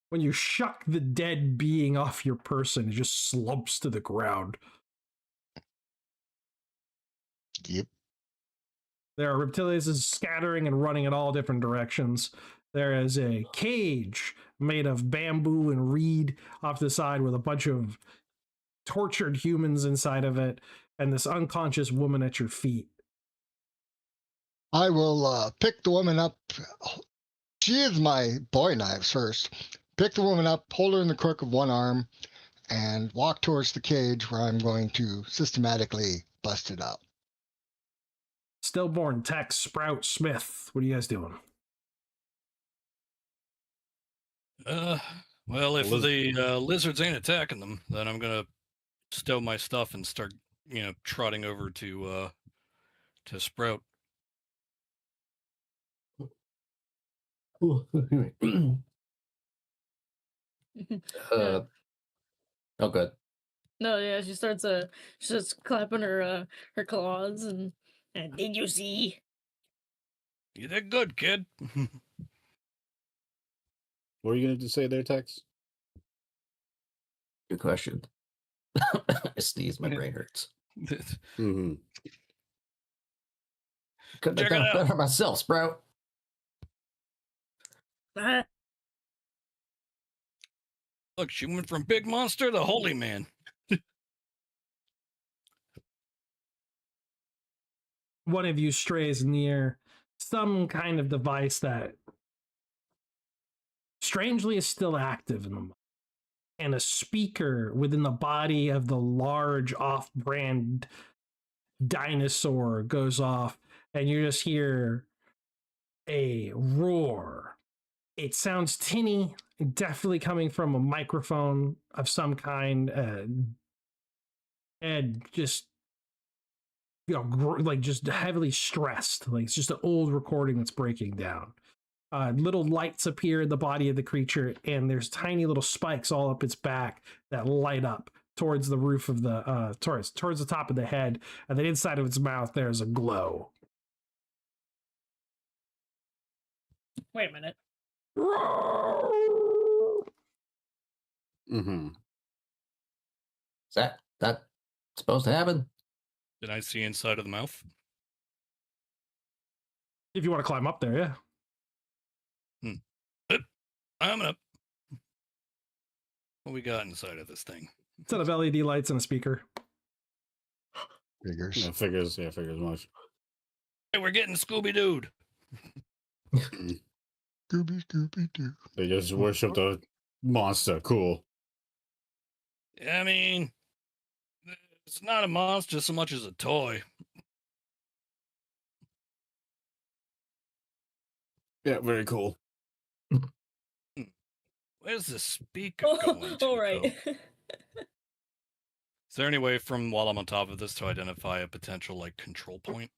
When you shuck the dead being off your person, it just slumps to the ground. Yep. There are reptilians scattering and running in all different directions. There is a cage made of bamboo and reed off the side with a bunch of tortured humans inside of it, and this unconscious woman at your feet. I will pick the woman up. She is my Bowie knives first. Pick the woman up, hold her in the crook of one arm, and walk towards the cage where I'm going to systematically bust it up. Stillborn, Tex, Sprout, Smith. What are you guys doing? Well, if the lizards ain't attacking them, then I'm gonna stow my stuff and start, trotting over to Sprout. Oh, good. No, yeah, she starts clapping her claws and did you see? You did good, kid. What are you going to say there, Tex? Good question. I sneeze, my brain hurts. Mm-hmm. Couldn't have done it better myself, Sprout. Look, she went from big monster to holy man. One of you strays near some kind of device that strangely is still active in the moment. And a speaker within the body of the large off-brand dinosaur goes off, and you just hear a roar. It sounds tinny, definitely coming from a microphone of some kind, and just like just heavily stressed. Like it's just an old recording that's breaking down. Little lights appear in the body of the creature, and there's tiny little spikes all up its back that light up towards the roof of the towards the top of the head, and then inside of its mouth there's a glow. Wait a minute. Mm-hmm. Is that supposed to happen? Did I see inside of the mouth? If you want to climb up there, yeah. I'm up. What we got inside of this thing? Set of LED lights and a speaker. Figures. Yeah, figures much. Hey, we're getting Scooby-Dooed. Scooby-Doo. They just worship the monster. Cool. I mean, it's not a monster so much as a toy. Yeah, very cool. Where's the speaker going to? All right. Is there any way from while I'm on top of this to identify a potential control point?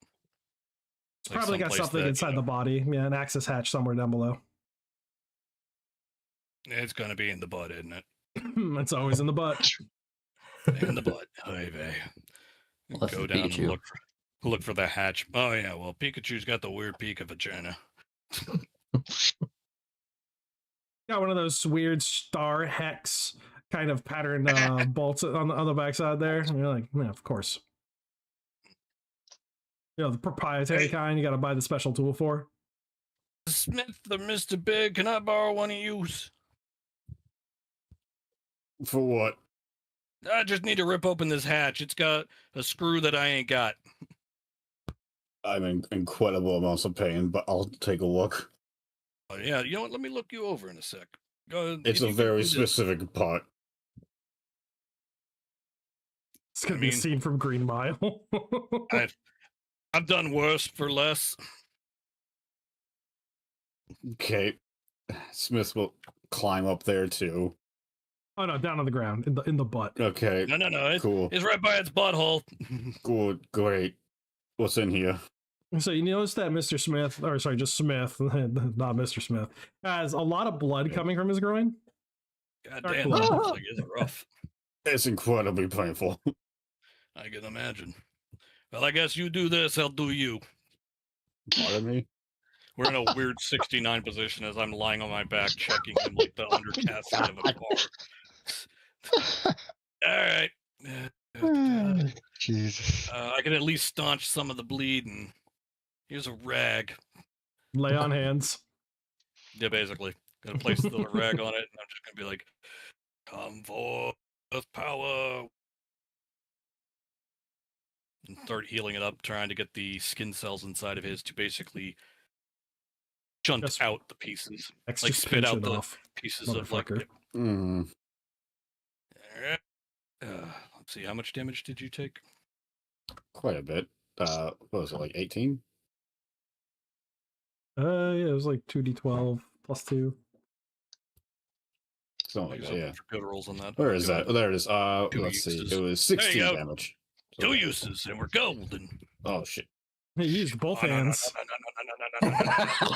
It's probably got something inside the body. Yeah, an access hatch somewhere down below. It's gonna be in the butt, isn't it? It's always in the butt. In the butt. Hey, hey. Well, Go down and look for the hatch. Oh yeah, well Pikachu's got the weird Pika vagina. Got one of those weird star hex kind of patterned bolts on the backside there. And you're like, yeah, of course. The proprietary kind you got to buy the special tool for. Smith or Mr. Big, can I borrow one of yous? For what? I just need to rip open this hatch. It's got a screw that I ain't got. I'm in incredible amounts of pain, but I'll take a look. Oh, yeah, you know what? Let me look you over in a sec. It's a very specific part. It's gonna be a scene from Green Mile. I've done worse for less. Okay, Smith will climb up there too. Oh no, down on the ground in the butt. Okay. No. Cool. It's right by its butthole. Good. Great. What's in here? So you notice that Mr. Smith, or sorry, just Smith, not Mr. Smith, has a lot of blood coming from his groin. God damn, that looks like it's rough. It's incredibly painful. I can imagine. Well, I guess you do this, I'll do you. Pardon me? We're in a weird 69 position as I'm lying on my back, checking him like the under casket of a car. All right. Jesus. I can at least staunch some of the bleed, and here's a rag. Lay on hands. Yeah, basically. Gonna place the little rag on it, and I'm just gonna be like, come forth with power. And start healing it up, trying to get the skin cells inside of his to basically shunt out the pieces. Like spit out the pieces of Mm. Let's see, how much damage did you take? Quite a bit. what was it, like 18? Yeah, it was like 2d12 plus 2. Something like that, yeah. For good rolls on that. Where is that? Oh, there it is. Two Let's see. uses. It was 16 go. damage. Two uses, and we're golden. Oh shit. He used both hands.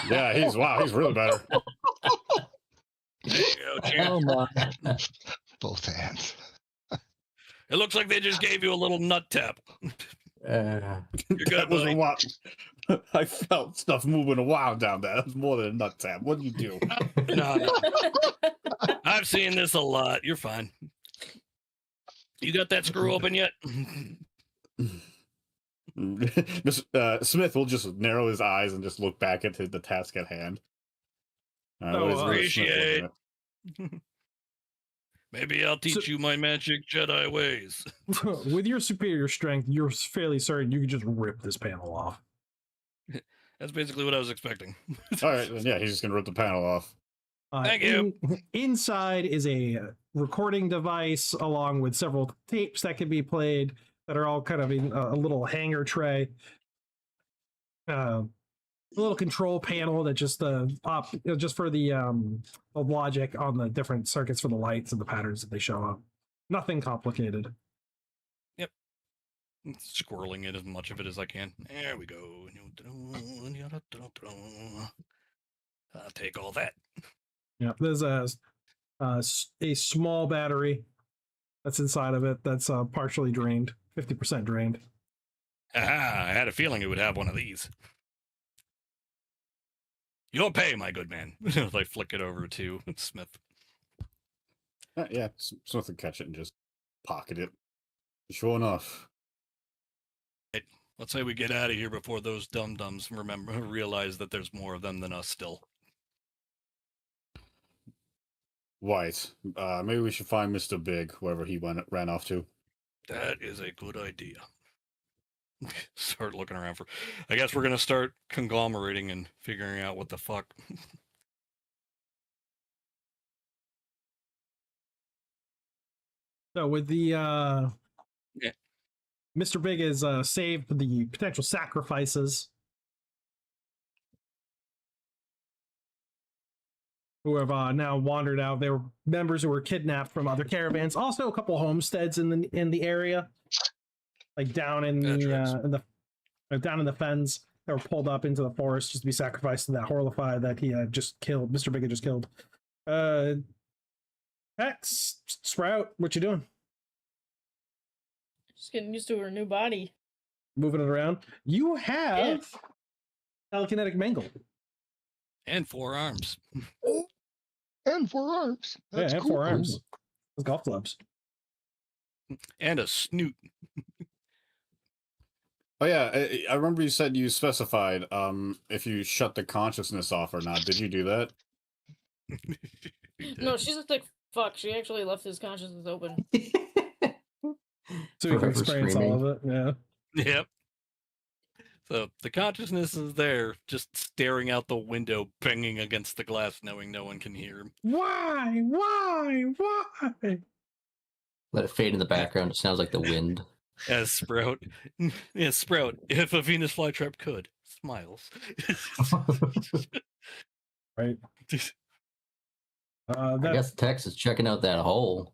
Yeah, he's really better. There you go, champ. Oh my! Both hands. It looks like they just gave you a little nut tap. That good, was a buddy. lot. I felt stuff moving a while down there. That was more than a nut tap. What do you do? No. I've seen this a lot. You're fine. You got that screw open yet? Smith will just narrow his eyes and just look back at the task at hand. Appreciate. Maybe I'll teach you my magic Jedi ways. With your superior strength, you're fairly certain you can just rip this panel off. That's basically what I was expecting. All right, then, yeah, he's just gonna rip the panel off. Thank you. Inside is a recording device along with several tapes that can be played that are all kind of in a little hanger tray. A little control panel that just just for the logic on the different circuits for the lights and the patterns that they show up. Nothing complicated. Yep. Squirreling it as much of it as I can. There we go. I'll take all that. Yeah, there's a small battery that's inside of it that's partially drained, 50% drained. Aha, I had a feeling it would have one of these. You'll pay, my good man. I flick it over to Smith. Yeah, Smith would catch it and just pocket it. Sure enough. Hey, let's say we get out of here before those dum-dums realize that there's more of them than us still. Right. Maybe we should find Mr. Big, wherever he ran off to. That is a good idea. Start looking around for... I guess we're going to start conglomerating and figuring out what the fuck. So with the Mr. Big has saved the potential sacrifices who have now wandered out. They were members who were kidnapped from other caravans. Also, a couple homesteads in the area, like down in the down in the fens. They were pulled up into the forest just to be sacrificed to that Horlify that he had just killed. Mr. Big had just killed. Hex, Sprout, what you doing? Just getting used to her new body. Moving it around. You have telekinetic mangle. And 4 arms. And 4 arms. That's and cool. 4 arms. Those golf clubs. And a snoot. Oh yeah, I remember you said you specified if you shut the consciousness off or not. Did you do that? No, she's a thick fuck. She actually left his consciousness open. So you can experience all of it. Yeah. Yep. So the consciousness is there, just staring out the window, banging against the glass, knowing no one can hear him. Why? Let it fade in the background. It sounds like the wind. As Sprout. Yeah, Sprout, if a Venus flytrap could. Smiles. Right. I guess Tex is checking out that hole.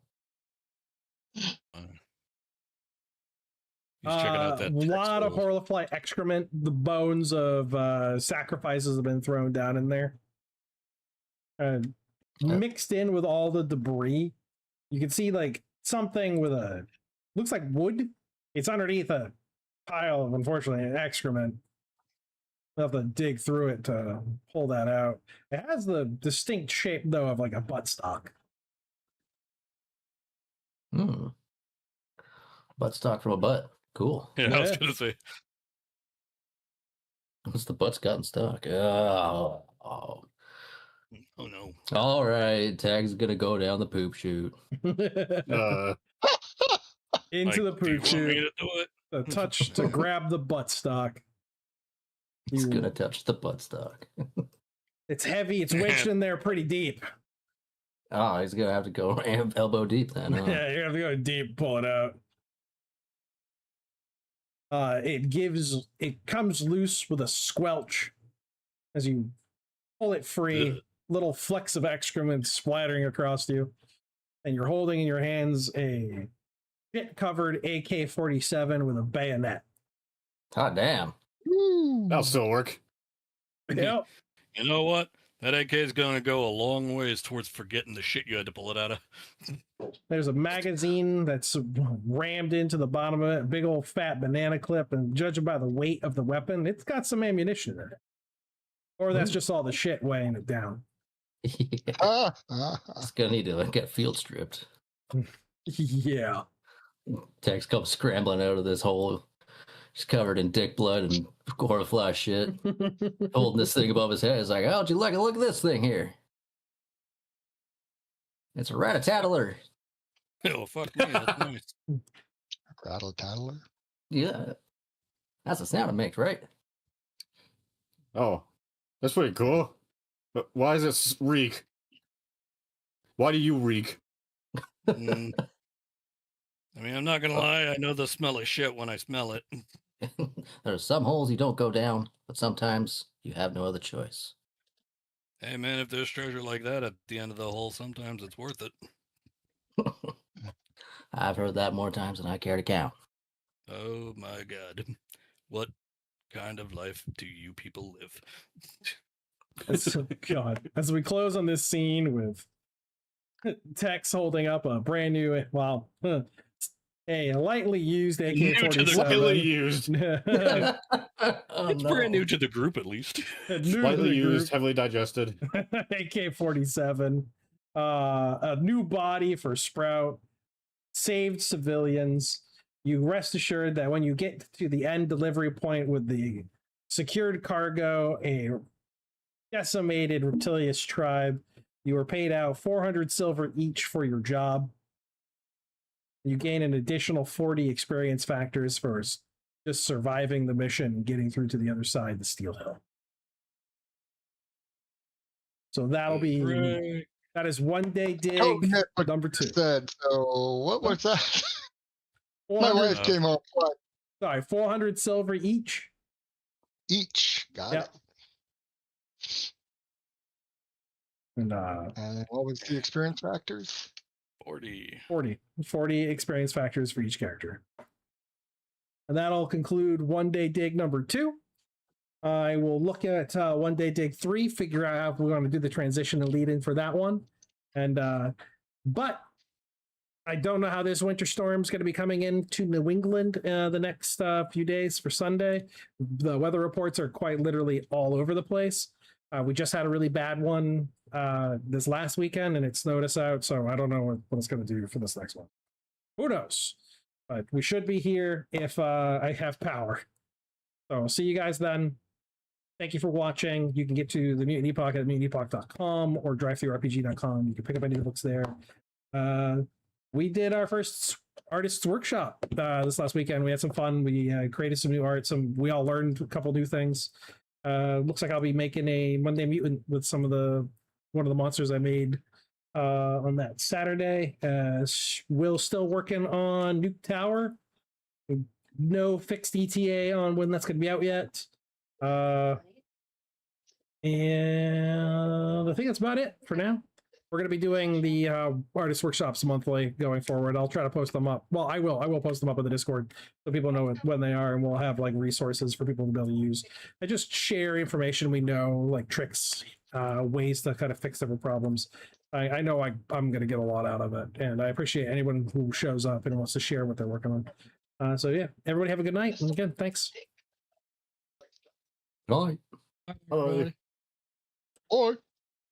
He's checking out that a lot of Horlifly excrement. The bones of sacrifices have been thrown down in there. Mixed in with all the debris. You can see like something with looks like wood. It's underneath a pile of, unfortunately, excrement. We'll have to dig through it to pull that out. It has the distinct shape, though, of like a buttstock. Buttstock from a butt. Cool. Yeah, I was going to say. What's the butt's gotten stuck? Oh no. All right, Tag's going to go down the poop chute. Into the poop chute. A touch to grab the buttstock. He's going to touch the buttstock. It's heavy. It's wedged in there pretty deep. Oh, he's going to have to go elbow deep then. Huh? Yeah, you have to go deep, pull it out. It comes loose with a squelch as you pull it free. Ugh. Little flecks of excrement splattering across you, and you're holding in your hands a shit-covered AK-47 with a bayonet. God damn. That'll still work. Yep. You know what? That AK is going to go a long ways towards forgetting the shit you had to pull it out of. There's a magazine that's rammed into the bottom of it, a big old fat banana clip, and judging by the weight of the weapon, it's got some ammunition in it. Or that's just all the shit weighing it down. Yeah. It's gonna need to get field stripped. Yeah. Tex comes scrambling out of this hole. He's covered in dick blood and horrifly shit. Holding this thing above his head. He's like, how'd you like it? Look at this thing here. It's a rat-a-tattler. Oh, fuck me. That's nice. Rattle-tattler? Yeah. That's the sound it makes, right? Oh, that's pretty cool. But why does it reek? Why do you reek? Mm. I mean, I'm not going to lie. I know the smell of shit when I smell it. There's some holes you don't go down, but sometimes you have no other choice. Hey, man, if there's treasure like that at the end of the hole, sometimes it's worth it. I've heard that more times than I care to count. Oh, my God. What kind of life do you people live? God. As we close on this scene with Tex holding up a brand new, a lightly used AK-47. Lightly used. It's brand new to the group, at least. Lightly used, heavily digested. AK-47. A new body for Sprout. Saved civilians. You rest assured that when you get to the end delivery point with the secured cargo, a decimated reptilious tribe, you were paid out 400 silver each for your job. You gain an additional 40 experience factors for just surviving the mission and getting through to the other side of the Steel Hill. So that'll be that is one day dig number 2. Said, so what was that? My wife came home. What? Sorry, 400 silver each. Each. Got it. And what was the experience factors? 40 experience factors for each character. And that'll conclude one day dig number 2. I will look at one day dig 3, figure out how we're going to do the transition and lead in for that one. And but I don't know how this winter storm is going to be coming into New England the next few days for Sunday. The weather reports are quite literally all over the place. We just had a really bad one this last weekend, and it snowed us out, so I don't know what it's going to do for this next one. Who knows? But we should be here if I have power. So I'll see you guys then. Thank you for watching. You can get to the Mutant Epoch at mutantepoch.com or drivethrurpg.com. You can pick up any of the books there. We did our first artists workshop this last weekend. We had some fun. We created some new art. We all learned a couple new things. Looks like I'll be making a Monday Mutant with one of the monsters I made on that Saturday. Will's still working on Nuke Tower. No fixed ETA on when that's going to be out yet. And I think that's about it for now. We're going to be doing the artist workshops monthly going forward. I'll try to post them up. Well, I will post them up in the Discord so people know when they are, and we'll have like resources for people to be able to use. I just share information we know, like tricks, ways to kind of fix different problems. I know I'm going to get a lot out of it, and I appreciate anyone who shows up and wants to share what they're working on. So yeah, everybody have a good night, and again, thanks. Bye. Bye. Or